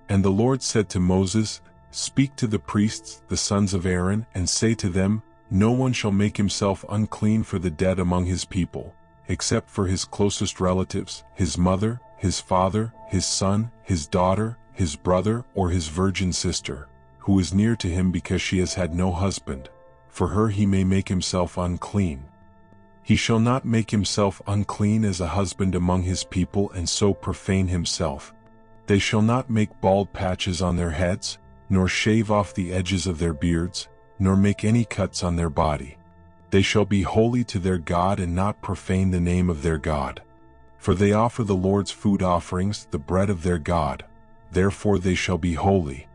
And the Lord said to Moses, Speak to the priests, the sons of Aaron, and say to them, No one shall make himself unclean for the dead among his people, except for his closest relatives, his mother, his father, his son, his daughter, his brother, or his virgin sister, who is near to him because she has had no husband. For her he may make himself unclean. He shall not make himself unclean as a husband among his people and so profane himself. They shall not make bald patches on their heads, nor shave off the edges of their beards, nor make any cuts on their body. They shall be holy to their God and not profane the name of their God. For they offer the Lord's food offerings, the bread of their God. Therefore they shall be holy.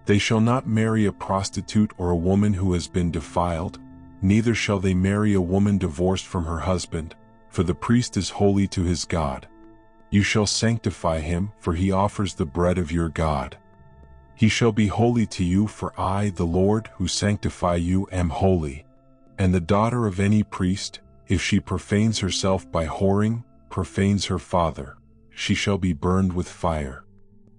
They shall not marry a prostitute or a woman who has been defiled, neither shall they marry a woman divorced from her husband, for the priest is holy to his God. You shall sanctify him, for he offers the bread of your God. He shall be holy to you, for I, the Lord, who sanctify you, am holy. And the daughter of any priest, if she profanes herself by whoring, profanes her father, she shall be burned with fire.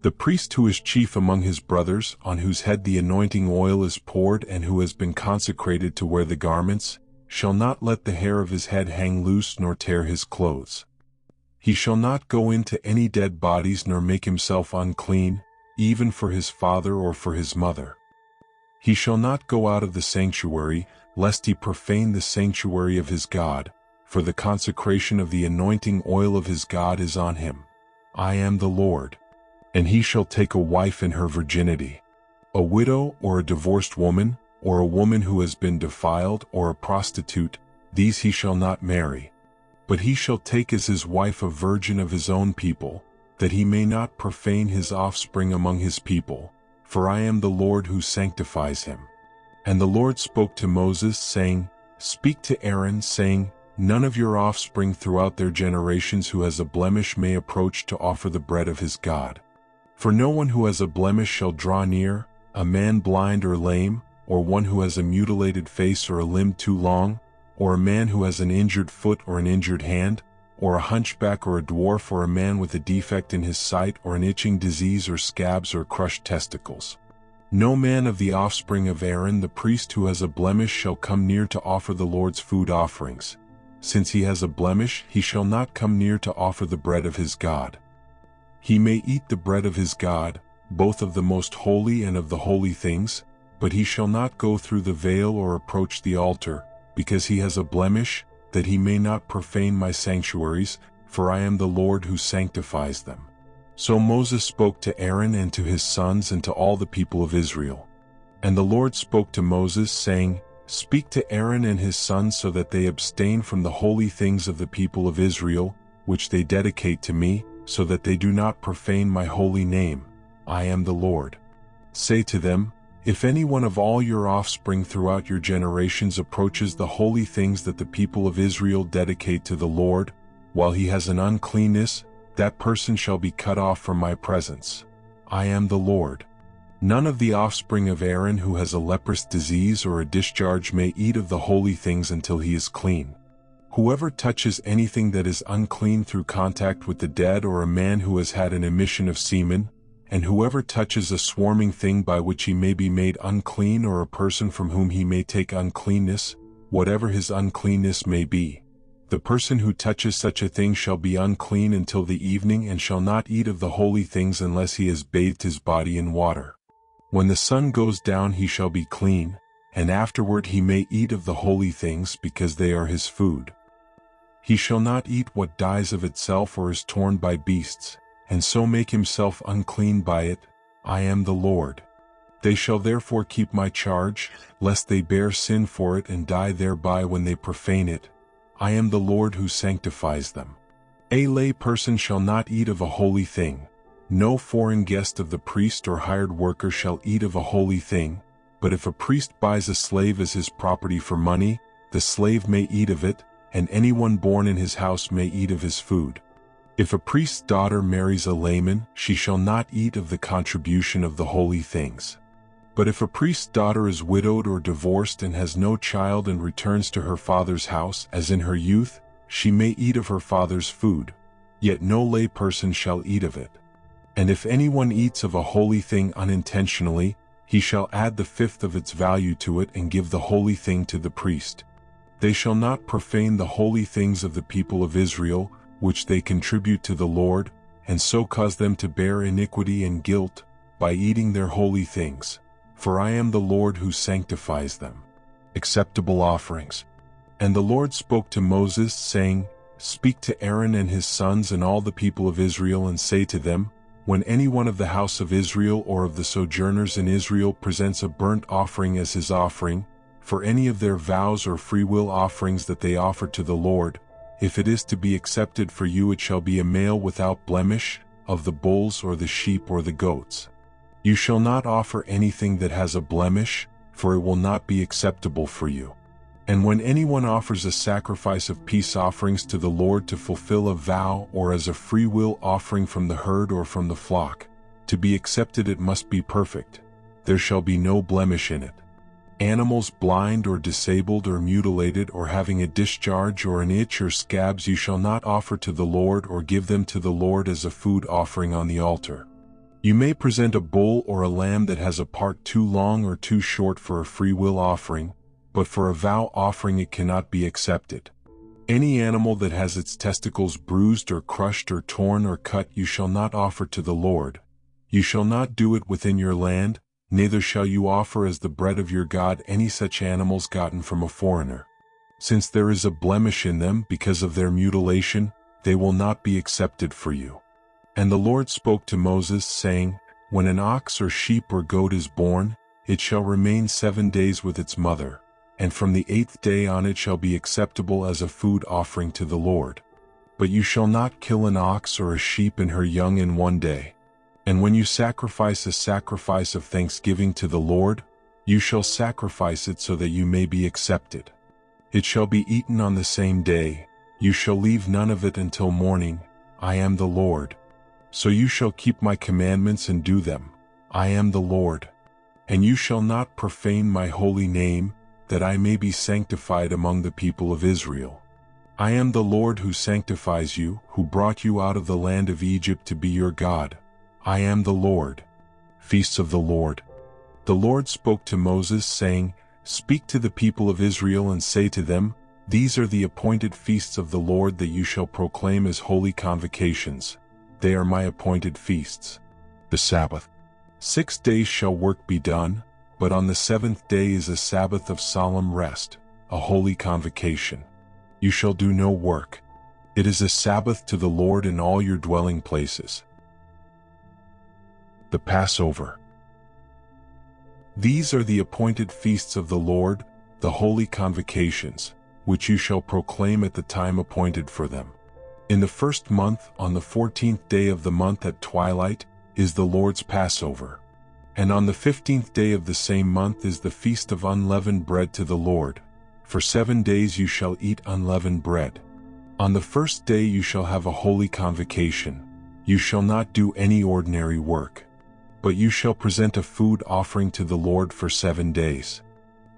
The priest who is chief among his brothers, on whose head the anointing oil is poured and who has been consecrated to wear the garments, shall not let the hair of his head hang loose nor tear his clothes. He shall not go into any dead bodies nor make himself unclean, even for his father or for his mother. He shall not go out of the sanctuary, lest he profane the sanctuary of his God, for the consecration of the anointing oil of his God is on him. I am the Lord. And he shall take a wife in her virginity. A widow or a divorced woman, or a woman who has been defiled or a prostitute, these he shall not marry. But he shall take as his wife a virgin of his own people, that he may not profane his offspring among his people, for I am the Lord who sanctifies him. And the Lord spoke to Moses, saying, Speak to Aaron, saying, None of your offspring throughout their generations who has a blemish may approach to offer the bread of his God. For no one who has a blemish shall draw near, a man blind or lame, or one who has a mutilated face or a limb too long, or a man who has an injured foot or an injured hand, or a hunchback or a dwarf or a man with a defect in his sight or an itching disease or scabs or crushed testicles. No man of the offspring of Aaron the priest who has a blemish shall come near to offer the Lord's food offerings. Since he has a blemish, he shall not come near to offer the bread of his God. He may eat the bread of his God, both of the most holy and of the holy things, but he shall not go through the veil or approach the altar, because he has a blemish, that he may not profane my sanctuaries, for I am the Lord who sanctifies them. So Moses spoke to Aaron and to his sons and to all the people of Israel. And the Lord spoke to Moses, saying, Speak to Aaron and his sons so that they abstain from the holy things of the people of Israel, which they dedicate to me, so that they do not profane my holy name. I am the Lord. Say to them, If any one of all your offspring throughout your generations approaches the holy things that the people of Israel dedicate to the Lord, while he has an uncleanness, that person shall be cut off from my presence. I am the Lord. None of the offspring of Aaron who has a leprous disease or a discharge may eat of the holy things until he is clean. Whoever touches anything that is unclean through contact with the dead or a man who has had an emission of semen, and whoever touches a swarming thing by which he may be made unclean or a person from whom he may take uncleanness, whatever his uncleanness may be, the person who touches such a thing shall be unclean until the evening and shall not eat of the holy things unless he has bathed his body in water. When the sun goes down he shall be clean, and afterward he may eat of the holy things because they are his food. He shall not eat what dies of itself or is torn by beasts, and so make himself unclean by it. I am the Lord. They shall therefore keep my charge, lest they bear sin for it and die thereby when they profane it. I am the Lord who sanctifies them. A lay person shall not eat of a holy thing. No foreign guest of the priest or hired worker shall eat of a holy thing, but if a priest buys a slave as his property for money, the slave may eat of it, and anyone born in his house may eat of his food. If a priest's daughter marries a layman, she shall not eat of the contribution of the holy things. But if a priest's daughter is widowed or divorced and has no child and returns to her father's house, as in her youth, she may eat of her father's food, yet no lay person shall eat of it. And if anyone eats of a holy thing unintentionally, he shall add the fifth of its value to it and give the holy thing to the priest. They shall not profane the holy things of the people of Israel, which they contribute to the Lord, and so cause them to bear iniquity and guilt, by eating their holy things. For I am the Lord who sanctifies them. Acceptable offerings. And the Lord spoke to Moses, saying, Speak to Aaron and his sons and all the people of Israel, and say to them, When any one of the house of Israel or of the sojourners in Israel presents a burnt offering as his offering, for any of their vows or freewill offerings that they offer to the Lord, if it is to be accepted for you, it shall be a male without blemish, of the bulls or the sheep or the goats. You shall not offer anything that has a blemish, for it will not be acceptable for you. And when anyone offers a sacrifice of peace offerings to the Lord to fulfill a vow or as a freewill offering from the herd or from the flock, to be accepted it must be perfect. There shall be no blemish in it. Animals blind or disabled or mutilated or having a discharge or an itch or scabs you shall not offer to the Lord or give them to the Lord as a food offering on the altar. You may present a bull or a lamb that has a part too long or too short for a freewill offering, but for a vow offering it cannot be accepted. Any animal that has its testicles bruised or crushed or torn or cut you shall not offer to the Lord. You shall not do it within your land, neither shall you offer as the bread of your God any such animals gotten from a foreigner. Since there is a blemish in them because of their mutilation, they will not be accepted for you. And the Lord spoke to Moses, saying, When an ox or sheep or goat is born, it shall remain 7 days with its mother, and from the 8th day on it shall be acceptable as a food offering to the Lord. But you shall not kill an ox or a sheep and her young in 1 day. And when you sacrifice a sacrifice of thanksgiving to the Lord, you shall sacrifice it so that you may be accepted. It shall be eaten on the same day, you shall leave none of it until morning. I am the Lord. So you shall keep my commandments and do them. I am the Lord. And you shall not profane my holy name, that I may be sanctified among the people of Israel. I am the Lord who sanctifies you, who brought you out of the land of Egypt to be your God. I am the Lord. Feasts of the Lord. The Lord spoke to Moses, saying, Speak to the people of Israel and say to them, These are the appointed feasts of the Lord that you shall proclaim as holy convocations. They are my appointed feasts. The Sabbath. 6 days shall work be done, but on the 7th day is a Sabbath of solemn rest, a holy convocation. You shall do no work. It is a Sabbath to the Lord in all your dwelling places. The Passover. These are the appointed feasts of the Lord, the holy convocations, which you shall proclaim at the time appointed for them. In the 1st month, on the 14th day of the month at twilight, is the Lord's Passover. And on the 15th day of the same month is the feast of unleavened bread to the Lord. For 7 days you shall eat unleavened bread. On the 1st day you shall have a holy convocation. You shall not do any ordinary work, but you shall present a food offering to the Lord for 7 days.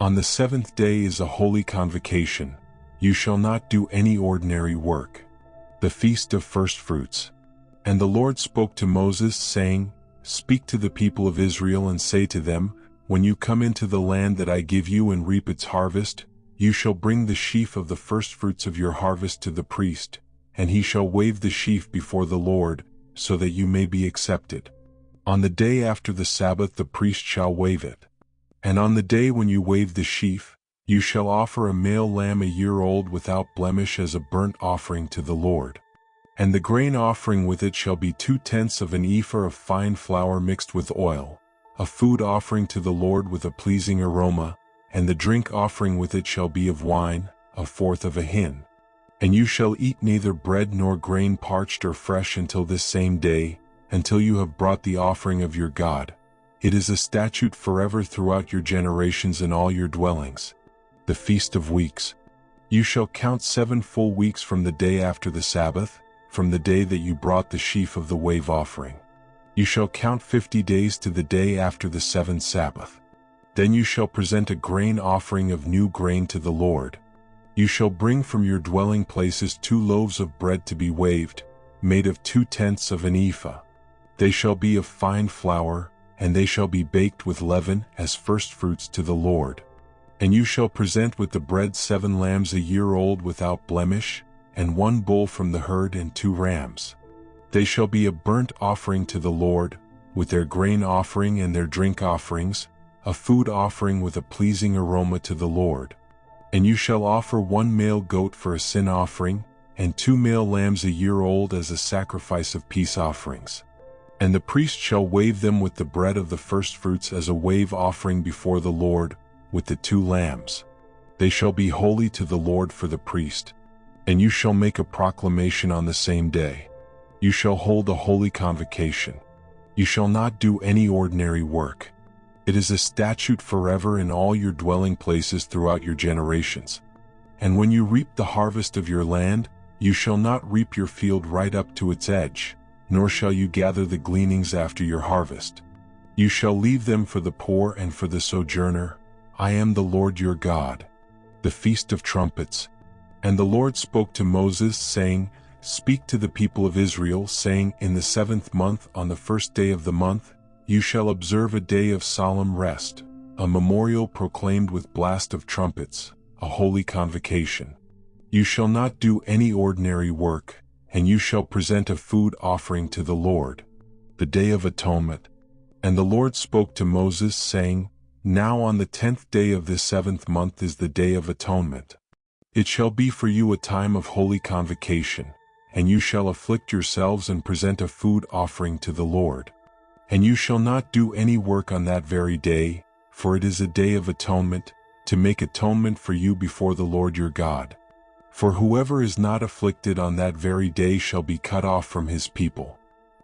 On the 7th day is a holy convocation. You shall not do any ordinary work. The feast of firstfruits. And the Lord spoke to Moses, saying, Speak to the people of Israel and say to them, When you come into the land that I give you and reap its harvest, you shall bring the sheaf of the firstfruits of your harvest to the priest, and he shall wave the sheaf before the Lord, so that you may be accepted. On the day after the Sabbath the priest shall wave it. And on the day when you wave the sheaf, you shall offer a male lamb a year old without blemish as a burnt offering to the Lord. And the grain offering with it shall be 2/10 of an ephah of fine flour mixed with oil, a food offering to the Lord with a pleasing aroma, and the drink offering with it shall be of wine, 1/4 of a hin. And you shall eat neither bread nor grain parched or fresh until this same day, until you have brought the offering of your God. It is a statute forever throughout your generations in all your dwellings. The Feast of Weeks. You shall count 7 full weeks from the day after the Sabbath, from the day that you brought the sheaf of the wave offering. You shall count 50 days to the day after the 7th Sabbath. Then you shall present a grain offering of new grain to the Lord. You shall bring from your dwelling places 2 loaves of bread to be waved, made of 2/10 of an ephah. They shall be of fine flour, and they shall be baked with leaven as firstfruits to the Lord. And you shall present with the bread 7 lambs a year old without blemish, and 1 bull from the herd and 2 rams. They shall be a burnt offering to the Lord, with their grain offering and their drink offerings, a food offering with a pleasing aroma to the Lord. And you shall offer 1 male goat for a sin offering, and 2 male lambs a year old as a sacrifice of peace offerings. And the priest shall wave them with the bread of the firstfruits as a wave offering before the Lord, with the 2 lambs. They shall be holy to the Lord for the priest. And you shall make a proclamation on the same day. You shall hold a holy convocation. You shall not do any ordinary work. It is a statute forever in all your dwelling places throughout your generations. And when you reap the harvest of your land, you shall not reap your field right up to its edge, nor shall you gather the gleanings after your harvest. You shall leave them for the poor and for the sojourner. I am the Lord your God. The Feast of Trumpets. And the Lord spoke to Moses, saying, Speak to the people of Israel, saying, In the 7th month, on the 1st day of the month, you shall observe a day of solemn rest, a memorial proclaimed with blast of trumpets, a holy convocation. You shall not do any ordinary work, and you shall present a food offering to the Lord. The Day of Atonement. And the Lord spoke to Moses, saying, Now on the 10th day of this 7th month is the Day of Atonement. It shall be for you a time of holy convocation, and you shall afflict yourselves and present a food offering to the Lord. And you shall not do any work on that very day, for it is a day of atonement, to make atonement for you before the Lord your God. For whoever is not afflicted on that very day shall be cut off from his people.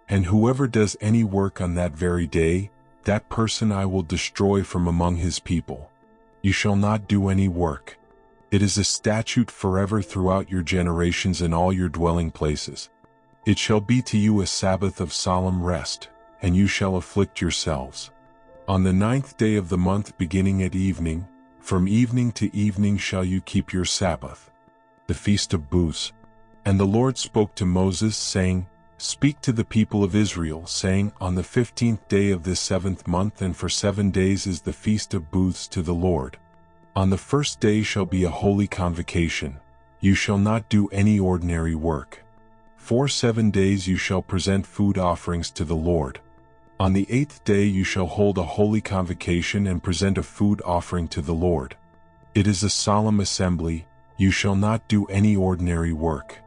And whoever does any work on that very day, that person I will destroy from among his people. You shall not do any work. It is a statute forever throughout your generations in all your dwelling places. It shall be to you a Sabbath of solemn rest, and you shall afflict yourselves. On the 9th day of the month beginning at evening, from evening to evening shall you keep your Sabbath. the Feast of Booths. And the Lord spoke to Moses, saying, Speak to the people of Israel, saying, On the 15th day of this 7th month, and for 7 days is the Feast of Booths to the Lord. On the first day shall be a holy convocation. You shall not do any ordinary work. For 7 days you shall present food offerings to the Lord. On the 8th day you shall hold a holy convocation and present a food offering to the Lord. It is a solemn assembly. You shall not do any ordinary work.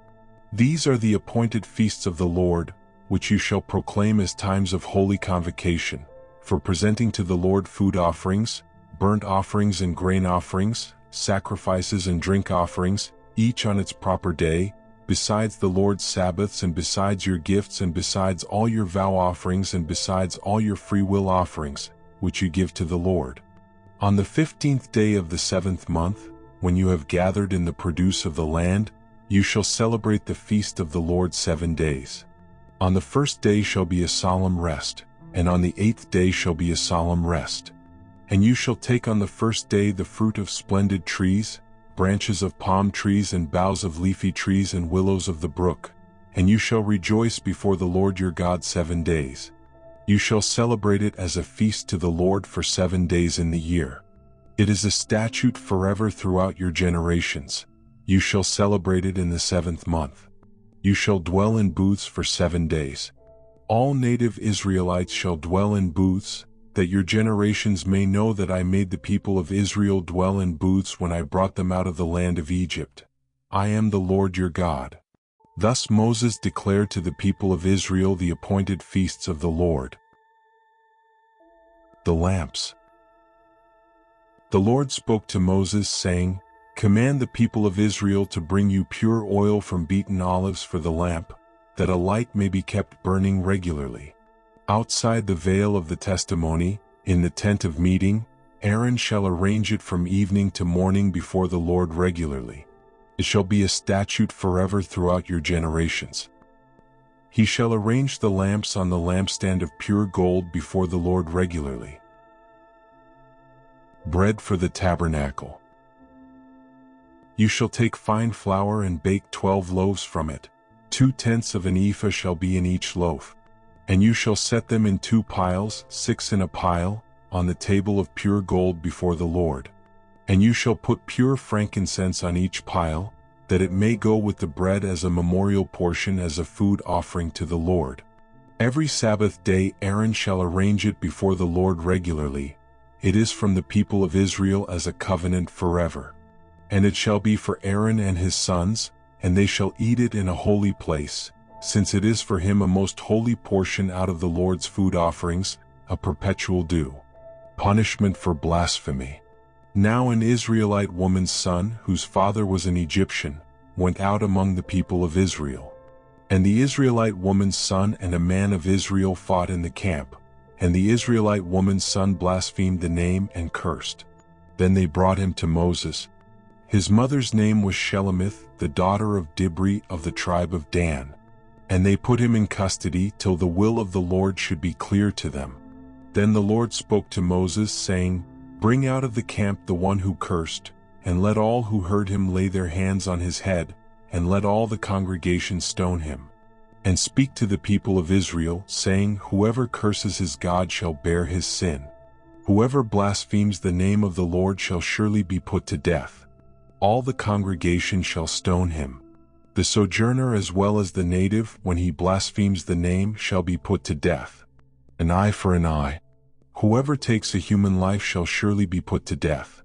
These are the appointed feasts of the Lord, which you shall proclaim as times of holy convocation, for presenting to the Lord food offerings, burnt offerings and grain offerings, sacrifices and drink offerings, each on its proper day, besides the Lord's Sabbaths, and besides your gifts, and besides all your vow offerings, and besides all your freewill offerings, which you give to the Lord. On the 15th day of the 7th month, when you have gathered in the produce of the land, you shall celebrate the feast of the Lord 7 days. On the first day shall be a solemn rest, and on the 8th day shall be a solemn rest. And you shall take on the first day the fruit of splendid trees, branches of palm trees and boughs of leafy trees and willows of the brook, and you shall rejoice before the Lord your God 7 days. You shall celebrate it as a feast to the Lord for 7 days in the year. It is a statute forever throughout your generations. You shall celebrate it in the 7th month. You shall dwell in booths for 7 days. All native Israelites shall dwell in booths, that your generations may know that I made the people of Israel dwell in booths when I brought them out of the land of Egypt. I am the Lord your God. Thus Moses declared to the people of Israel the appointed feasts of the Lord. The lamps. The Lord spoke to Moses, saying, Command the people of Israel to bring you pure oil from beaten olives for the lamp, that a light may be kept burning regularly. Outside the veil of the testimony, in the tent of meeting, Aaron shall arrange it from evening to morning before the Lord regularly. It shall be a statute forever throughout your generations. He shall arrange the lamps on the lampstand of pure gold before the Lord regularly. Bread for the tabernacle. You shall take fine flour and bake 12 loaves from it. 2/10 of an ephah shall be in each loaf. And you shall set them in 2 piles, 6 in a pile, on the table of pure gold before the Lord. And you shall put pure frankincense on each pile, that it may go with the bread as a memorial portion, as a food offering to the Lord. Every Sabbath day Aaron shall arrange it before the Lord regularly. It is from the people of Israel as a covenant forever. And it shall be for Aaron and his sons, and they shall eat it in a holy place, since it is for him a most holy portion out of the Lord's food offerings, a perpetual due. Punishment for blasphemy. Now an Israelite woman's son, whose father was an Egyptian, went out among the people of Israel. And the Israelite woman's son and a man of Israel fought in the camp, and the Israelite woman's son blasphemed the name and cursed. Then they brought him to Moses. His mother's name was Shelemith, the daughter of Dibri of the tribe of Dan. And they put him in custody till the will of the Lord should be clear to them. Then the Lord spoke to Moses, saying, Bring out of the camp the one who cursed, and let all who heard him lay their hands on his head, and let all the congregation stone him. And speak to the people of Israel, saying, Whoever curses his God shall bear his sin. Whoever blasphemes the name of the Lord shall surely be put to death. All the congregation shall stone him. The sojourner as well as the native, when he blasphemes the name, shall be put to death. An eye for an eye. Whoever takes a human life shall surely be put to death.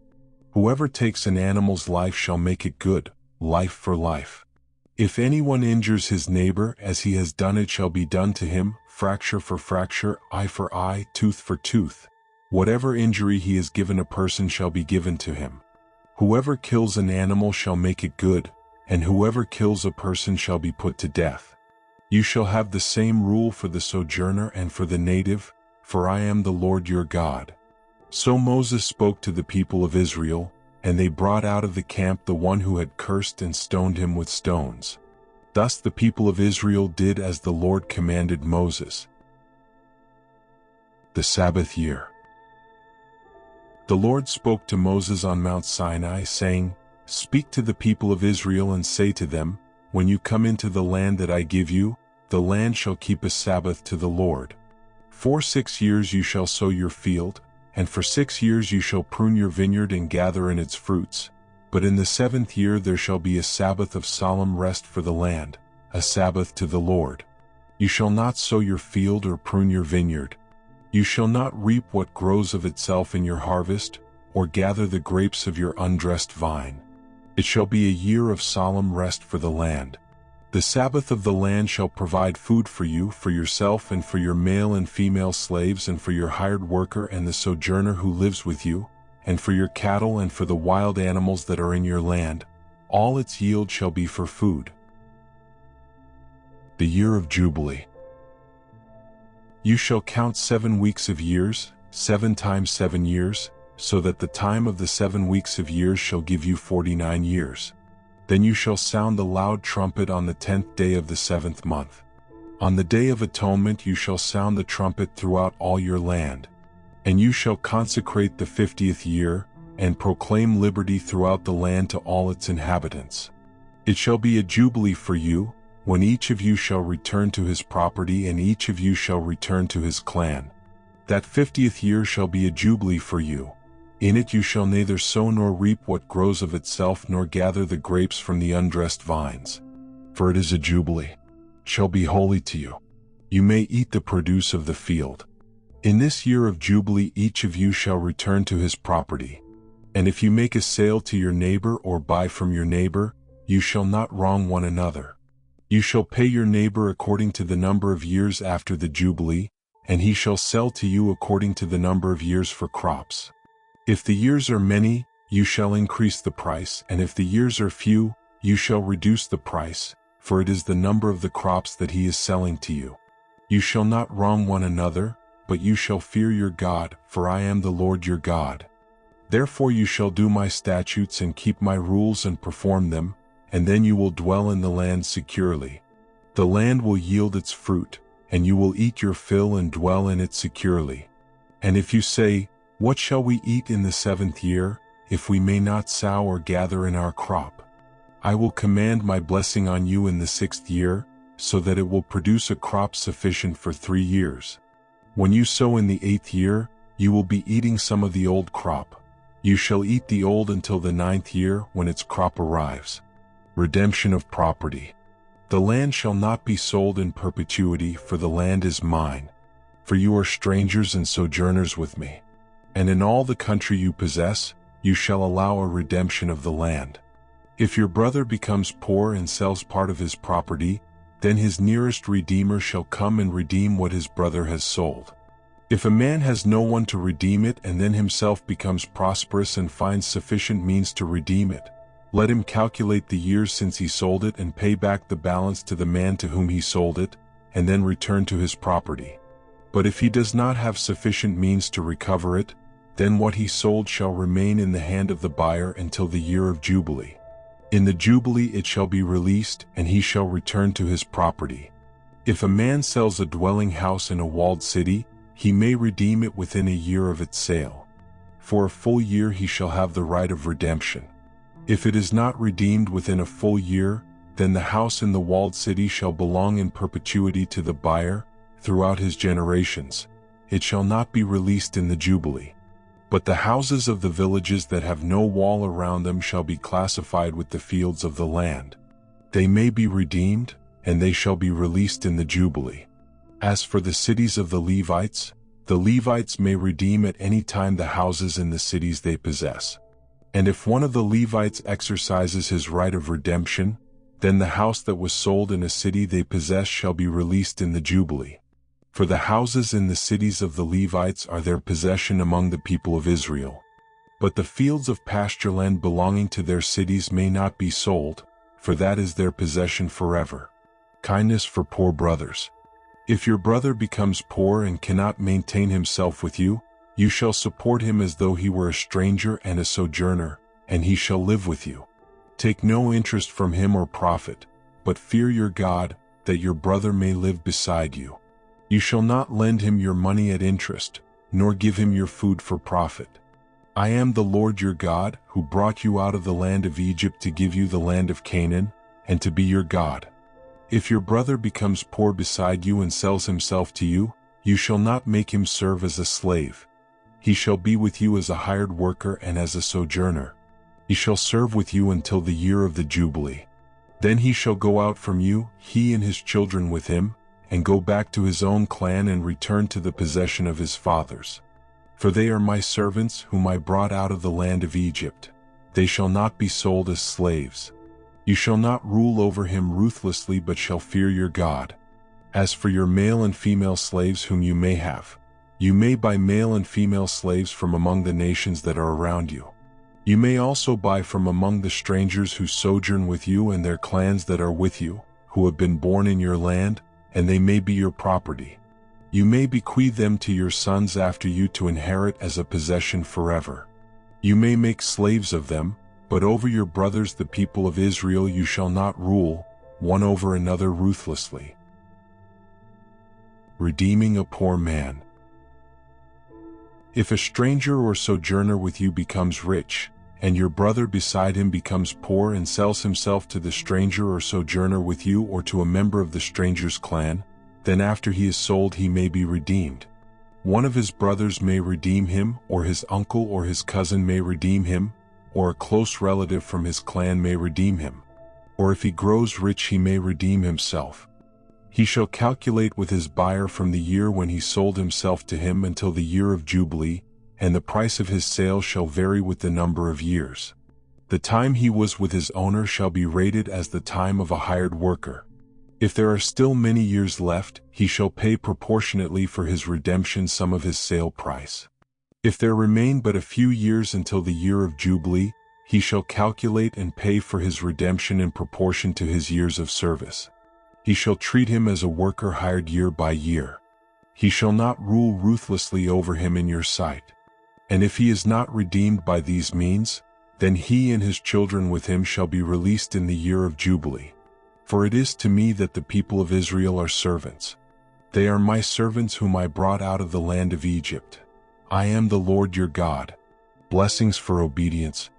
Whoever takes an animal's life shall make it good, life for life. If anyone injures his neighbor as he has done, it shall be done to him, fracture for fracture, eye for eye, tooth for tooth. Whatever injury he has given a person shall be given to him. Whoever kills an animal shall make it good, and whoever kills a person shall be put to death. You shall have the same rule for the sojourner and for the native, for I am the Lord your God. So Moses spoke to the people of Israel, and they brought out of the camp the one who had cursed and stoned him with stones. Thus the people of Israel did as the Lord commanded Moses. The Sabbath year. The Lord spoke to Moses on Mount Sinai, saying, Speak to the people of Israel and say to them, when you come into the land that I give you, the land shall keep a Sabbath to the Lord. For 6 years you shall sow your field, and for 6 years you shall prune your vineyard and gather in its fruits. But in the 7th year there shall be a Sabbath of solemn rest for the land, a Sabbath to the Lord. You shall not sow your field or prune your vineyard. You shall not reap what grows of itself in your harvest, or gather the grapes of your undressed vine. It shall be a year of solemn rest for the land. The Sabbath of the land shall provide food for you, for yourself and for your male and female slaves and for your hired worker and the sojourner who lives with you, and for your cattle and for the wild animals that are in your land. All its yield shall be for food. The year of Jubilee. You shall count 7 weeks of years, 7 times 7 years, so that the time of the 7 weeks of years shall give you 49 years. Then you shall sound the loud trumpet on the 10th day of the 7th month. On the day of atonement you shall sound the trumpet throughout all your land. And you shall consecrate the 50th year, and proclaim liberty throughout the land to all its inhabitants. It shall be a jubilee for you, when each of you shall return to his property and each of you shall return to his clan. That 50th year shall be a jubilee for you. In it you shall neither sow nor reap what grows of itself nor gather the grapes from the undressed vines. For it is a jubilee, shall be holy to you. You may eat the produce of the field. In this year of jubilee each of you shall return to his property. And if you make a sale to your neighbor or buy from your neighbor, you shall not wrong one another. You shall pay your neighbor according to the number of years after the jubilee, and he shall sell to you according to the number of years for crops. If the years are many, you shall increase the price, and if the years are few, you shall reduce the price, for it is the number of the crops that he is selling to you. You shall not wrong one another, but you shall fear your God, for I am the Lord your God. Therefore you shall do my statutes and keep my rules and perform them, and then you will dwell in the land securely. The land will yield its fruit, and you will eat your fill and dwell in it securely. And if you say, what shall we eat in the 7th year, if we may not sow or gather in our crop? I will command my blessing on you in the 6th year, so that it will produce a crop sufficient for 3 years. When you sow in the 8th year, you will be eating some of the old crop. You shall eat the old until the 9th year, when its crop arrives. Redemption of property. The land shall not be sold in perpetuity, for the land is mine. For you are strangers and sojourners with me. And in all the country you possess, you shall allow a redemption of the land. If your brother becomes poor and sells part of his property, then his nearest redeemer shall come and redeem what his brother has sold. If a man has no one to redeem it and then himself becomes prosperous and finds sufficient means to redeem it, let him calculate the years since he sold it and pay back the balance to the man to whom he sold it, and then return to his property. But if he does not have sufficient means to recover it, then what he sold shall remain in the hand of the buyer until the year of Jubilee. In the Jubilee it shall be released, and he shall return to his property. If a man sells a dwelling house in a walled city, he may redeem it within a year of its sale. For a full year he shall have the right of redemption. If it is not redeemed within a full year, then the house in the walled city shall belong in perpetuity to the buyer, throughout his generations. It shall not be released in the Jubilee. But the houses of the villages that have no wall around them shall be classified with the fields of the land. They may be redeemed, and they shall be released in the Jubilee. As for the cities of the Levites may redeem at any time the houses in the cities they possess. And if one of the Levites exercises his right of redemption, then the house that was sold in a city they possess shall be released in the Jubilee. For the houses in the cities of the Levites are their possession among the people of Israel. But the fields of pasture land belonging to their cities may not be sold, for that is their possession forever. Kindness for poor brothers. If your brother becomes poor and cannot maintain himself with you, you shall support him as though he were a stranger and a sojourner, and he shall live with you. Take no interest from him or profit, but fear your God, that your brother may live beside you. You shall not lend him your money at interest, nor give him your food for profit. I am the Lord your God, who brought you out of the land of Egypt to give you the land of Canaan, and to be your God. If your brother becomes poor beside you and sells himself to you, you shall not make him serve as a slave. He shall be with you as a hired worker and as a sojourner. He shall serve with you until the year of the Jubilee. Then he shall go out from you, he and his children with him, and go back to his own clan and return to the possession of his fathers. For they are my servants whom I brought out of the land of Egypt. They shall not be sold as slaves. You shall not rule over him ruthlessly, but shall fear your God. As for your male and female slaves whom you may have, you may buy male and female slaves from among the nations that are around you. You may also buy from among the strangers who sojourn with you and their clans that are with you, who have been born in your land, and they may be your property. You may bequeath them to your sons after you to inherit as a possession forever. You may make slaves of them, but over your brothers the people of Israel you shall not rule, one over another ruthlessly. Redeeming a poor man. If a stranger or sojourner with you becomes rich, and your brother beside him becomes poor and sells himself to the stranger or sojourner with you or to a member of the stranger's clan, then after he is sold he may be redeemed. One of his brothers may redeem him, or his uncle or his cousin may redeem him, or a close relative from his clan may redeem him. Or if he grows rich he may redeem himself. He shall calculate with his buyer from the year when he sold himself to him until the year of Jubilee, and the price of his sale shall vary with the number of years. The time he was with his owner shall be rated as the time of a hired worker. If there are still many years left, he shall pay proportionately for his redemption some of his sale price. If there remain but a few years until the year of Jubilee, he shall calculate and pay for his redemption in proportion to his years of service. He shall treat him as a worker hired year by year. He shall not rule ruthlessly over him in your sight. And if he is not redeemed by these means, then he and his children with him shall be released in the year of Jubilee. For it is to me that the people of Israel are servants. They are my servants whom I brought out of the land of Egypt. I am the Lord your God. Blessings for obedience.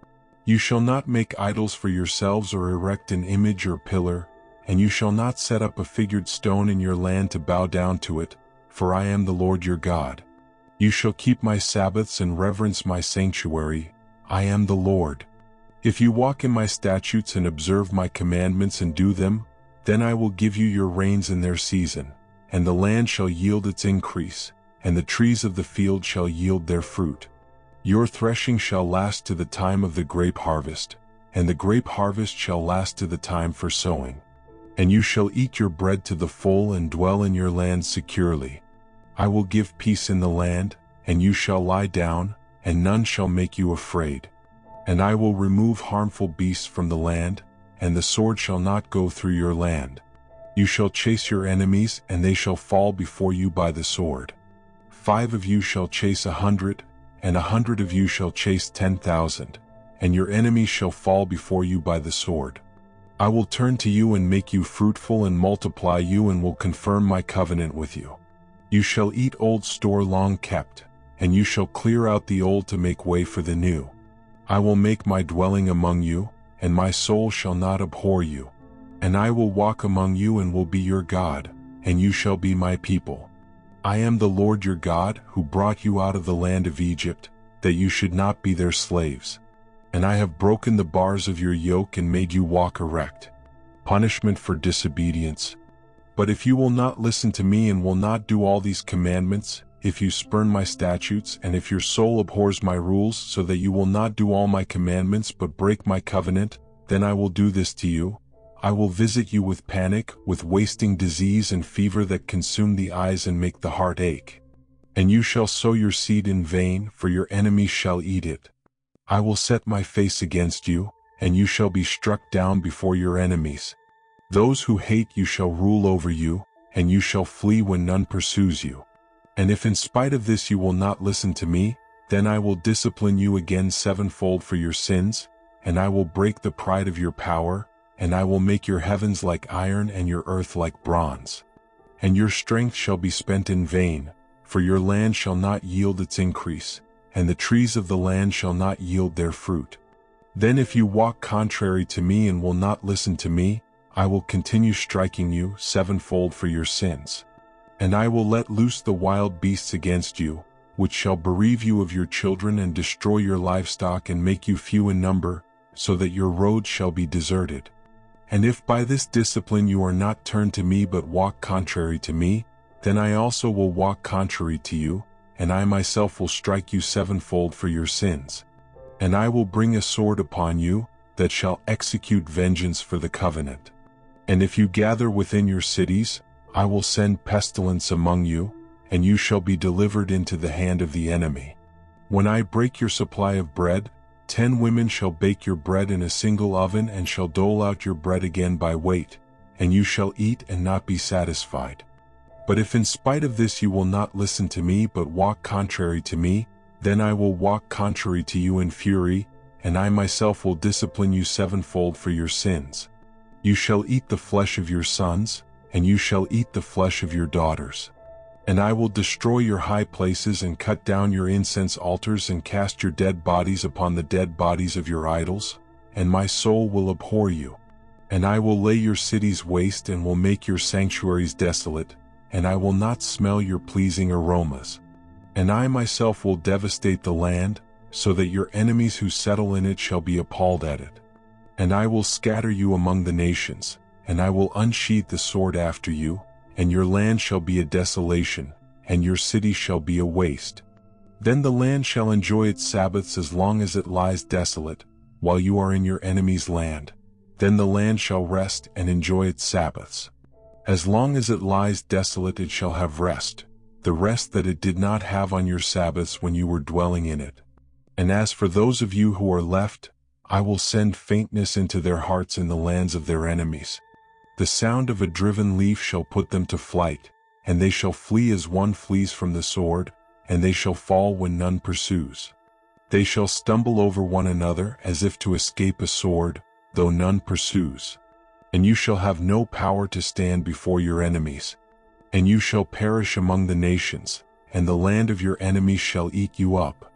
You shall not make idols for yourselves or erect an image or pillar, and you shall not set up a figured stone in your land to bow down to it, for I am the Lord your God. You shall keep my Sabbaths and reverence my sanctuary. I am the Lord. If you walk in my statutes and observe my commandments and do them, then I will give you your rains in their season, and the land shall yield its increase, and the trees of the field shall yield their fruit. Your threshing shall last to the time of the grape harvest, and the grape harvest shall last to the time for sowing. And you shall eat your bread to the full and dwell in your land securely. I will give peace in the land, and you shall lie down, and none shall make you afraid. And I will remove harmful beasts from the land, and the sword shall not go through your land. You shall chase your enemies, and they shall fall before you by the sword. 5 of you shall chase 100, and 100 of you shall chase 10,000, and your enemies shall fall before you by the sword. I will turn to you and make you fruitful and multiply you and will confirm my covenant with you. You shall eat old store long kept, and you shall clear out the old to make way for the new. I will make my dwelling among you, and my soul shall not abhor you. And I will walk among you and will be your God, and you shall be my people. I am the Lord your God, who brought you out of the land of Egypt, that you should not be their slaves. And I have broken the bars of your yoke and made you walk erect. Punishment for disobedience. But if you will not listen to me and will not do all these commandments, if you spurn my statutes, and if your soul abhors my rules, so that you will not do all my commandments but break my covenant, then I will do this to you. I will visit you with panic, with wasting disease and fever that consume the eyes and make the heart ache. And you shall sow your seed in vain, for your enemies shall eat it. I will set my face against you, and you shall be struck down before your enemies. Those who hate you shall rule over you, and you shall flee when none pursues you. And if in spite of this you will not listen to me, then I will discipline you again sevenfold for your sins, and I will break the pride of your power, and I will make your heavens like iron and your earth like bronze. And your strength shall be spent in vain, for your land shall not yield its increase, and the trees of the land shall not yield their fruit. Then if you walk contrary to me and will not listen to me, I will continue striking you sevenfold for your sins. And I will let loose the wild beasts against you, which shall bereave you of your children and destroy your livestock and make you few in number, so that your roads shall be deserted. And if by this discipline you are not turned to me but walk contrary to me, then I also will walk contrary to you, and I myself will strike you sevenfold for your sins. And I will bring a sword upon you, that shall execute vengeance for the covenant. And if you gather within your cities, I will send pestilence among you, and you shall be delivered into the hand of the enemy. When I break your supply of bread, 10 women shall bake your bread in a single oven and shall dole out your bread again by weight, and you shall eat and not be satisfied. But if in spite of this you will not listen to me but walk contrary to me, then I will walk contrary to you in fury, and I myself will discipline you sevenfold for your sins. You shall eat the flesh of your sons, and you shall eat the flesh of your daughters. And I will destroy your high places and cut down your incense altars and cast your dead bodies upon the dead bodies of your idols, and my soul will abhor you. And I will lay your cities waste and will make your sanctuaries desolate, and I will not smell your pleasing aromas. And I myself will devastate the land, so that your enemies who settle in it shall be appalled at it. And I will scatter you among the nations, and I will unsheathe the sword after you, and your land shall be a desolation, and your city shall be a waste. Then the land shall enjoy its Sabbaths as long as it lies desolate, while you are in your enemy's land. Then the land shall rest and enjoy its Sabbaths. As long as it lies desolate it shall have rest, the rest that it did not have on your Sabbaths when you were dwelling in it. And as for those of you who are left, I will send faintness into their hearts in the lands of their enemies. The sound of a driven leaf shall put them to flight, and they shall flee as one flees from the sword, and they shall fall when none pursues. They shall stumble over one another as if to escape a sword, though none pursues. And you shall have no power to stand before your enemies. And you shall perish among the nations, and the land of your enemies shall eat you up.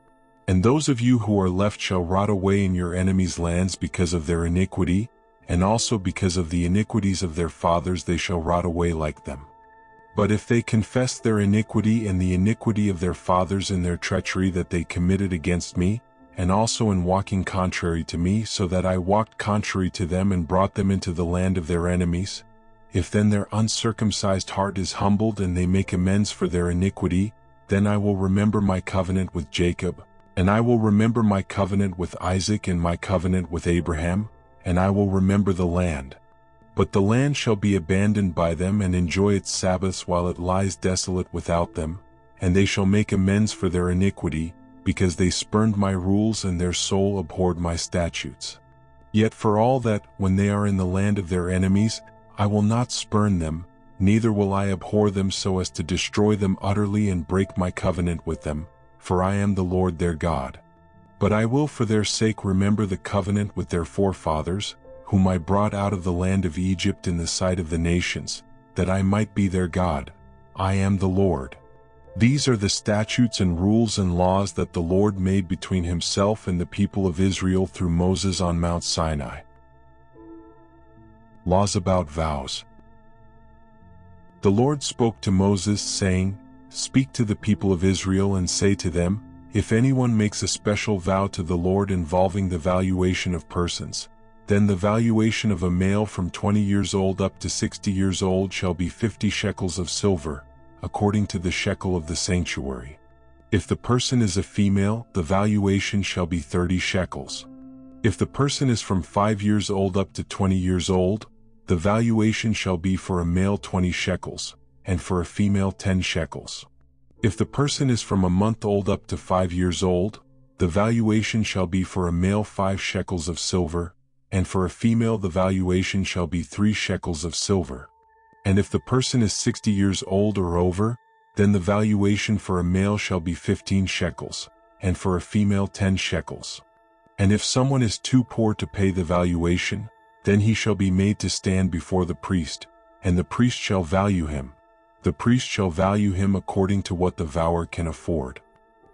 And those of you who are left shall rot away in your enemies' lands because of their iniquity, and also because of the iniquities of their fathers they shall rot away like them. But if they confess their iniquity and the iniquity of their fathers in their treachery that they committed against me, and also in walking contrary to me, so that I walked contrary to them and brought them into the land of their enemies, if then their uncircumcised heart is humbled and they make amends for their iniquity, then I will remember my covenant with Jacob, and I will remember my covenant with Isaac and my covenant with Abraham, and I will remember the land. But the land shall be abandoned by them and enjoy its Sabbaths while it lies desolate without them, and they shall make amends for their iniquity, because they spurned my rules and their soul abhorred my statutes. Yet for all that, when they are in the land of their enemies, I will not spurn them, neither will I abhor them so as to destroy them utterly and break my covenant with them, for I am the Lord their God. But I will for their sake remember the covenant with their forefathers, whom I brought out of the land of Egypt in the sight of the nations, that I might be their God. I am the Lord. These are the statutes and rules and laws that the Lord made between himself and the people of Israel through Moses on Mount Sinai. Laws about vows. The Lord spoke to Moses, saying, "Speak to the people of Israel and say to them, if anyone makes a special vow to the Lord involving the valuation of persons, then the valuation of a male from 20 years old up to 60 years old shall be 50 shekels of silver, according to the shekel of the sanctuary. If the person is a female, the valuation shall be 30 shekels. If the person is from 5 years old up to 20 years old, the valuation shall be for a male 20 shekels, and for a female 10 shekels. If the person is from a month old up to 5 years old, the valuation shall be for a male 5 shekels of silver, and for a female the valuation shall be 3 shekels of silver. And if the person is 60 years old or over, then the valuation for a male shall be 15 shekels, and for a female 10 shekels. And if someone is too poor to pay the valuation, then he shall be made to stand before the priest, and the priest shall value him. The priest shall value him according to what the vower can afford.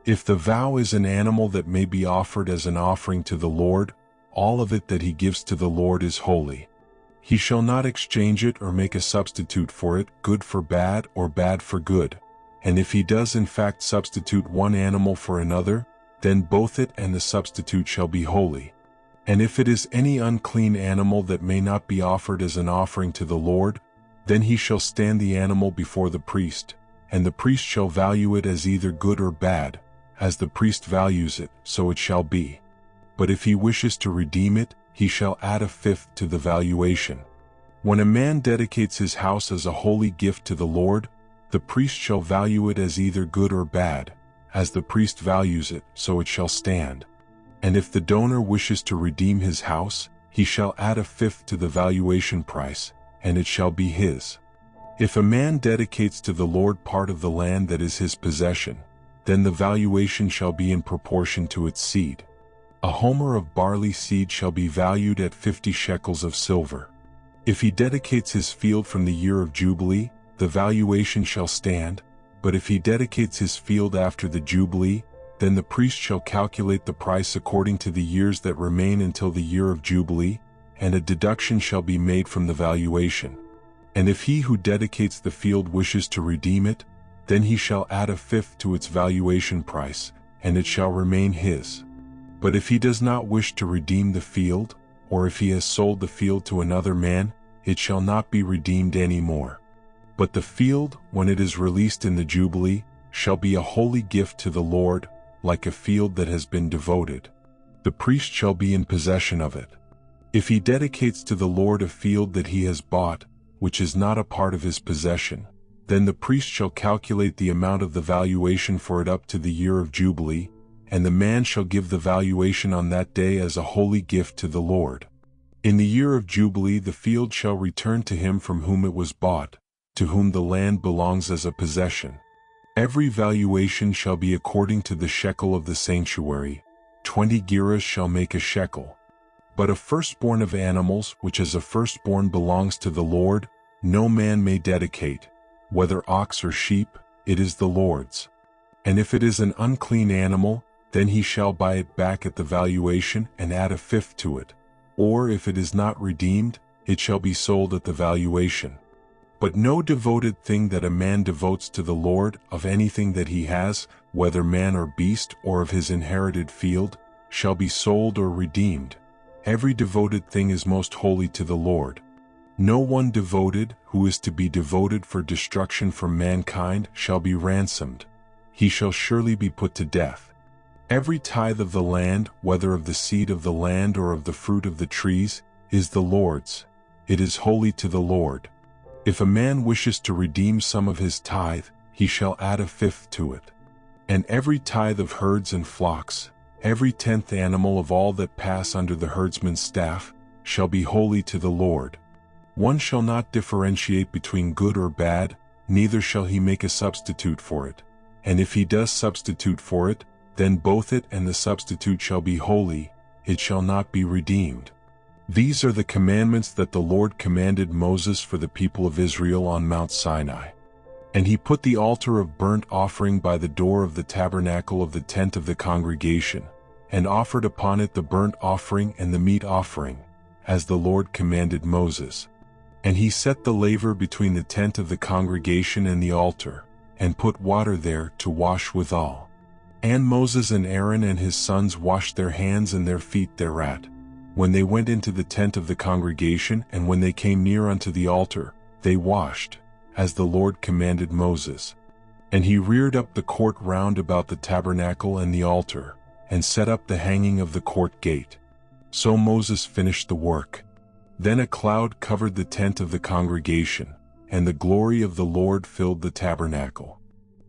If the vow is an animal that may be offered as an offering to the Lord, all of it that he gives to the Lord is holy. He shall not exchange it or make a substitute for it, good for bad or bad for good. And if he does in fact substitute one animal for another, then both it and the substitute shall be holy. And if it is any unclean animal that may not be offered as an offering to the Lord, then he shall stand the animal before the priest, and the priest shall value it as either good or bad. As the priest values it, so it shall be. But if he wishes to redeem it, he shall add a fifth to the valuation. When a man dedicates his house as a holy gift to the Lord, the priest shall value it as either good or bad. As the priest values it, so it shall stand. And if the donor wishes to redeem his house, he shall add a fifth to the valuation price, and it shall be his. If a man dedicates to the Lord part of the land that is his possession, then the valuation shall be in proportion to its seed. A homer of barley seed shall be valued at 50 shekels of silver. If he dedicates his field from the year of Jubilee, the valuation shall stand, but if he dedicates his field after the Jubilee, then the priest shall calculate the price according to the years that remain until the year of Jubilee, and a deduction shall be made from the valuation. And if he who dedicates the field wishes to redeem it, then he shall add a fifth to its valuation price, and it shall remain his. But if he does not wish to redeem the field, or if he has sold the field to another man, it shall not be redeemed any more. But the field, when it is released in the Jubilee, shall be a holy gift to the Lord, like a field that has been devoted. The priest shall be in possession of it. If he dedicates to the Lord a field that he has bought, which is not a part of his possession, then the priest shall calculate the amount of the valuation for it up to the year of Jubilee, and the man shall give the valuation on that day as a holy gift to the Lord. In the year of Jubilee the field shall return to him from whom it was bought, to whom the land belongs as a possession. Every valuation shall be according to the shekel of the sanctuary. 20 gerahs shall make a shekel. But a firstborn of animals, which as a firstborn belongs to the Lord, no man may dedicate. Whether ox or sheep, it is the Lord's. And if it is an unclean animal, then he shall buy it back at the valuation and add a fifth to it. Or if it is not redeemed, it shall be sold at the valuation. But no devoted thing that a man devotes to the Lord, of anything that he has, whether man or beast or of his inherited field, shall be sold or redeemed. Every devoted thing is most holy to the Lord. No one devoted, who is to be devoted for destruction from mankind, shall be ransomed. He shall surely be put to death. Every tithe of the land, whether of the seed of the land or of the fruit of the trees, is the Lord's. It is holy to the Lord. If a man wishes to redeem some of his tithe, he shall add a fifth to it. And every tithe of herds and flocks, every 10th animal of all that pass under the herdsman's staff, shall be holy to the Lord. One shall not differentiate between good or bad, neither shall he make a substitute for it. And if he does substitute for it, then both it and the substitute shall be holy, it shall not be redeemed. These are the commandments that the Lord commanded Moses for the people of Israel on Mount Sinai. And he put the altar of burnt offering by the door of the tabernacle of the tent of the congregation, and offered upon it the burnt offering and the meat offering, as the Lord commanded Moses. And he set the laver between the tent of the congregation and the altar, and put water there to wash withal. And Moses and Aaron and his sons washed their hands and their feet thereat, when they went into the tent of the congregation, and when they came near unto the altar, they washed, as the Lord commanded Moses. And he reared up the court round about the tabernacle and the altar, and set up the hanging of the court gate. So Moses finished the work. Then a cloud covered the tent of the congregation, and the glory of the Lord filled the tabernacle.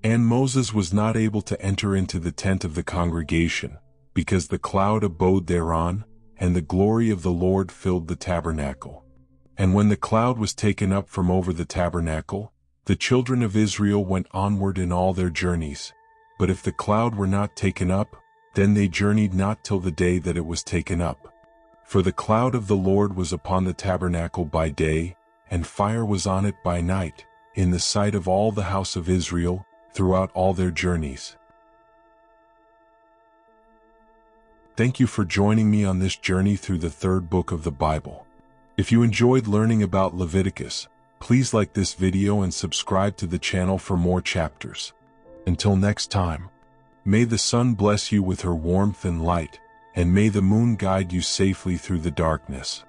And Moses was not able to enter into the tent of the congregation, because the cloud abode thereon, and the glory of the Lord filled the tabernacle. And when the cloud was taken up from over the tabernacle, the children of Israel went onward in all their journeys. But if the cloud were not taken up, then they journeyed not till the day that it was taken up. For the cloud of the Lord was upon the tabernacle by day, and fire was on it by night, in the sight of all the house of Israel, throughout all their journeys. Thank you for joining me on this journey through the third book of the Bible. If you enjoyed learning about Leviticus, please like this video and subscribe to the channel for more chapters. Until next time, may the sun bless you with her warmth and light, and may the moon guide you safely through the darkness.